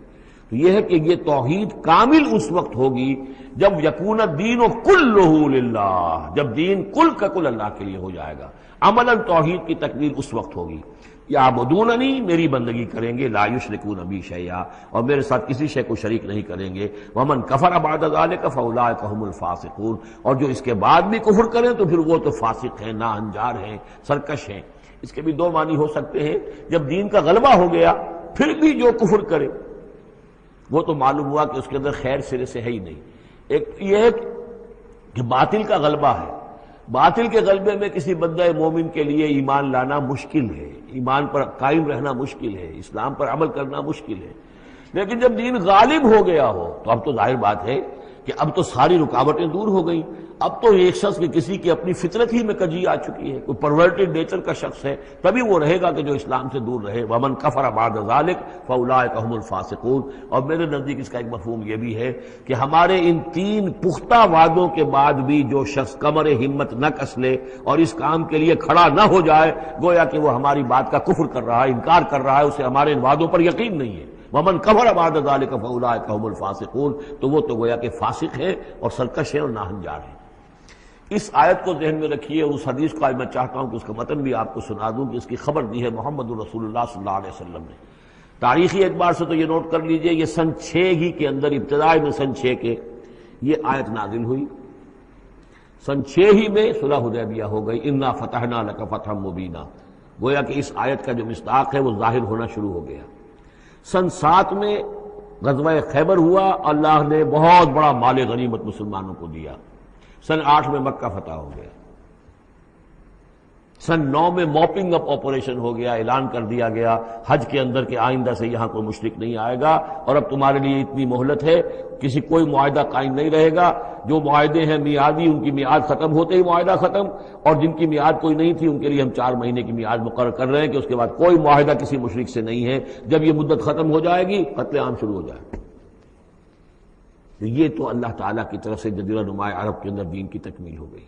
تو یہ ہے کہ یہ توحید کامل اس وقت ہوگی جب یکون الدین کلہ للہ، جب دین کل کا کل اللہ کے لیے ہو جائے گا. عملاً توحید کی تکمیل اس وقت ہوگی. یعبدوننی، میری بندگی کریں گے، لا یشرکون بی شیئا، اور میرے ساتھ کسی شے کو شریک نہیں کریں گے. ومن کفر بعد ذلک فاولئک هم الفاسقون. اور جو اس کے بعد بھی کفر کریں تو پھر وہ تو فاسق ہیں، ناہنجار ہیں، سرکش ہیں. اس کے بھی دو معنی ہو سکتے ہیں. جب دین کا غلبہ ہو گیا پھر بھی جو کفر کرے وہ تو معلوم ہوا کہ اس کے اندر خیر سرے سے ہے ہی نہیں. ایک یہ ہے کہ باطل کا غلبہ ہے. باطل کے غلبے میں کسی بندہ مومن کے لیے ایمان لانا مشکل ہے، ایمان پر قائم رہنا مشکل ہے، اسلام پر عمل کرنا مشکل ہے. لیکن جب دین غالب ہو گیا ہو تو اب تو ظاہر بات ہے کہ اب تو ساری رکاوٹیں دور ہو گئیں. اب تو ایک شخص کی کسی کی اپنی فطرت ہی میں کجی آ چکی ہے، کوئی پرورٹڈ نیچر کا شخص ہے تبھی وہ رہے گا کہ جو اسلام سے دور رہے. ومن کفر بعد ذلک فاولئک هم الفاسقون. اور میرے نزدیک اس کا ایک مفہوم یہ بھی ہے کہ ہمارے ان 3 پختہ وعدوں کے بعد بھی جو شخص کمر ہمت نہ کس لے اور اس کام کے لیے کھڑا نہ ہو جائے گویا کہ وہ ہماری بات کا کفر کر رہا ہے، انکار کر رہا ہے، اسے ہمارے ان وعدوں پر یقین نہیں ہے. ومن کفر بعد ذلک فاولئک هم الفاسقون. تو وہ تو گویا کہ فاسق ہے اور سرکش ہے اور ناہنجار ہے. اس آیت کو ذہن میں رکھیے. اس حدیث کو آج میں چاہتا ہوں کہ اس کا متن بھی آپ کو سنا دوں کہ اس کی خبر دی ہے محمد رسول اللہ صلی اللہ علیہ وسلم نے. تاریخی اعتبار سے تو یہ نوٹ کر لیجئے یہ سن 6 ہی کے اندر، ابتدائی میں سن 6 کے یہ آیت نازل ہوئی. سن 6 ہی میں صلح حدیبیہ ہو گئی. انا فتحنا لک فتحا مبینا. گویا کہ اس آیت کا جو مصداق ہے وہ ظاہر ہونا شروع ہو گیا. سن 7 میں غزوہ خیبر ہوا، اللہ نے بہت بڑا مال غنیمت مسلمانوں کو دیا. سن 8 میں مکہ فتح ہو گیا. سن 9 میں موپنگ اپ آپریشن ہو گیا، اعلان کر دیا گیا حج کے اندر کہ آئندہ سے یہاں کوئی مشرک نہیں آئے گا اور اب تمہارے لیے اتنی مہلت ہے، کسی کوئی معاہدہ قائم نہیں رہے گا. جو معاہدے ہیں میعادی ان کی میعاد ختم ہوتے ہی معاہدہ ختم، اور جن کی میعاد کوئی نہیں تھی ان کے لیے ہم 4 مہینے کی میعاد مقرر کر رہے ہیں کہ اس کے بعد کوئی معاہدہ کسی مشرک سے نہیں ہے. جب یہ مدت ختم ہو جائے گی قتل عام شروع ہو جائے گا. یہ تو اللہ تعالیٰ کی طرف سے جزیرہ نماء عرب کے اندر دین کی تکمیل ہو گئی،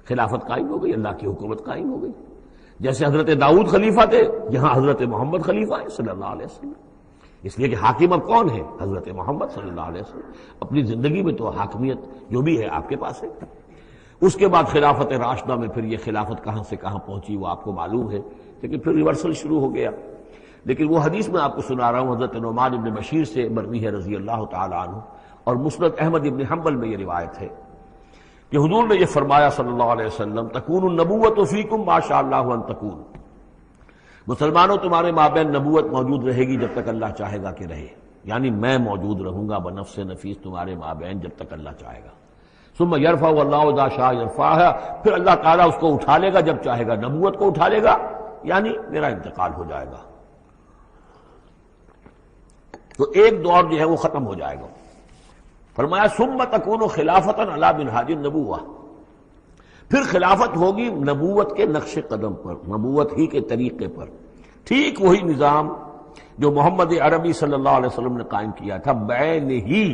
خلافت قائم ہو گئی، اللہ کی حکومت قائم ہو گئی. جیسے حضرت داؤد خلیفہ تھے یہاں حضرت محمد خلیفہ ہے صلی اللہ علیہ وسلم. اس لیے کہ حاکم اب کون ہے؟ حضرت محمد صلی اللہ علیہ وسلم. اپنی زندگی میں تو حاکمیت جو بھی ہے آپ کے پاس ہے. اس کے بعد خلافت راشدہ میں پھر یہ خلافت کہاں سے کہاں پہنچی وہ آپ کو معلوم ہے، لیکن پھر ریورسل شروع ہو گیا. لیکن وہ حدیث میں آپ کو سنا رہا ہوں حضرت نعمان بن بشیر سے مروی ہے رضی اللہ تعالی عنہ، اور مسند احمد ابن حنبل میں یہ روایت ہے کہ حضور نے یہ فرمایا صلی اللہ علیہ وسلم تکون النبوۃ فیکم ما شاء اللہ ان تکون، مسلمانوں تمہارے مابین نبوت موجود رہے گی جب تک اللہ چاہے گا کہ رہے، یعنی میں موجود رہوں گا بنفس نفیس تمہارے مابین جب تک اللہ چاہے گا۔ ثم یرفع اللہ اذا شاء یرفعها، پھر اللہ تعالیٰ اس کو اٹھا لے گا جب چاہے گا، نبوت کو اٹھا لے گا یعنی میرا انتقال ہو جائے گا، تو ایک دور جو ہے وہ ختم ہو جائے گا۔ فرمایا ثم تکون خلافۃ علی منہاج النبوۃ، پھر خلافت ہوگی نبوت کے نقش قدم پر، نبوت ہی کے طریقے پر، ٹھیک وہی نظام جو محمد عربی صلی اللہ علیہ وسلم نے قائم کیا تھا، بعین ہی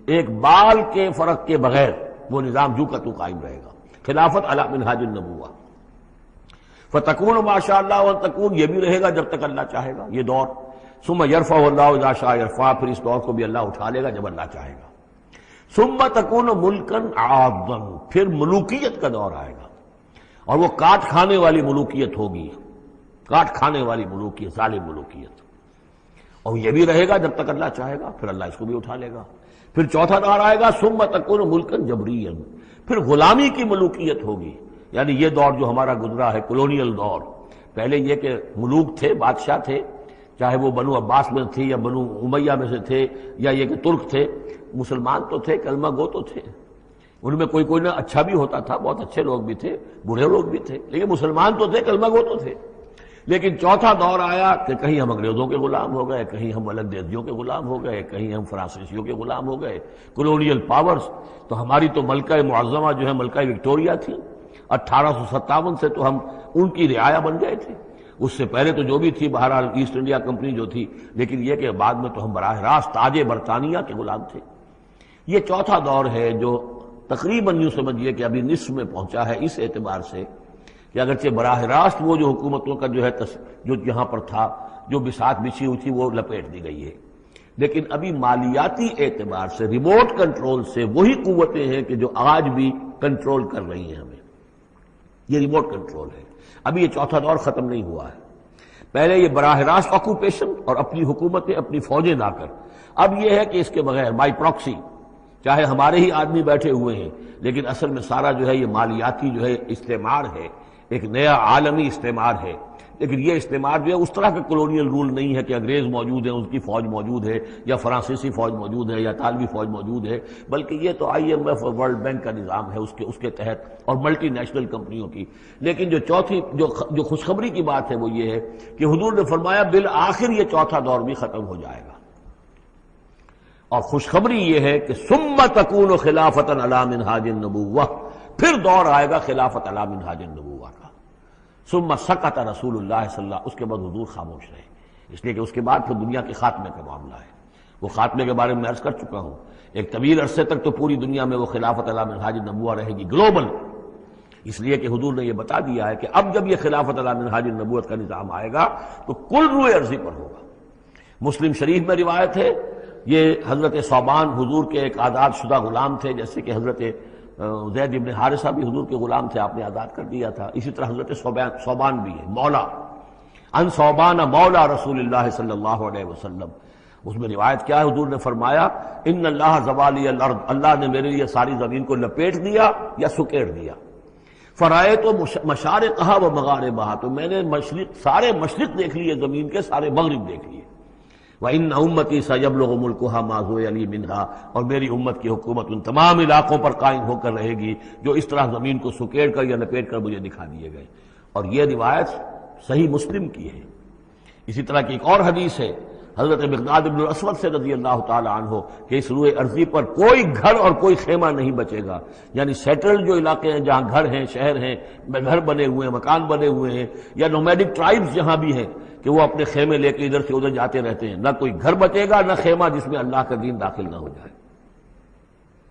ایک بال کے فرق کے بغیر وہ نظام جو کا تو قائم رہے گا، خلافت علی منہاج النبوۃ۔ فتکون ما شاء اللہ وان تکون، یہ بھی رہے گا جب تک اللہ چاہے گا یہ دور۔ ثم یرفع اللہ اذا شاء یرفع، پھر اس دور کو بھی اللہ اٹھا لے گا جب اللہ چاہے گا۔ ثم تکون ملکا عاضا، پھر ملوکیت کا دور آئے گا، اور وہ کاٹ کھانے والی ملوکیت ہوگی، کاٹ کھانے والی ملوکیت، ظالم ملوکیت، اور یہ بھی رہے گا جب تک اللہ چاہے گا، پھر اللہ اس کو بھی اٹھا لے گا۔ پھر چوتھا دور آئے گا ثم تکون ملکا جبریا، پھر غلامی کی ملوکیت ہوگی، یعنی یہ دور جو ہمارا گزرا ہے کولونیل دور، پہلے یہ کہ ملوک تھے، بادشاہ تھے، چاہے وہ بنو عباس میں تھے یا بنو امیہ میں سے تھے، یا یہ کہ ترک تھے، مسلمان تو تھے، کلمہ گو تو تھے، ان میں کوئی کوئی نہ اچھا بھی ہوتا تھا، بہت اچھے لوگ بھی تھے، بوڑھے لوگ بھی تھے، لیکن مسلمان تو تھے، کلمہ گو تو تھے۔ لیکن چوتھا دور آیا کہ کہیں ہم انگریزوں کے غلام ہو گئے، کہیں ہم ولندیزیوں کے غلام ہو گئے، کہیں ہم فرانسیسیوں کے غلام ہو گئے، کولونیل پاورز۔ تو ہماری تو ملکہ معظمہ جو ہے ملکہ وکٹوریہ تھی، 1857 سے تو ہم ان کی رعایا بن گئے تھے، اس سے پہلے تو جو بھی تھی بہرحال ایسٹ انڈیا کمپنی جو تھی، لیکن یہ کہ بعد میں تو ہم براہ راست تاج برطانیہ کے غلام تھے۔ یہ چوتھا دور ہے جو تقریباً یوں سمجھیے کہ ابھی نصف میں پہنچا ہے، اس اعتبار سے کہ اگرچہ براہ راست وہ جو حکومتوں کا جو ہے جو یہاں پر تھا، جو بساط بچھی ہوئی تھی وہ لپیٹ دی گئی ہے، لیکن ابھی مالیاتی اعتبار سے ریموٹ کنٹرول سے وہی قوتیں ہیں کہ جو آج بھی کنٹرول کر رہی ہیں ہمیں، یہ ریموٹ کنٹرول ہے۔ ابھی یہ چوتھا دور ختم نہیں ہوا ہے، پہلے یہ براہ راست آکوپیشن اور اپنی حکومتیں اپنی فوجیں لا کر، اب یہ ہے کہ اس کے بغیر بائی پراکسی، چاہے ہمارے ہی آدمی بیٹھے ہوئے ہیں، لیکن اصل میں سارا جو ہے یہ مالیاتی جو ہے استعمار ہے، ایک نیا عالمی استعمار ہے، لیکن یہ استعمار جو ہے اس طرح کا کولونیل رول نہیں ہے کہ انگریز موجود ہے، ان کی فوج موجود ہے، یا فرانسیسی فوج موجود ہے، یا اطالوی فوج موجود ہے، بلکہ یہ تو IMF اور ورلڈ بینک کا نظام ہے اس کے تحت، اور ملٹی نیشنل کمپنیوں کی۔ لیکن جو چوتھی جو خوشخبری کی بات ہے وہ یہ ہے کہ حضور نے فرمایا بالآخر یہ چوتھا دور بھی ختم ہو جائے گا، اور خوشخبری یہ ہے کہ ثم تکون خلافۃ علی منہاج النبوۃ، پھر دور آئے گا خلافت علی منہاج النبوۃ کا۔ ثم سکت رسول اللہ صلی اللہ، اس کے بعد حضور خاموش رہے، اس لیے کہ اس کے بعد پھر دنیا کے خاتمے کا معاملہ ہے۔ وہ خاتمے کے بارے میں عرض کر چکا ہوں، ایک طویل عرصے تک تو پوری دنیا میں وہ خلافت علی منہاج النبوۃ رہے گی، گلوبل، اس لیے کہ حضور نے یہ بتا دیا ہے کہ اب جب یہ خلافت علی منہاج النبوۃ کا نظام آئے گا تو کل روئے ارضی پر ہوگا۔ مسلم شریف میں روایت ہے، یہ حضرت ثوبان حضور کے ایک آزاد شدہ غلام تھے، جیسے کہ حضرت زید ابن حارثہ بھی حضور کے غلام تھے، آپ نے آزاد کر دیا تھا، اسی طرح حضرت ثوبان بھی ہے، مولا ان ثوبان مولا رسول اللہ صلی اللہ علیہ وسلم۔ اس میں روایت کیا ہے، حضور نے فرمایا ان اللہ زوالی الارض، اللہ نے میرے لیے ساری زمین کو لپیٹ دیا یا سکیڑ دیا، فرائے تو مشارقہا و مغاربہا، تو میں نے سارے مشرق دیکھ لیے زمین کے، سارے مغرب دیکھ لیے۔ وَإِنَّ أُمَّتِي سَيَبْلُغُ مُلْكُهَا مَا زُوِّيَ لِي مِنْهَا، اور میری امت کی حکومت ان تمام علاقوں پر قائم ہو کر رہے گی جو اس طرح زمین کو سکیڑ کر یا لپیٹ کر مجھے دکھا دیے گئے۔ اور یہ روایت صحیح مسلم کی ہے۔ اسی طرح کی ایک اور حدیث ہے حضرت مقداد بن الاسود سے رضی اللہ تعالی عنہ کہ اس روئے ارضی پر کوئی گھر اور کوئی خیمہ نہیں بچے گا، یعنی سیٹلڈ جو علاقے ہیں جہاں گھر ہیں، شہر ہیں، گھر بنے ہوئے ہیں، مکان بنے ہوئے ہیں، یا نومیڈک ٹرائبز جہاں بھی ہیں کہ وہ اپنے خیمے لے کے ادھر سے ادھر جاتے رہتے ہیں، نہ کوئی گھر بچے گا نہ خیمہ جس میں اللہ کا دین داخل نہ ہو جائے۔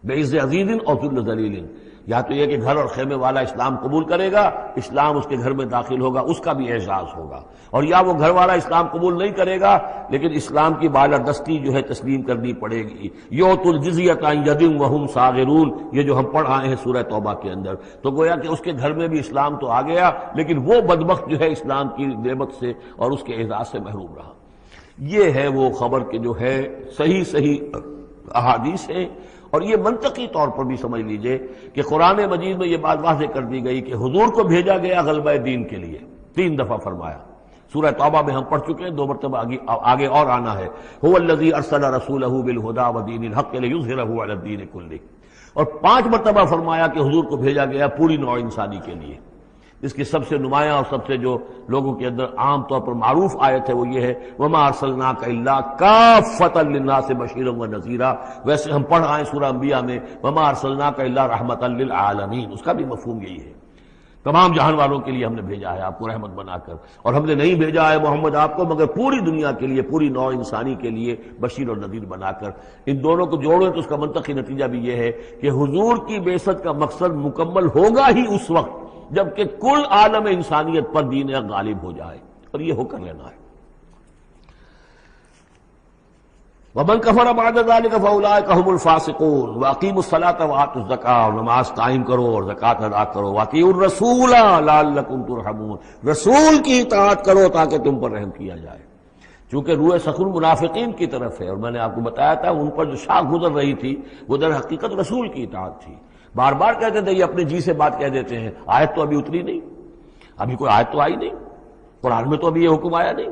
بعز عزیز اور ذل ذلیل، یا تو یہ کہ گھر اور خیمے والا اسلام قبول کرے گا، اسلام اس کے گھر میں داخل ہوگا، اس کا بھی اعزاز ہوگا، اور یا وہ گھر والا اسلام قبول نہیں کرے گا لیکن اسلام کی بالادستی جو ہے تسلیم کرنی پڑے گی۔ یؤتوا الجزیۃ عن ید وہم صاغرون، یہ جو ہم پڑھ آئے ہیں سورہ توبہ کے اندر، تو گویا کہ اس کے گھر میں بھی اسلام تو آ گیا لیکن وہ بدبخت جو ہے اسلام کی نعمت سے اور اس کے اعزاز سے محروم رہا۔ یہ ہے وہ خبر کہ جو ہے صحیح احادیث ہیں، اور یہ منطقی طور پر بھی سمجھ لیجئے کہ قرآن مجید میں یہ بات واضح کر دی گئی کہ حضور کو بھیجا گیا غلبہ دین کے لیے، 3 دفعہ فرمایا۔ سورہ توبہ میں ہم پڑھ چکے ہیں، 2 مرتبہ آگے اور آنا ہے، هو الذی ارسل رسولہ بالہدی ودین الحق لیظہرہ علی الدین کلہ، اور 5 مرتبہ فرمایا کہ حضور کو بھیجا گیا پوری نوع انسانی کے لیے۔ اس کی سب سے نمایاں اور سب سے جو لوگوں کے اندر عام طور پر معروف آیت ہے وہ یہ ہے وما ارسلناک الا کافۃ للناس بشیرا ونذیرا۔ ویسے ہم پڑھ آئے سورہ انبیاء میں وما ارسلناک الا رحمۃ للعالمین، اس کا بھی مفہوم یہی ہے، تمام جہان والوں کے لیے ہم نے بھیجا ہے آپ کو رحمت بنا کر، اور ہم نے نہیں بھیجا ہے محمد آپ کو مگر پوری دنیا کے لیے، پوری نوع انسانی کے لیے بشیر اور نذیر بنا کر۔ ان دونوں کو جوڑیں تو اس کا منطقی نتیجہ بھی یہ ہے کہ حضور کی بعثت کا مقصد مکمل ہوگا ہی اس وقت جبکہ کل عالم انسانیت پر دین حق غالب ہو جائے، اور یہ ہو کر لینا ہے۔ ومن کفر بعد ذلک فاولئک هم الفاسقون واقیموا الصلاۃ وآتوا الزکاۃ، اور نماز قائم کرو اور زکوٰۃ ادا کرو، واطیعوا الرسول لعلکم ترحمون، رسول کی اطاعت کرو تاکہ تم پر رحم کیا جائے۔ چونکہ روح سخن منافقین کی طرف ہے، اور میں نے آپ کو بتایا تھا ان پر جو شاخ گزر رہی تھی وہ در حقیقت رسول کی اطاعت تھی۔ بار بار کہتے تھے یہ اپنے جی سے بات کہہ دیتے ہیں، آیت تو ابھی اتری نہیں، ابھی کوئی آیت تو آئی نہیں، قرآن میں تو ابھی یہ حکم آیا نہیں۔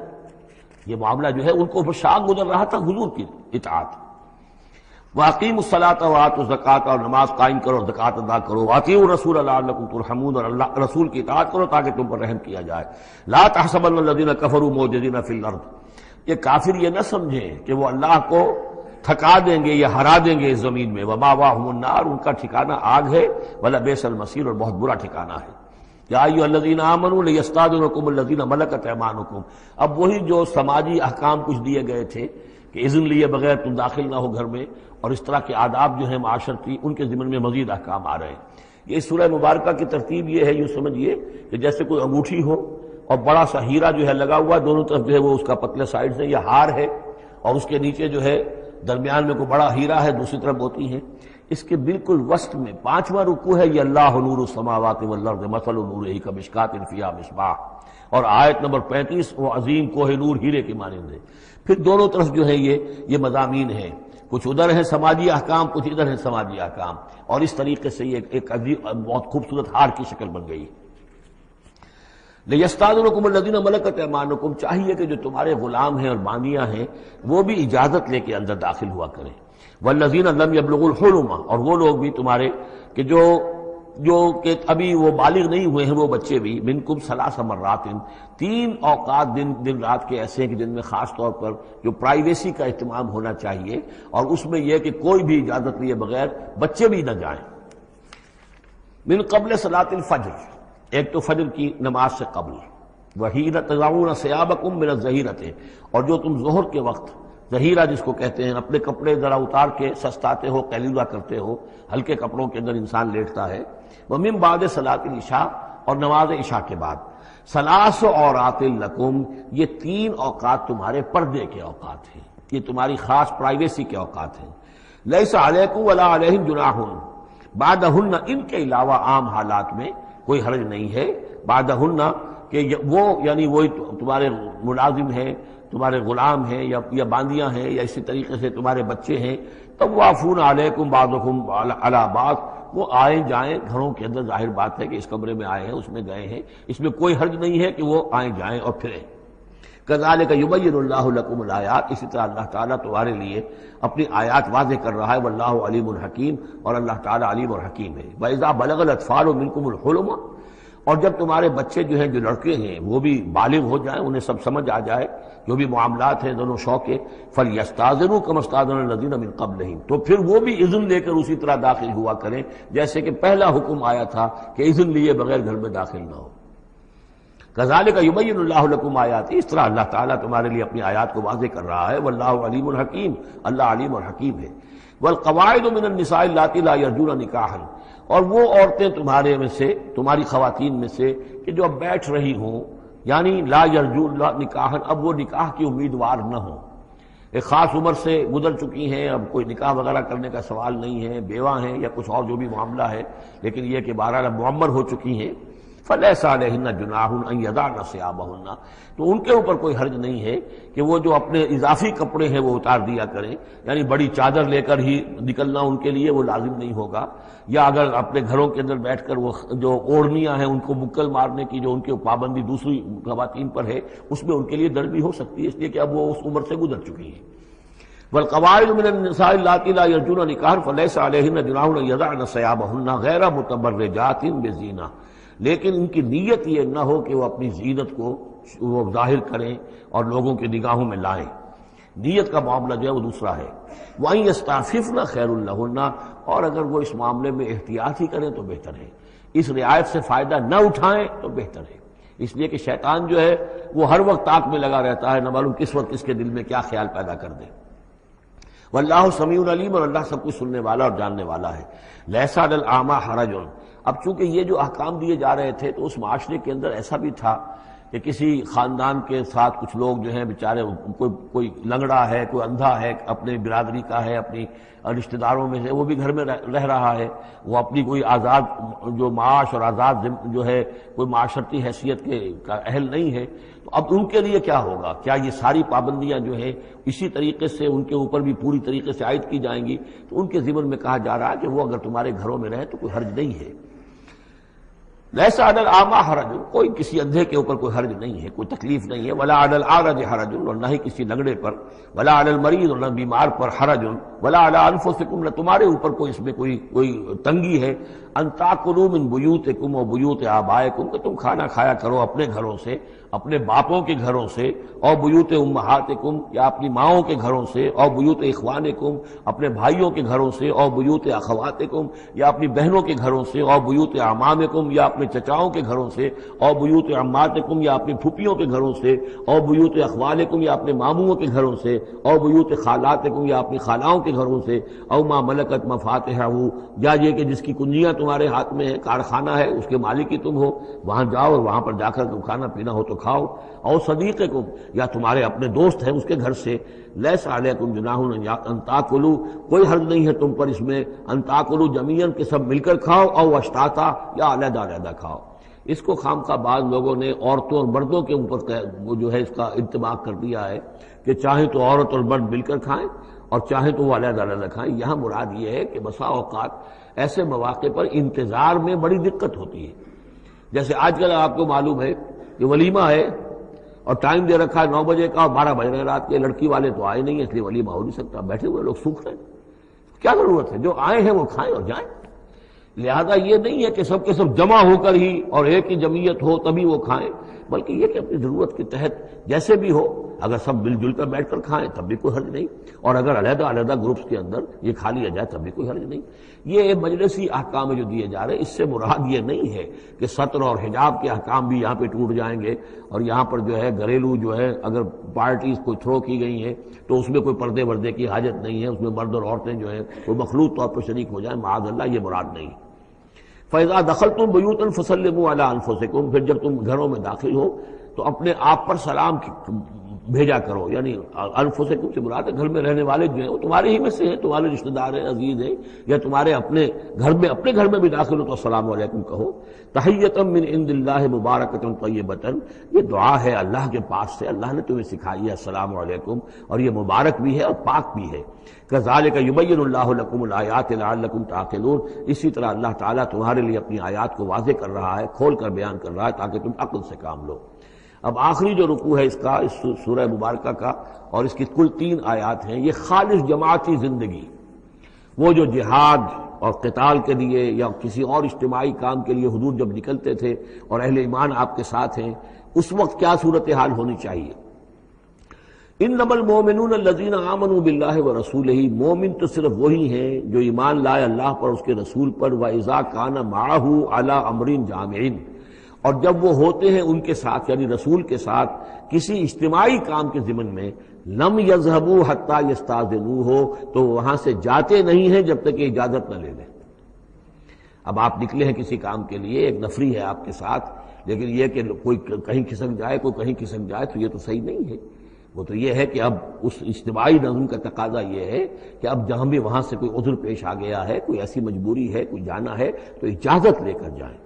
یہ معاملہ جو ہے ان کو شاخ گزر رہا تھا حضور کی اطاعت۔ واقیموا الصلاۃ وآتوا الزکاۃ، اور نماز قائم کرو اور زکوٰۃ ادا کرو، واطیعوا الرسول لعلکم ترحمون، اور اللہ رسول کی اطاعت کرو تاکہ تم پر رحم کیا جائے۔ لا تحسبن الذین کفروا معجزین فی الارض، یہ کافر یہ نہ سمجھیں کہ وہ اللہ کو تھکا دیں گے یا ہرا دیں گے اس زمین میں، ومأواہم النار، ان کا ٹھکانہ آگ ہے، ولبئس المصیر، اور بہت برا ٹھکانہ ہے۔ یا ایھا الذین آمنوا لیستأذنکم الذین ملکت ایمانکم، اب وہی جو سماجی احکام کچھ دیے گئے تھے کہ اذن لیے بغیر تم داخل نہ ہو گھر میں، اور اس طرح کے آداب جو ہیں معاشرتی، ان کے ضمن میں مزید احکام آ رہے ہیں۔ یہ سورہ مبارکہ کی ترتیب یہ ہے، یوں سمجھیے کہ جیسے کوئی انگوٹھی ہو اور بڑا سا ہیرا جو ہے لگا ہوا، دونوں طرف جو ہے وہ اس کا پتلے سائڈ سے، یہ ہار ہے، اور اس کے نیچے جو ہے درمیان میں کوئی بڑا ہیرا ہے، دوسری طرف ہوتی ہے۔ اس کے بالکل وسط میں 5واں رکوع ہے، یہ اللہ نور السماوات والارض مثل نورہ کمشکاۃ فیہا مصباح، اور آیت نمبر 35 وہ عظیم کوہ نور ہیرے کی مانند ہے۔ پھر دونوں طرف جو ہے یہ مضامین ہیں، کچھ ادھر ہیں سماجی احکام، کچھ ادھر ہیں سماجی احکام، اور اس طریقے سے یہ ایک عظیم بہت خوبصورت ہار کی شکل بن گئی۔ لیستأذنکم الذین ملکت ایمانکم، چاہیے کہ جو تمہارے غلام ہیں اور باندیاں ہیں وہ بھی اجازت لے کے اندر داخل ہوا کریں۔ والذین لم یبلغوا الحلم، اور وہ لوگ بھی تمہارے کہ جو کہ ابھی وہ بالغ نہیں ہوئے ہیں، وہ بچے بھی، منکم 3 مرات، 3 اوقات دن رات کے ایسے ہیں کہ جن میں خاص طور پر جو پرائیویسی کا اہتمام ہونا چاہیے، اور اس میں یہ کہ کوئی بھی اجازت لیے بغیر بچے بھی نہ جائیں۔ من قبل صلاۃ الفجر، ایک تو فجر کی نماز سے قبل، وحین تضعون ثیابکم من الظہیرۃ، اور جو تم ظہر کے وقت ظہیرہ جس کو کہتے ہیں، اپنے کپڑے ذرا اتار کے سستاتے ہو، قیلولہ کرتے ہو، ہلکے کپڑوں کے اندر انسان لیٹتا ہے۔ ومن بعد صلاۃ العشاء، اور نماز عشاء کے بعد۔ 3 عورات لکم، یہ 3 اوقات تمہارے پردے کے اوقات ہیں، یہ تمہاری خاص پرائیویسی کے اوقات ہیں۔ لیس علیکم ولا علیہم جناح بعدہن، ان کے علاوہ عام حالات میں کوئی حرج نہیں ہے، بعدہن کہ وہ یعنی وہی تمہارے ملازم ہیں، تمہارے غلام ہیں یا باندیاں ہیں، یا اسی طریقے سے تمہارے بچے ہیں، طوافون علیکم بعضکم علی بعض، وہ آئیں جائیں گھروں کے اندر، ظاہر بات ہے کہ اس کمرے میں آئے ہیں، اس میں گئے ہیں، اس میں کوئی حرج نہیں ہے کہ وہ آئیں جائیں اور پھریں۔ کذالک یبین اللہ لکم الآیات، اسی طرح اللہ تعالیٰ تمہارے لیے اپنی آیات واضح کر رہا ہے، واللہ علیم الحکیم، اور اللہ تعالیٰ علیم اور حکیم ہے۔ وَإِذَا بَلَغَ الْأَطْفَالُ مِنْكُمُ الْحُلُمَ، اور جب تمہارے بچے جو ہیں، جو لڑکے ہیں، وہ بھی بالغ ہو جائیں، انہیں سب سمجھ آ جائے، جو بھی معاملات ہیں دونوں شوق کے، فَلْيَسْتَأْذِنُوا كَمَا اسْتَأْذَنَ الَّذِينَ مِنْ قَبْلِهِمْ، تو پھر وہ بھی اذن لے کر اسی طرح داخل ہوا کریں جیسے کہ پہلا حکم آیا تھا کہ اذن لیے بغیر گھر میں داخل نہ ہو۔ کذالک یبین اللہ لکم آیات، اس طرح اللہ تعالیٰ تمہارے لیے اپنی آیات کو واضح کر رہا ہے، واللہ علیم الحکیم، اللہ علیم اور حکیم ہے۔ والقواعد من النساء اللاتی لا یرجون نکاحا، اور وہ عورتیں تمہارے میں سے، تمہاری خواتین میں سے کہ جو اب بیٹھ رہی ہوں، یعنی لا یرجون نکاحا، اب وہ نکاح کی امیدوار نہ ہوں، ایک خاص عمر سے گزر چکی ہیں، اب کوئی نکاح وغیرہ کرنے کا سوال نہیں ہے، بیوہ ہیں یا کچھ اور جو بھی معاملہ ہے، لیکن یہ کہ بہرحال اب معمر ہو چکی ہیں، فلیس علیہن جناح ان یضعن ثیابہن، تو ان کے اوپر کوئی حرج نہیں ہے کہ وہ جو اپنے اضافی کپڑے ہیں وہ اتار دیا کریں، یعنی بڑی چادر لے کر ہی نکلنا ان کے لیے وہ لازم نہیں ہوگا، یا اگر اپنے گھروں کے اندر بیٹھ کر وہ جو اوڑھنیاں ہیں ان کو مکل مارنے کی جو ان کی پابندی دوسری خواتین پر ہے اس میں ان کے لیے درد بھی ہو سکتی ہے، اس لیے کہ اب وہ اس عمر سے گزر چکی ہیں۔ والقواعد من النساء اللاتي لا يرجون نکاحا فليس عليهن جناح ان يضعن ثيابهن غیر متبرجات بزینہ، لیکن ان کی نیت یہ نہ ہو کہ وہ اپنی زینت کو وہ ظاہر کریں اور لوگوں کی نگاہوں میں لائیں، نیت کا معاملہ جو ہے وہ دوسرا ہے۔ وَأَن يَسْتَعْفِفْنَ خَيْرٌ لَهُنَّ، اور اگر وہ اس معاملے میں احتیاط ہی کریں تو بہتر ہے، اس رعایت سے فائدہ نہ اٹھائیں تو بہتر ہے، اس لیے کہ شیطان جو ہے وہ ہر وقت طاق میں لگا رہتا ہے، نہ معلوم کس وقت اس کے دل میں کیا خیال پیدا کر دے۔ واللہ سمیع علیم، اور اللہ سب کچھ سننے والا اور جاننے والا ہے۔ لیس علی الاعمی حرج، اب چونکہ یہ جو احکام دیے جا رہے تھے تو اس معاشرے کے اندر ایسا بھی تھا کہ کسی خاندان کے ساتھ کچھ لوگ جو ہیں بیچارے، کوئی لنگڑا ہے، کوئی اندھا ہے، اپنے برادری کا ہے، اپنی رشتہ داروں میں سے، وہ بھی گھر میں رہ رہا ہے، وہ اپنی کوئی آزاد جو معاش اور آزاد جو ہے کوئی معاشرتی حیثیت کا اہل نہیں ہے، تو اب ان کے لیے کیا ہوگا؟ کیا یہ ساری پابندیاں جو ہیں اسی طریقے سے ان کے اوپر بھی پوری طریقے سے عائد کی جائیں گی؟ تو ان کے ضمن میں کہا جا رہا ہے کہ وہ اگر تمہارے گھروں میں رہے تو کوئی حرج نہیں ہے۔ لیس علی الاعمی حرج، کوئی کسی اندھے کے اوپر کوئی حرج نہیں ہے، کوئی تکلیف نہیں ہے، ولا علی الاعرج حرج، اور نہ ہی کسی لنگڑے پر، ولا علی المریض، اور نہ بیمار پر حرج، ولا علی انفسکم، نہ تمہارے اوپر کوئی اس میں کوئی تنگی ہے، ان تاکلوا من بیوتکم و بیوت آبائکم، کہ تم کھانا کھایا کرو اپنے گھروں سے، اپنے باپوں کے گھروں سے، اور بیوت امہاتکم، یا اپنی ماؤں کے گھروں سے، اور بیوت اخوانکم، اپنے بھائیوں کے گھروں سے، اور بیوت اخواتکم، یا اپنی بہنوں کے گھروں سے، اور بیوت اعمامکم، یا اپنے چچاؤں کے گھروں سے، اور بیوت عماتکم، یا اپنی پھوپھیوں کے گھروں سے، اور بیوت اخوالکم، یا اپنے ماموں کے گھروں سے، اور بیوت خالاتکم، یا اپنی خالاؤں کے گھروں سے، او ما ملکت مفاتحہ، یا یہ کہ جس کی کنجیاں تمہارے ہاتھ میں ہے، کارخانہ ہے، اس کے مالک ہی تم ہو، وہاں جاؤ اور وہاں پر جا کر تم کھانا پینا ہو تو کھاؤ، اور صدیقکم، یا تمہارے اپنے دوست ہیں اس کے گھر سے، لیس علیکم جناح ان تاکلوا، کوئی حرج نہیں ہے تم پر اس میں، ان تاکلوا جمیعا، کہ سب مل کر کھاؤ، او اشتاتا، یا علیحدہ علیحدہ کھاؤ۔ اس کو خامخواہ بعض لوگوں نے عورتوں اور مردوں کے اوپر وہ جو ہے اس کا انطباق کر دیا ہے کہ چاہیں تو عورت اور مرد مل کر کھائیں اور چاہیں تو وہ علیحدہ علیحدہ کھائیں۔ یہاں مراد یہ ہے کہ بسا اوقات ایسے مواقع پر انتظار میں بڑی دقت ہوتی ہے، جیسے آج کل آپ کو معلوم ہے کہ ولیمہ ہے اور ٹائم دے رکھا ہے 9 بجے کا اور 12 بج رہے ہیں رات کے، لڑکی والے تو آئے نہیں، اس لیے ولیمہ ہو نہیں سکتا، بیٹھے ہوئے لوگ سوکھ رہے ہیں، کیا ضرورت ہے؟ جو آئے ہیں وہ کھائیں اور جائیں۔ لہذا یہ نہیں ہے کہ سب کے سب جمع ہو کر ہی اور ایک ہی جمعیت ہو تبھی وہ کھائیں، بلکہ یہ کہ اپنی ضرورت کے تحت جیسے بھی ہو، اگر سب مل جل کر بیٹھ کر کھائیں تب بھی کوئی حرج نہیں، اور اگر علیحدہ علیحدہ گروپس کے اندر یہ کھا لیا جائے تب بھی کوئی حرج نہیں۔ یہ مجلسی احکام جو دیے جا رہے ہیں، اس سے مراد یہ نہیں ہے کہ ستر اور حجاب کے احکام بھی یہاں پہ ٹوٹ جائیں گے، اور یہاں پر جو ہے گھریلو جو ہے اگر پارٹیز کوئی تھرو کی گئی ہیں تو اس میں کوئی پردے وردے کی حاجت نہیں ہے، اس میں مرد اور عورتیں جو ہیں وہ مخلوط طور پر شریک ہو جائیں، معاذ اللہ، یہ مراد نہیں۔ فَإِذَا دَخَلْتُمْ بُيُوتًا فَسَلِّمُوا عَلَىٰ أَنفُسِكُمْ، پھر جب تم گھروں میں داخل ہو تو اپنے آپ پر سلام بھیجا کرو، یعنی انفسکم سے مراد ہے گھر میں رہنے والے جو ہیں وہ تمہارے ہی میں سے ہیں، تمہارے رشتہ دار ہیں، عزیز ہیں، یا تمہارے اپنے گھر میں بھی داخل ہو تو السلام علیکم کہو۔ تحیۃ من عند اللہ مبارکۃ طیبۃ، یہ دعا ہے اللہ کے پاس سے، اللہ نے تمہیں سکھائی ہے السلام علیکم، اور یہ مبارک بھی ہے اور پاک بھی ہے۔ کذالک یبین اللہ لکم الآیات لعلکم تعقلون، اسی طرح اللہ تعالیٰ تمہارے لیے اپنی آیات کو واضح کر رہا ہے، کھول کر بیان کر رہا ہے تاکہ تم عقل سے کام لو۔ اب آخری جو رکوع ہے اس کا، اس سورہ مبارکہ کا، اور اس کی کل 3 آیات ہیں، یہ خالص جماعتی زندگی، وہ جو جہاد اور قتال کے لیے یا کسی اور اجتماعی کام کے لیے حضور جب نکلتے تھے اور اہل ایمان آپ کے ساتھ ہیں، اس وقت کیا صورتحال ہونی چاہیے۔ انما المؤمنون الذین آمنوا باللہ ورسولہ، مومن تو صرف وہی ہیں جو ایمان لائے اللہ پر، اس کے رسول پر، وَإِذَا كَانَ مَعَهُ عَلَىٰ أَمْرٍ جَامِعٍ، اور جب وہ ہوتے ہیں ان کے ساتھ یعنی رسول کے ساتھ کسی اجتماعی کام کے ضمن میں، لم يذهبوا حتى يستأذنوه، تو وہاں سے جاتے نہیں ہیں جب تک کہ اجازت نہ لے لیں۔ اب آپ نکلے ہیں کسی کام کے لیے، ایک نفری ہے آپ کے ساتھ، لیکن یہ کہ کوئی کہیں کھسک جائے کوئی کہیں کھسک جائے تو یہ تو صحیح نہیں ہے۔ وہ تو یہ ہے کہ اب اس اجتماعی نظم کا تقاضا یہ ہے کہ اب جہاں بھی وہاں سے کوئی عذر پیش آ گیا ہے، کوئی ایسی مجبوری ہے، کوئی جانا ہے، تو اجازت لے کر جائیں۔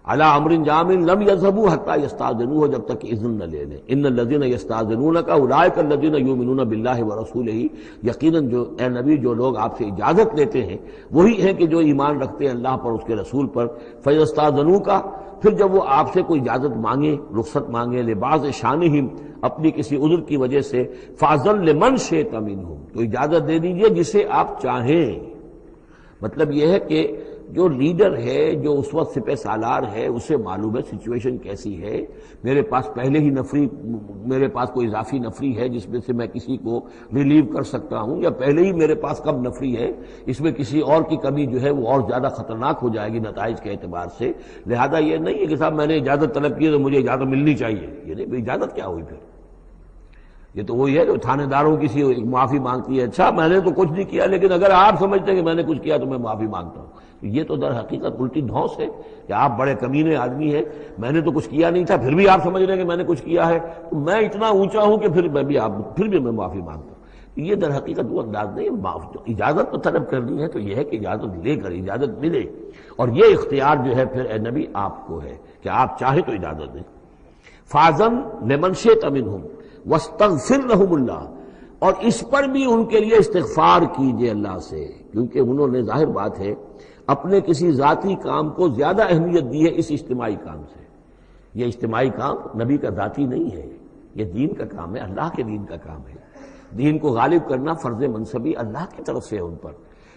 علی امر جامع لم یذهبوا حتی یستاذنوه، جب تک کہ اذن نہ لے لیں. ان الذین یستاذنونک اولئک الذین یؤمنون باللہ ورسولہ، یقیناً جو اے نبی جو لوگ آپ سے اجازت لیتے ہیں وہی ہیں کہ جو ایمان رکھتے ہیں اللہ پر اس کے رسول پر. فیستاذنوک، پھر جب وہ آپ سے کوئی اجازت مانگے، رخصت مانگے، لبعض شانہم، اپنی کسی عذر کی وجہ سے، فاذن لمن شئت منہم، تو اجازت دے دیجئے جسے آپ چاہیں. مطلب یہ ہے کہ جو لیڈر ہے، جو اس وقت سپہ سالار ہے، اسے معلوم ہے سچویشن کیسی ہے. میرے پاس پہلے ہی نفری، میرے پاس کوئی اضافی نفری ہے جس میں سے میں کسی کو ریلیو کر سکتا ہوں، یا پہلے ہی میرے پاس کم نفری ہے، اس میں کسی اور کی کمی جو ہے وہ اور زیادہ خطرناک ہو جائے گی نتائج کے اعتبار سے. لہذا یہ نہیں ہے کہ صاحب میں نے اجازت طلب کی تو مجھے اجازت ملنی چاہیے. یہ نہیں، اجازت کیا ہوئی پھر؟ یہ تو وہی ہے جو تھانے داروں کسی معافی مانگتی ہے. اچھا میں نے تو کچھ نہیں کیا، لیکن اگر آپ سمجھتے ہیں کہ میں نے کچھ کیا تو میں معافی مانگتا ہوں. یہ تو در حقیقت الٹی دھونس ہے کہ آپ بڑے کمینے آدمی ہیں، میں نے تو کچھ کیا نہیں تھا پھر بھی آپ سمجھ رہے ہیں کہ میں نے کچھ کیا ہے، تو میں اتنا اونچا ہوں کہ پھر میں معافی مانگتا ہوں. یہ در حقیقت وہ انداز نہیں. اجازت تو طلب کرنی ہے تو یہ ہے کہ اجازت لے کر اجازت ملے، اور یہ اختیار جو ہے پھر اے نبی آپ کو ہے کہ آپ چاہیں تو اجازت دیں. فاذن لمن شئت منہم واستغفر لهم اللہ، اور اس پر بھی ان کے لیے استغفار کیجئے اللہ سے، کیونکہ انہوں نے ظاہر بات ہے اپنے کسی ذاتی کام کو زیادہ اہمیت دی ہے اس اجتماعی کام سے. یہ اجتماعی کام نبی کا ذاتی نہیں ہے، یہ دین کا کام ہے، اللہ کے دین کا کام ہے. دین کو غالب کرنا فرض منصبی اللہ کی طرف سے ہے ان پر،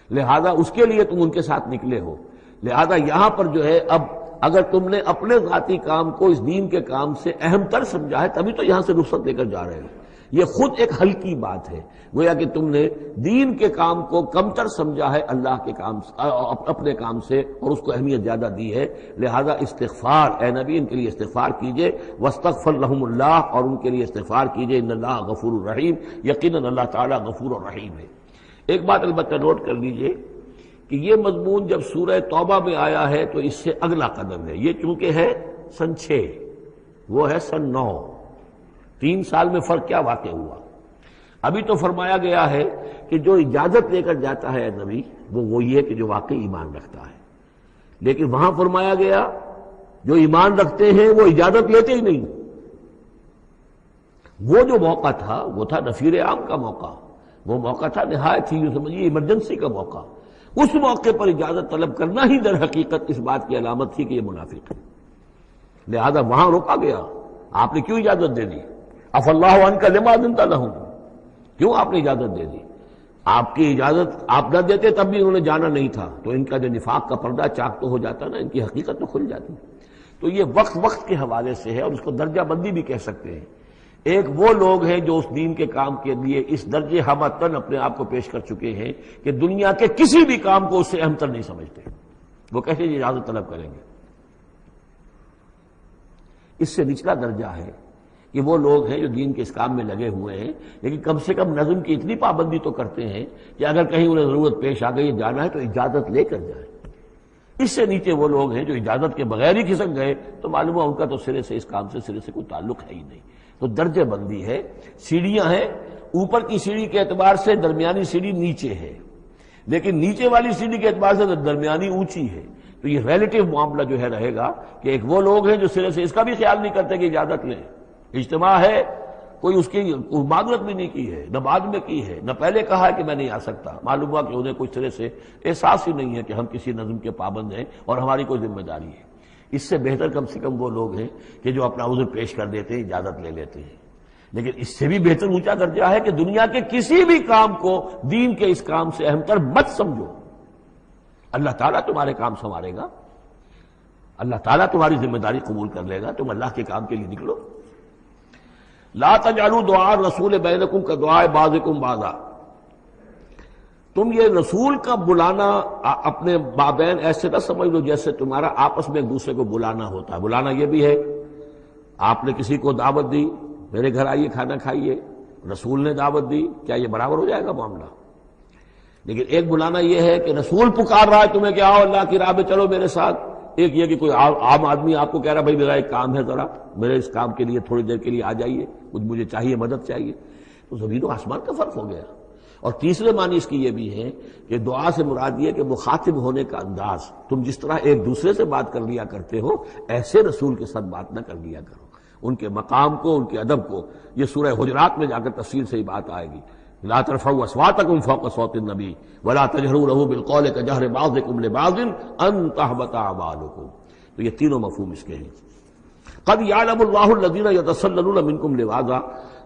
لہذا اس کے لیے تم ان کے ساتھ نکلے ہو. لہذا یہاں پر جو ہے اب اگر تم نے اپنے ذاتی کام کو اس دین کے کام سے اہم تر سمجھا ہے تبھی تو یہاں سے رخصت لے کر جا رہے ہو. یہ خود ایک ہلکی بات ہے، گویا کہ تم نے دین کے کام کو کم تر سمجھا ہے اللہ کے کام اپنے کام سے، اور اس کو اہمیت زیادہ دی ہے. لہذا استغفار اے نبی ان کے لیے استغفار کیجئے. واستغفر لهم اللہ، اور ان کے لیے استغفار کیجئے. ان اللہ غفور الرحیم، یقیناً اللہ تعالیٰ غفور الرحیم ہے. ایک بات البتہ نوٹ کر لیجئے کہ یہ مضمون جب سورہ توبہ میں آیا ہے تو اس سے اگلا قدم ہے. یہ چونکہ ہے سن 6، وہ ہے سن 9، 3 سال میں فرق کیا واقع ہوا. ابھی تو فرمایا گیا ہے کہ جو اجازت لے کر جاتا ہے نبی وہ وہی ہے کہ جو واقعی ایمان رکھتا ہے، لیکن وہاں فرمایا گیا جو ایمان رکھتے ہیں وہ اجازت لیتے ہی نہیں. وہ جو موقع تھا وہ تھا نفیر عام کا موقع، وہ موقع تھا نہایت ہی سمجھیے ایمرجنسی کا موقع. اس موقع پر اجازت طلب کرنا ہی در حقیقت اس بات کی علامت تھی کہ یہ منافق ہے. لہذا وہاں روکا گیا. آپ نے کیوں اجازت دے دی؟ عفا اللہ عنک لما اذنت لہم، کیوں آپ نے اجازت دے دی؟ آپ کی اجازت آپ نہ دیتے تب بھی انہوں نے جانا نہیں تھا، تو ان کا جو نفاق کا پردہ چاک تو ہو جاتا نا، ان کی حقیقت تو کھل جاتی. تو یہ وقت کے حوالے سے ہے، اور اس کو درجہ بندی بھی کہہ سکتے ہیں. ایک وہ لوگ ہیں جو اس دین کے کام کے لیے اس درجے ہمتن اپنے آپ کو پیش کر چکے ہیں کہ دنیا کے کسی بھی کام کو اس سے اہم تر نہیں سمجھتے. وہ کیسے اجازت طلب کریں گے؟ اس سے نچلا درجہ ہے کہ وہ لوگ ہیں جو دین کے اس کام میں لگے ہوئے ہیں، لیکن کم سے کم نظم کی اتنی پابندی تو کرتے ہیں کہ اگر کہیں انہیں ضرورت پیش آ گئی جانا ہے تو اجازت لے کر جائیں. اس سے نیچے وہ لوگ ہیں جو اجازت کے بغیر ہی کھسک گئے تو معلوم ہے ان کا تو سرے سے اس کام سے سرے سے کوئی تعلق ہے ہی نہیں. تو درجہ بندی ہے. سیڑھیاں ہیں، اوپر کی سیڑھی کے اعتبار سے درمیانی سیڑھی نیچے ہے، لیکن نیچے والی سیڑھی کے اعتبار سے درمیانی اونچی ہے. تو یہ ریلیٹو معاملہ جو ہے رہے گا کہ ایک وہ لوگ ہیں جو سرے سے اس کا بھی خیال نہیں کرتے کہ اجازت لیں. اجتماع ہے، کوئی اس کی معذرت بھی نہیں کی ہے، نہ بعد میں کی ہے، نہ پہلے کہا ہے کہ میں نہیں آ سکتا. معلوم ہوا کہ انہیں کوئی سرے سے احساس ہی نہیں ہے کہ ہم کسی نظم کے پابند ہیں اور ہماری کوئی ذمہ داری ہے. اس سے بہتر کم سے کم وہ لوگ ہیں کہ جو اپنا عذر پیش کر دیتے ہیں، اجازت لے لیتے ہیں. لیکن اس سے بھی بہتر اونچا درجہ ہے کہ دنیا کے کسی بھی کام کو دین کے اس کام سے اہم تر مت سمجھو. اللہ تعالیٰ تمہارے کام سنوارے گا، اللہ تعالیٰ تمہاری ذمہ داری قبول کر لے گا. تم اللہ کے کام کے لیے نکلو. لا تجعلوا دعاء الرسول بینکم کدعاء بعضکم بعضا. تم یہ رسول کا بلانا اپنے مابین ایسے نہ سمجھ لو جیسے تمہارا آپس میں ایک دوسرے کو بلانا ہوتا ہے. بلانا یہ بھی ہے، آپ نے کسی کو دعوت دی، میرے گھر آئیے کھانا کھائیے، رسول نے دعوت دی، کیا یہ برابر ہو جائے گا معاملہ؟ لیکن ایک بلانا یہ ہے کہ رسول پکار رہا ہے تمہیں کہ آؤ اللہ کی راہ میں چلو میرے ساتھ. ایک یہ کہ کوئی عام آدمی آپ کو کہہ رہا بھائی میرا ایک کام ہے، ذرا میرے اس کام کے لیے تھوڑی دیر کے لیے آ جائیے، کچھ مجھے چاہیے، مدد چاہیے. تو زمین و آسمان کا فرق ہو گیا. اور تیسرے معنی اس کی یہ بھی ہے کہ دعا سے مراد یہ کہ مخاطب ہونے کا انداز، تم جس طرح ایک دوسرے سے بات کر لیا کرتے ہو ایسے رسول کے ساتھ بات نہ کر لیا کرو، ان کے مقام کو، ان کے ادب کو۔ یہ سورہ حجرات میں جا کر تفصیل سے ہی بات آئے گی، لا ترفعوا اصواتکم فوق صوت النبی ولا تجہروا له بالقول کجہر بعضکم لبعض ان تحبط اعمالکم۔ تو یہ تینوں مفہوم اس کے ہیں۔ قد یعلم اللہ الذین یتسللون منکم لواذا،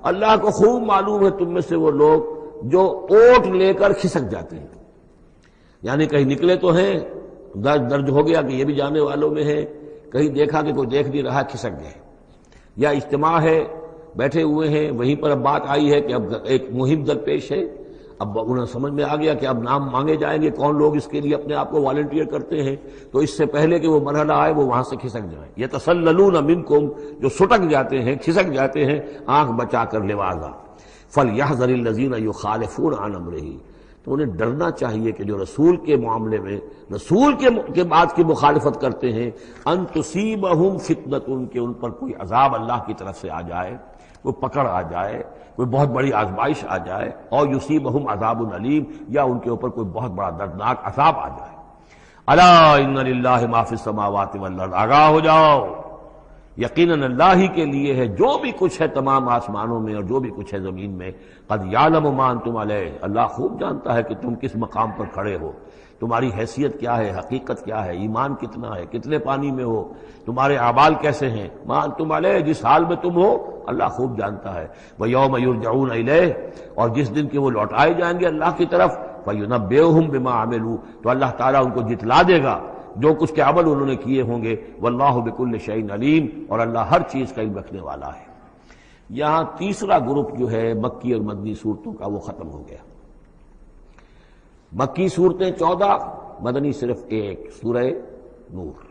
اللہ کو خوب معلوم ہے تم میں سے وہ لوگ جو اوٹ لے کر کھسک جاتے ہیں، یعنی کہیں نکلے تو ہیں، درج ہو گیا کہ یہ بھی جانے والوں میں ہے، کہیں دیکھا کہ کوئی دیکھ نہیں رہا کھسک گئے، یا اجتماع ہے بیٹھے ہوئے ہیں وہیں پر اب بات آئی ہے کہ اب ایک مہم درپیش ہے، اب انہیں سمجھ میں آ گیا کہ اب نام مانگے جائیں گے، کون لوگ اس کے لیے اپنے آپ کو والنٹیئر کرتے ہیں، تو اس سے پہلے کہ وہ مرحلہ آئے وہ وہاں سے کھسک جائیں۔ یتسللون منکم، جو سٹک جاتے ہیں، کھسک جاتے ہیں آنکھ بچا کر لواذا۔ فَلْيَحْذَرِ الَّذِينَ يُخَالِفُونَ عَنْ أَمْرِهِ، تو انہیں ڈرنا چاہیے کہ جو رسول کے معاملے میں، رسول کے بات کی مخالفت کرتے ہیں، ان تصیبہم فتنۃ، کہ ان پر کوئی عذاب اللہ کی طرف سے آ جائے، کوئی پکڑ آ جائے، کوئی بہت بڑی آزمائش آ جائے، اور یصیبہم عذاب علیم، یا ان کے اوپر کوئی بہت بڑا دردناک عذاب آ جائے۔ الا ان للہ ما فی السماوات والارض، آگاہ ہو جاؤ، یقیناً اللہ ہی کے لیے ہے جو بھی کچھ ہے تمام آسمانوں میں اور جو بھی کچھ ہے زمین میں۔ قد یعلم ما انتم علیہ، اللہ خوب جانتا ہے کہ تم کس مقام پر کھڑے ہو، تمہاری حیثیت کیا ہے، حقیقت کیا ہے، ایمان کتنا ہے، کتنے پانی میں ہو، تمہارے اعمال کیسے ہیں، ما انتم علیہ، جس حال میں تم ہو اللہ خوب جانتا ہے۔ وَيَوْمَ يُرْجَعُونَ إِلَيْهِ، اور جس دن کہ وہ لوٹائے جائیں گے اللہ کی طرف، فَيُنَبِّئُهُم بِمَا عَمِلُوا، تو اللہ تعالیٰ ان کو جتلا دے گا جو کچھ کے عمل انہوں نے کیے ہوں گے۔ واللہ بکل شیء علیم، اور اللہ ہر چیز کا علم رکھنے والا ہے۔ یہاں تیسرا گروپ جو ہے مکی اور مدنی صورتوں کا وہ ختم ہو گیا۔ مکی صورتیں 14، مدنی صرف ایک، سورہ نور۔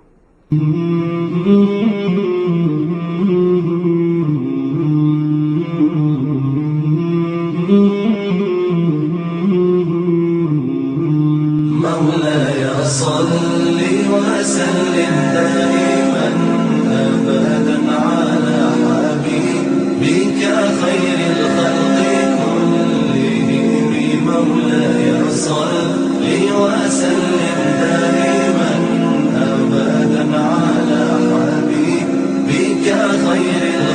مولاي صل وسلم دائما أبدا على حبيبك خير الخلق كلهم، مولاي صل وسلم دائما أبدا على حبيبك خير